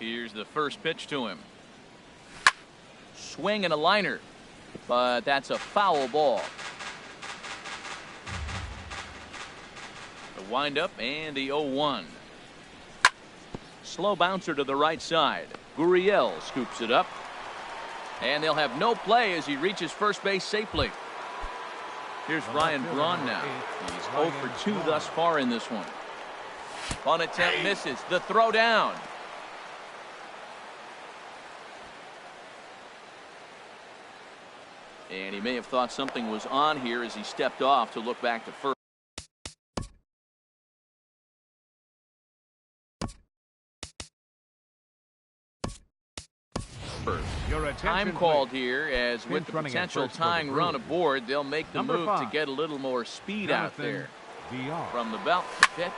Here's the first pitch to him. Swing and a liner, but that's a foul ball. The windup and the 0-1. Slow bouncer to the right side. Gurriel scoops it up. And they'll have no play as he reaches first base safely. Here's Ryan Braun now. He's 0 for 2 thus far in this one. On attempt misses. The throw down. And he may have thought something was on here as he stepped off to look back to first. first. Your attention, Time called here, as with Pinch the running at potential first for the tying run Brewers. aboard, they'll make the Number move 5, to get a little more speed out Jonathan there. VR. From the belt, the pitch,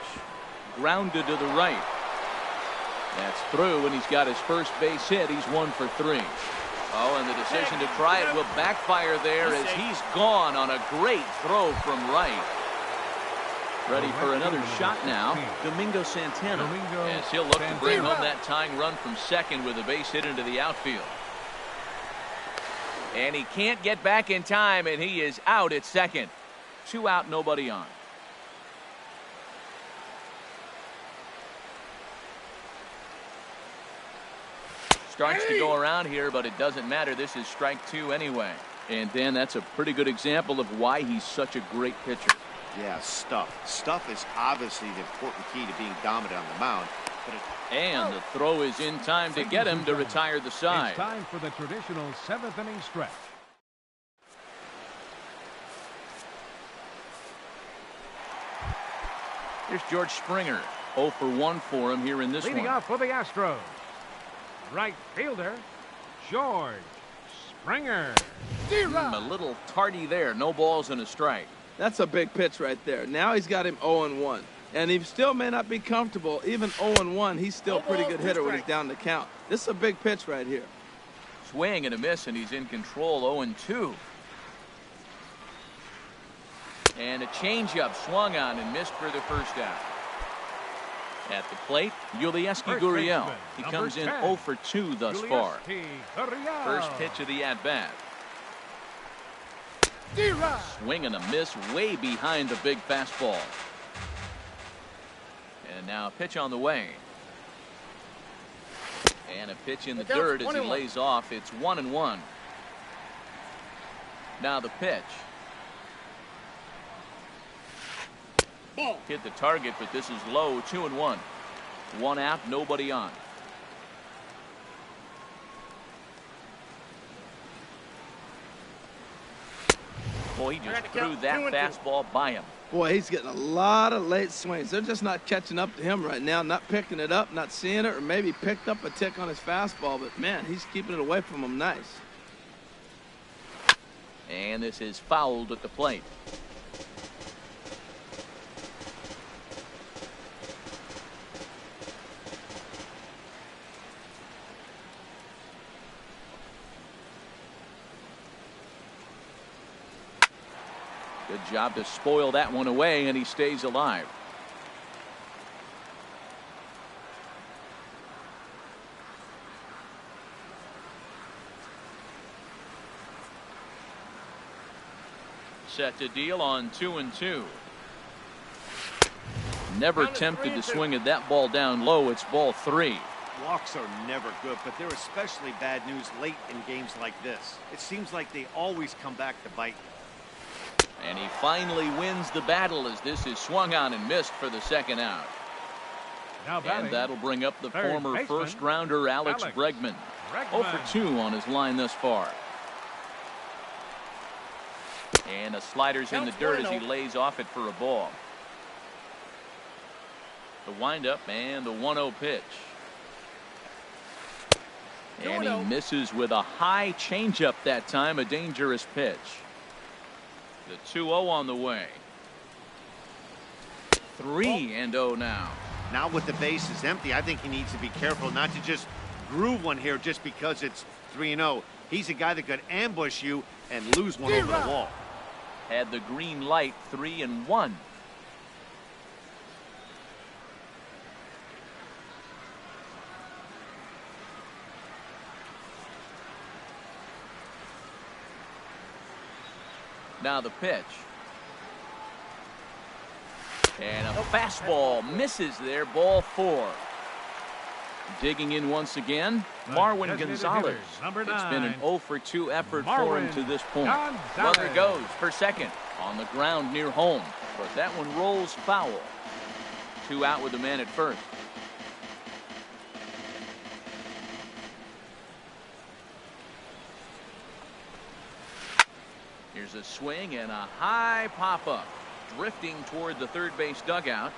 grounded to the right. That's through, and he's got his first base hit. He's 1 for 3. Oh, and the decision to try it will backfire there as he's gone on a great throw from right. Ready for another shot now, Domingo Santana. As he'll look to bring home that tying run from second with a base hit into the outfield. And he can't get back in time, and he is out at second. 2 out, nobody on. Starts to go around here, but it doesn't matter. This is strike 2 anyway. And Dan, that's a pretty good example of why he's such a great pitcher. Yeah, stuff. Stuff is obviously the important key to being dominant on the mound. And the throw is in time to get him to retire the side. It's time for the traditional 7th inning stretch. Here's George Springer. 0 for 1 for him here in this Leading one. off for the Astros, right fielder, George Springer. A little tardy there. No balls and a strike. That's a big pitch right there. Now he's got him 0-1. And he still may not be comfortable. Even 0-1, he's still a pretty good hitter when he's down the count. This is a big pitch right here. Swing and a miss, and he's in control. 0-2. And a changeup swung on and missed for the first out. At the plate, Yulieski Gurriel. He comes in 0 for 2 thus far. First pitch of the at-bat. Swing and a miss way behind the big fastball. And now a pitch on the way. And a pitch in the dirt as he lays off. It's 1-1. Now the pitch. Hit the target, but this is low. 2-1. 1 out, nobody on. Boy, he just threw that fastball by him. Boy, he's getting a lot of late swings. They're just not catching up to him right now, not picking it up, not seeing it, or maybe picked up a tick on his fastball. But, man, he's keeping it away from him nice. And this is fouled at the plate. Good job to spoil that one away, and he stays alive. Set to deal on 2-2. Never tempted to swing at that ball down low. It's ball 3. Walks are never good, but they're especially bad news late in games like this. It seems like they always come back to bite. And he finally wins the battle as this is swung on and missed for the second out. And that'll bring up the former first-rounder Alex Bregman. 0 for 2 on his line thus far. And the slider's in the dirt as he lays off it for a ball. The windup and the 1-0 pitch. And he misses with a high changeup that time, a dangerous pitch. The 2-0 on the way. 3-0 now. Now with the bases empty, I think he needs to be careful not to just groove one here just because it's 3-0. He's a guy that could ambush you and lose one over the wall. Had the green light. 3-1. Now the pitch. And a fastball misses there. Ball 4. Digging in once again, Marwin Gonzalez. It's been an 0 for 2 effort for him to this point. Runner goes for second on the ground near home, but that one rolls foul. 2 out with the man at first. Here's a swing and a high pop-up, drifting toward the third base dugout,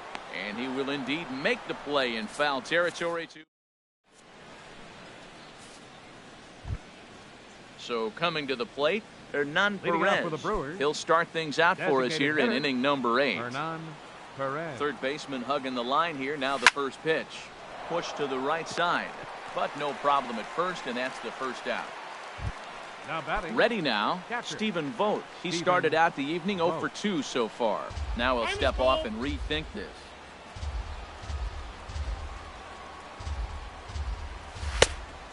and he will indeed make the play in foul territory. So coming to the plate, Hernan Leading off Perez. for the Brewers, He'll start things out for us here in hitter, inning number 8. Hernan Perez. Third baseman hugging the line here. Now the first pitch. Push to the right side. But no problem at first, and that's the first out. Now batting. Ready now, Catcher. Stephen Vogt. He Stephen started out the evening 0 for Vogt. 2 so far. Now he'll step off and rethink this.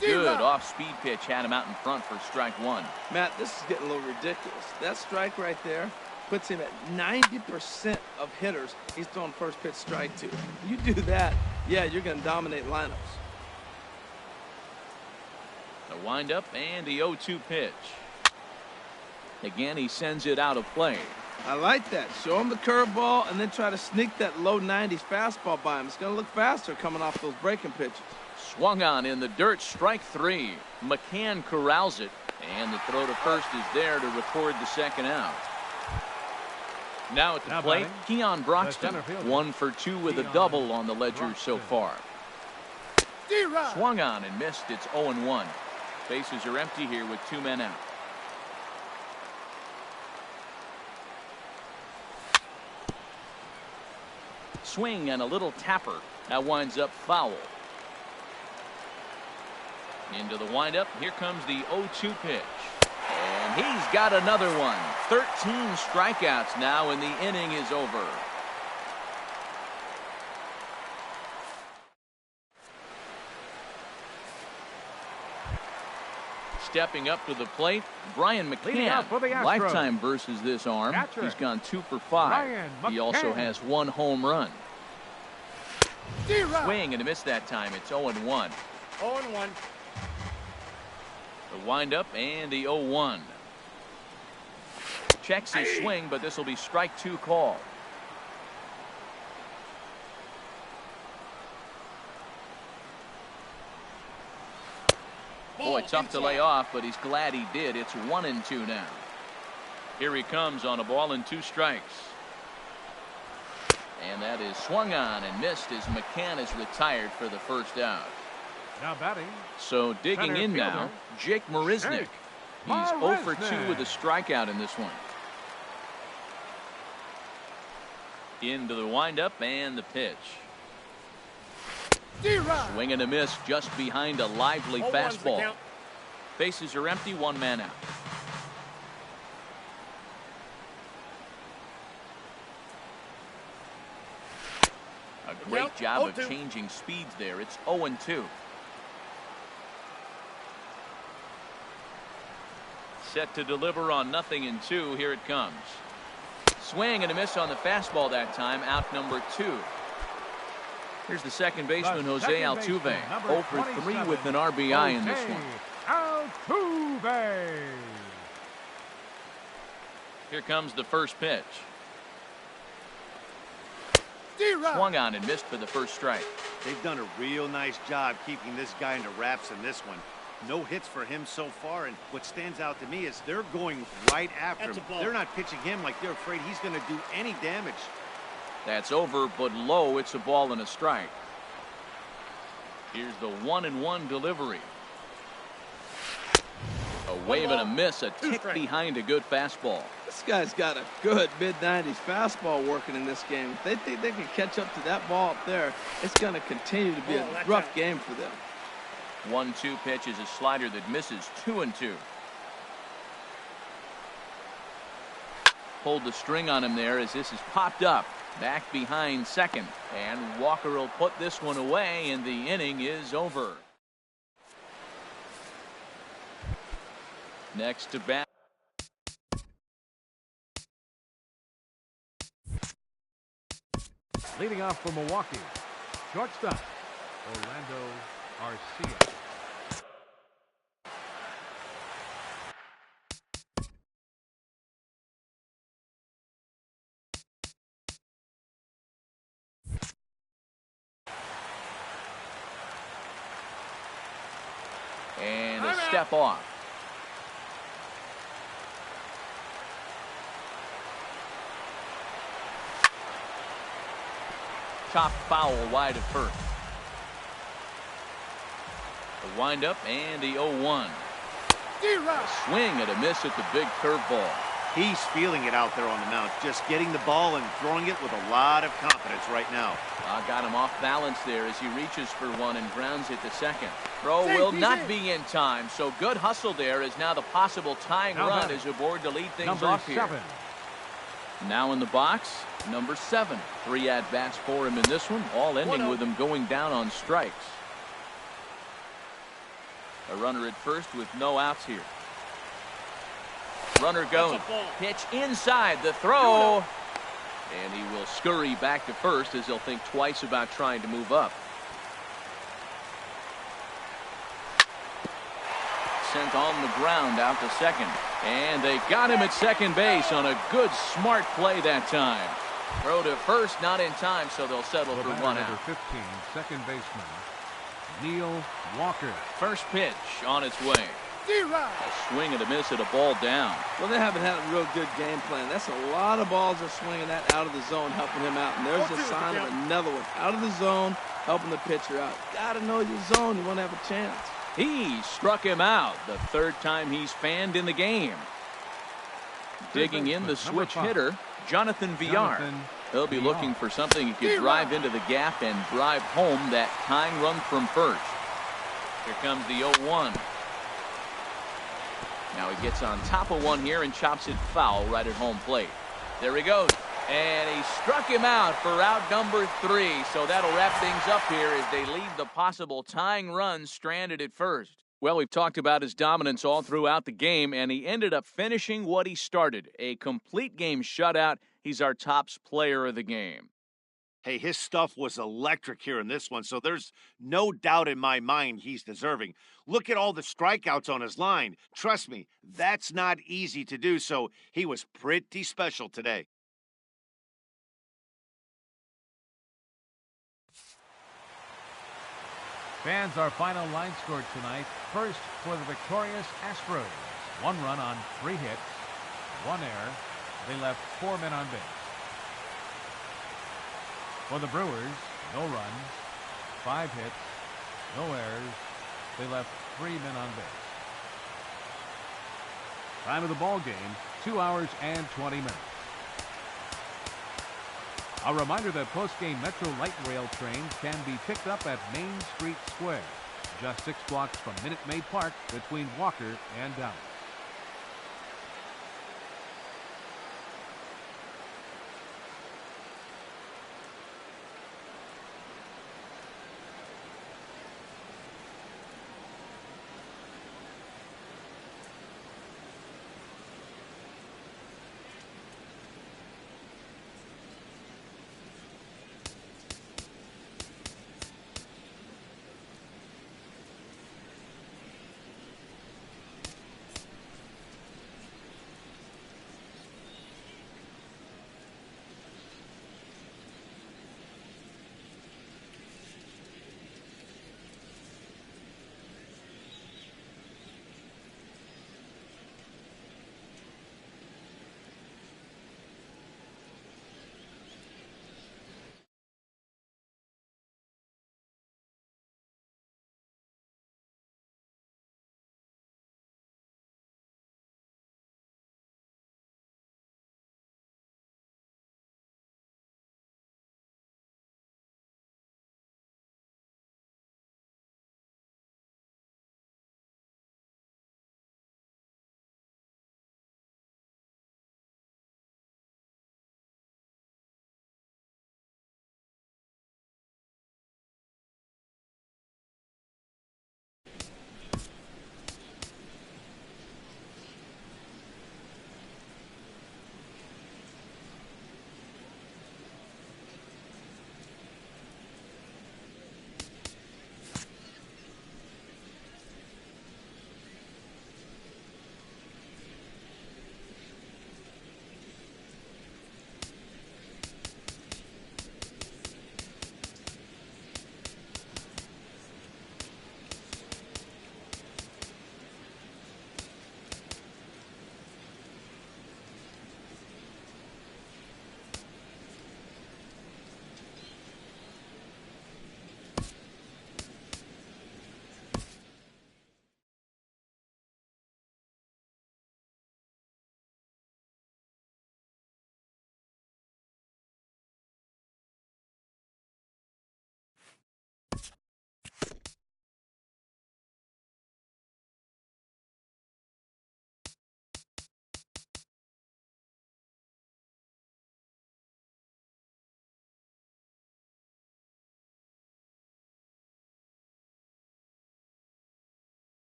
Good off-speed pitch had him out in front for strike 1. Matt, this is getting a little ridiculous. That strike right there puts him at 90% of hitters he's throwing first pitch strike to. You do that, yeah, you're going to dominate lineups. The windup and the 0-2 pitch. Again, he sends it out of play. I like that. Show him the curveball and then try to sneak that low 90s fastball by him. It's going to look faster coming off those breaking pitches. Swung on in the dirt, strike 3. McCann corrals it, and the throw to first is there to record the second out. Now at the plate, Keon Broxton, 1 for 2 with a double on the ledger so far. Swung on and missed. It's 0-1. Bases are empty here with 2 men out. Swing and a little tapper. That winds up foul. Into the windup. Here comes the 0-2 pitch. And he's got another one. 13 strikeouts now, and the inning is over. Stepping up to the plate, Brian McCann. Lifetime versus this arm. Catcher. He's gone 2 for 5. He also has 1 home run. Swing and a miss that time. It's 0-1. 0-1. The windup and the 0-1. Checks his swing, but this will be strike 2 call. Boy, tough to lay off, but he's glad he did. It's 1-2 now. Here he comes on a ball and 2 strikes. And that is swung on and missed as McCann is retired for the first out. Now batting. So digging Center in fielder, now, Jake Marisnick. He's 0 for 2 with a strikeout in this one. Into the windup and the pitch. Swing and a miss just behind a lively fastball. Bases are empty, 1 man out. A great job of changing speeds there. It's 0-2. Set to deliver on 0-2. Here it comes. Swing and a miss on the fastball that time. Out number 2. Here's the second baseman, Jose Altuve. 0 for 3 with an RBI in this one. Altuve. Here comes the first pitch. Swung on and missed for the first strike. They've done a real nice job keeping this guy into wraps in this one. No hits for him so far, and what stands out to me is they're going right after him. They're not pitching him like they're afraid he's going to do any damage. That's over, but low. It's a ball and a strike. Here's the 1-1 delivery. A wave and a miss, a tick behind a good fastball. This guy's got a good mid-90s fastball working in this game. If they think they can catch up to that ball up there, it's going to continue to be a rough game for them. 1-2 pitch is a slider that misses. 2-2. Pulled the string on him there as this is popped up. Back behind second. And Walker will put this one away, and the inning is over. Next to bat. Leading off for Milwaukee, shortstop, Orlando Arcia. And a step off. Top foul wide of first. The windup and the 0-1. Swing and a miss at the big curveball. He's feeling it out there on the mound, just getting the ball and throwing it with a lot of confidence right now. Got him off balance there as he reaches for one and grounds it to second. Throw will not be in time, so good hustle there as now the possible tying run is aboard to lead things off here. Now in the box, number 7. 3 at-bats for him in this one, all ending with him going down on strikes. A runner at first with no outs here. Runner goes. Pitch inside the throw. And he will scurry back to first as he'll think twice about trying to move up. Sent on the ground out to second. And they got him at second base on a good, smart play that time. Throw to first, not in time, so they'll settle for one out. Number 15, second baseman, Neil Walker. First pitch on its way. A swing and a miss at a ball down. Well, they haven't had a real good game plan. That's a lot of balls they're swinging at out of the zone, helping him out. And there's a sign of another one out of the zone, helping the pitcher out. Got to know your zone. You want to have a chance. He struck him out the third time he's fanned in the game. Digging in the switch hitter, Jonathan Villar. He'll be looking for something he could drive into the gap and drive home that tying run from first. Here comes the 0-1. Now he gets on top of one here and chops it foul right at home plate. There he goes. And he struck him out for out number 3. So that'll wrap things up here as they leave the possible tying run stranded at first. Well, we've talked about his dominance all throughout the game, and he ended up finishing what he started. A complete game shutout. He's our top player of the game. Hey, his stuff was electric here in this one, so there's no doubt in my mind he's deserving. Look at all the strikeouts on his line. Trust me, that's not easy to do, so he was pretty special today. Fans, our final line score tonight. First for the victorious Astros. 1 run on 3 hits, 1 error. They left 4 men on base. For the Brewers, no runs, 5 hits, no errors. They left 3 men on base. Time of the ball game, 2 hours and 20 minutes. A reminder that post-game Metro Light Rail trains can be picked up at Main Street Square, just 6 blocks from Minute Maid Park between Walker and Dallas.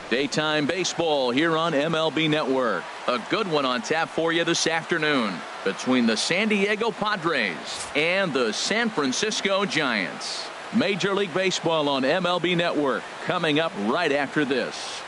Daytime baseball here on MLB Network. A good one on tap for you this afternoon between the San Diego Padres and the San Francisco Giants. Major League Baseball on MLB Network coming up right after this.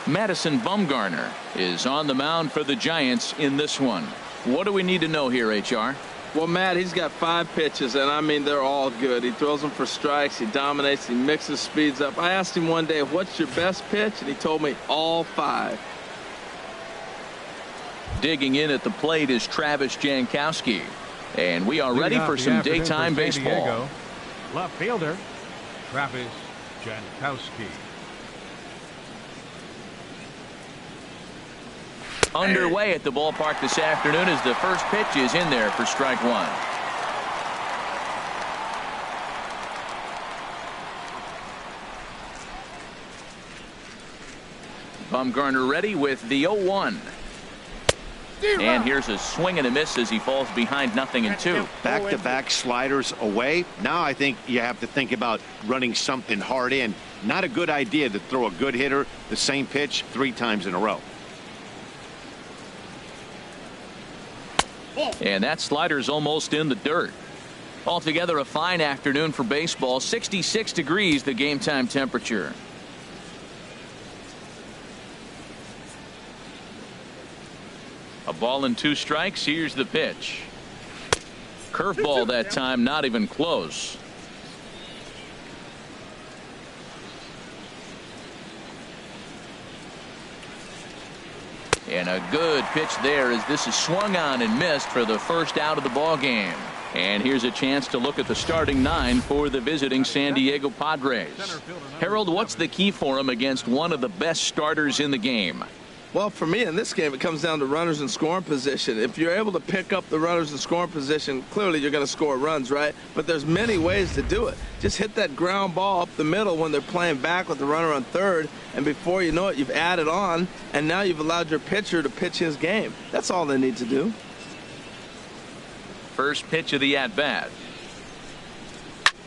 Madison Bumgarner is on the mound for the Giants in this one. What do we need to know here, HR? Well, Matt, he's got 5 pitches, and I mean, they're all good. He throws them for strikes. He dominates. He mixes speeds up. I asked him one day, what's your best pitch? And he told me all 5. Digging in at the plate is Travis Jankowski. And we are ready for some daytime baseball. Left fielder, Travis Jankowski. Underway at the ballpark this afternoon as the first pitch is in there for strike 1. Bumgarner ready with the 0-1. And here's a swing and a miss as he falls behind 0-2. Back-to-back sliders away. Now I think you have to think about running something hard in. Not a good idea to throw a good hitter the same pitch 3 times in a row. And that slider's almost in the dirt. Altogether a fine afternoon for baseball. 66 degrees the game time temperature. A ball and 2 strikes. Here's the pitch. Curveball that time, not even close. And a good pitch there as this is swung on and missed for the first out of the ball game. And here's a chance to look at the starting 9 for the visiting San Diego Padres. Harold, what's the key for him against one of the best starters in the game? Well, for me in this game, it comes down to runners in scoring position. If you're able to pick up the runners in scoring position, clearly you're going to score runs, right? But there's many ways to do it. Just hit that ground ball up the middle when they're playing back with the runner on third, and before you know it, you've added on, and now you've allowed your pitcher to pitch his game. That's all they need to do. First pitch of the at-bat.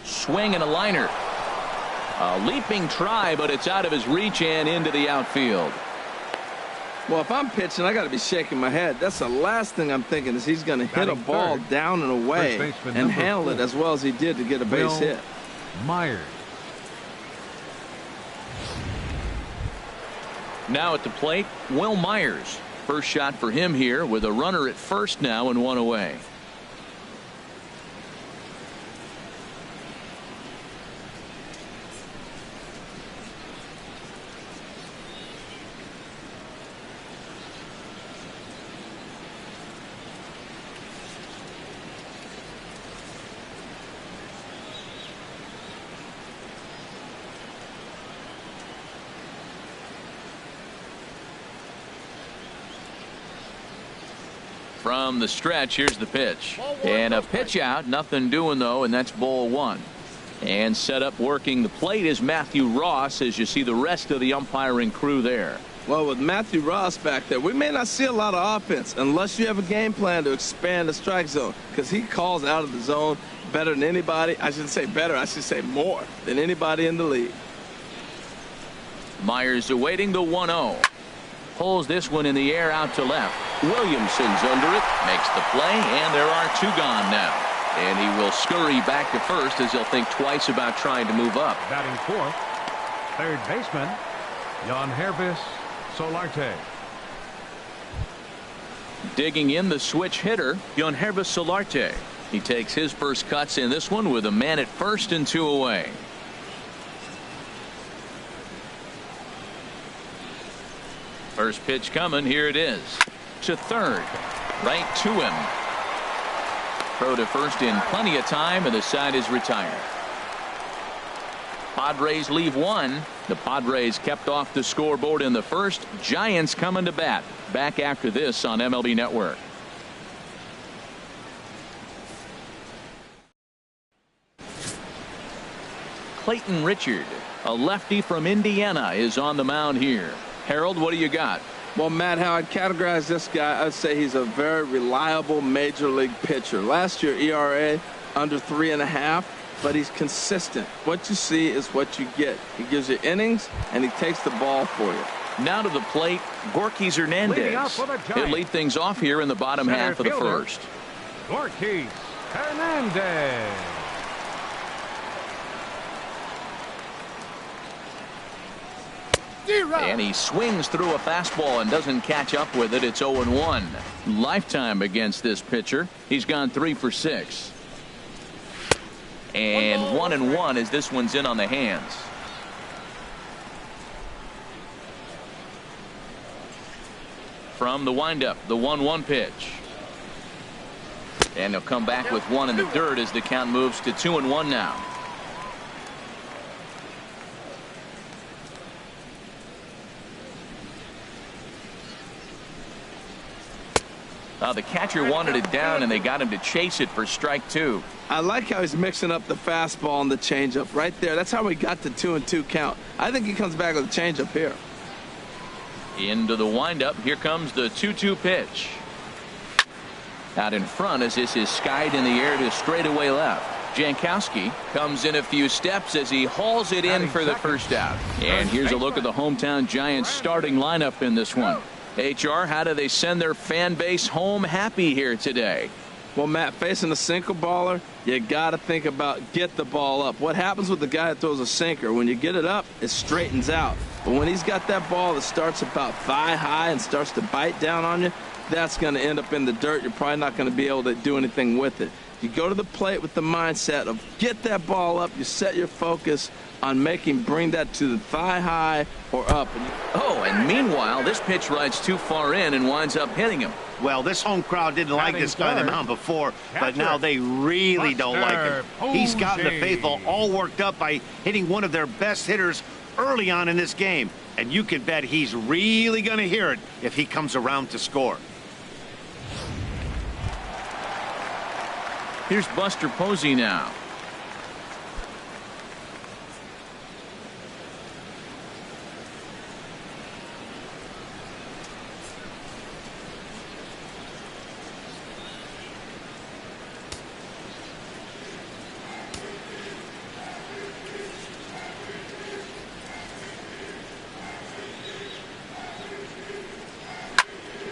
Swing and a liner. A leaping try, but it's out of his reach and into the outfield. Well, if I'm pitching, I got to be shaking my head. That's the last thing I'm thinking is he's going to hit a ball down and away and handle it as well as he did to get a base hit. Myers. Now at the plate, Will Myers. First shot for him here with a runner at first now and 1 away. From the stretch, here's the pitch. And a pitch out, nothing doing though, and that's ball 1. And set up working the plate is Matthew Ross as you see the rest of the umpiring crew there. Well, with Matthew Ross back there, we may not see a lot of offense unless you have a game plan to expand the strike zone, because he calls out of the zone better than anybody. I shouldn't say better, I should say more than anybody in the league. Myers awaiting the 1-0. Pulls this one in the air out to left. Williamson's under it, makes the play, and there are 2 gone now. And he will scurry back to first as he'll think twice about trying to move up. Batting fourth, third baseman, Yangervis Solarte. Digging in the switch hitter, Yangervis Solarte. He takes his first cuts in this one with a man at first and 2 away. First pitch coming. Here it is. To third. Right to him. Throw to first in plenty of time, and the side is retired. Padres leave 1. The Padres kept off the scoreboard in the first. Giants coming to bat. Back after this on MLB Network. Clayton Richard, a lefty from Indiana, is on the mound here. Harold, what do you got? Well, Matt, how I'd categorize this guy, I'd say he's a very reliable major league pitcher. Last year, ERA under 3.5, but he's consistent. What you see is what you get. He gives you innings, and he takes the ball for you. Now to the plate, Gorkys Hernandez. He'll lead things off here in the bottom half of the first. Gorkys Hernandez. And he swings through a fastball and doesn't catch up with it. It's 0-1. Lifetime against this pitcher. He's gone 3 for 6. And 1-1 as this one's in on the hands. From the windup, the 1-1 pitch. And he'll come back with one in the dirt as the count moves to 2-1 now. The catcher wanted it down, and they got him to chase it for strike 2. I like how he's mixing up the fastball and the changeup right there. That's how we got the 2-2 count. I think he comes back with a changeup here. Into the windup. Here comes the 2-2 pitch. Out in front as this is skied in the air to straightaway left. Jankowski comes in a few steps as he hauls it in for the first out. And here's a look at the hometown Giants starting lineup in this one. HR, how do they send their fan base home happy here today? Well, Matt, facing a sinker baller, you got to think about get the ball up. What happens with the guy that throws a sinker? When you get it up, it straightens out. But when he's got that ball that starts about thigh high and starts to bite down on you, that's going to end up in the dirt. You're probably not going to be able to do anything with it. You go to the plate with the mindset of get that ball up. You set your focus on bring that to the thigh high or up. And meanwhile, this pitch rides too far in and winds up hitting him. Well, this home crowd didn't like this guy on the mound before, but now they really don't like him. He's gotten the faithful all worked up by hitting one of their best hitters early on in this game. And you can bet he's really going to hear it if he comes around to score. Here's Buster Posey now.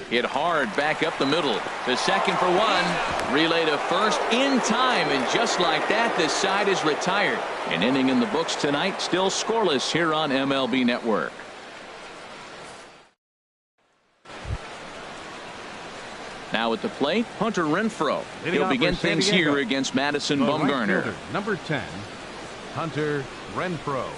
Hit hard back up the middle. To second for one. Relay to first in time. And just like that, this side is retired. An inning in the books tonight. Still scoreless here on MLB Network. Now at the plate, Hunter Renfroe. He'll begin things here against Madison Bumgarner. Number 10, Hunter Renfroe.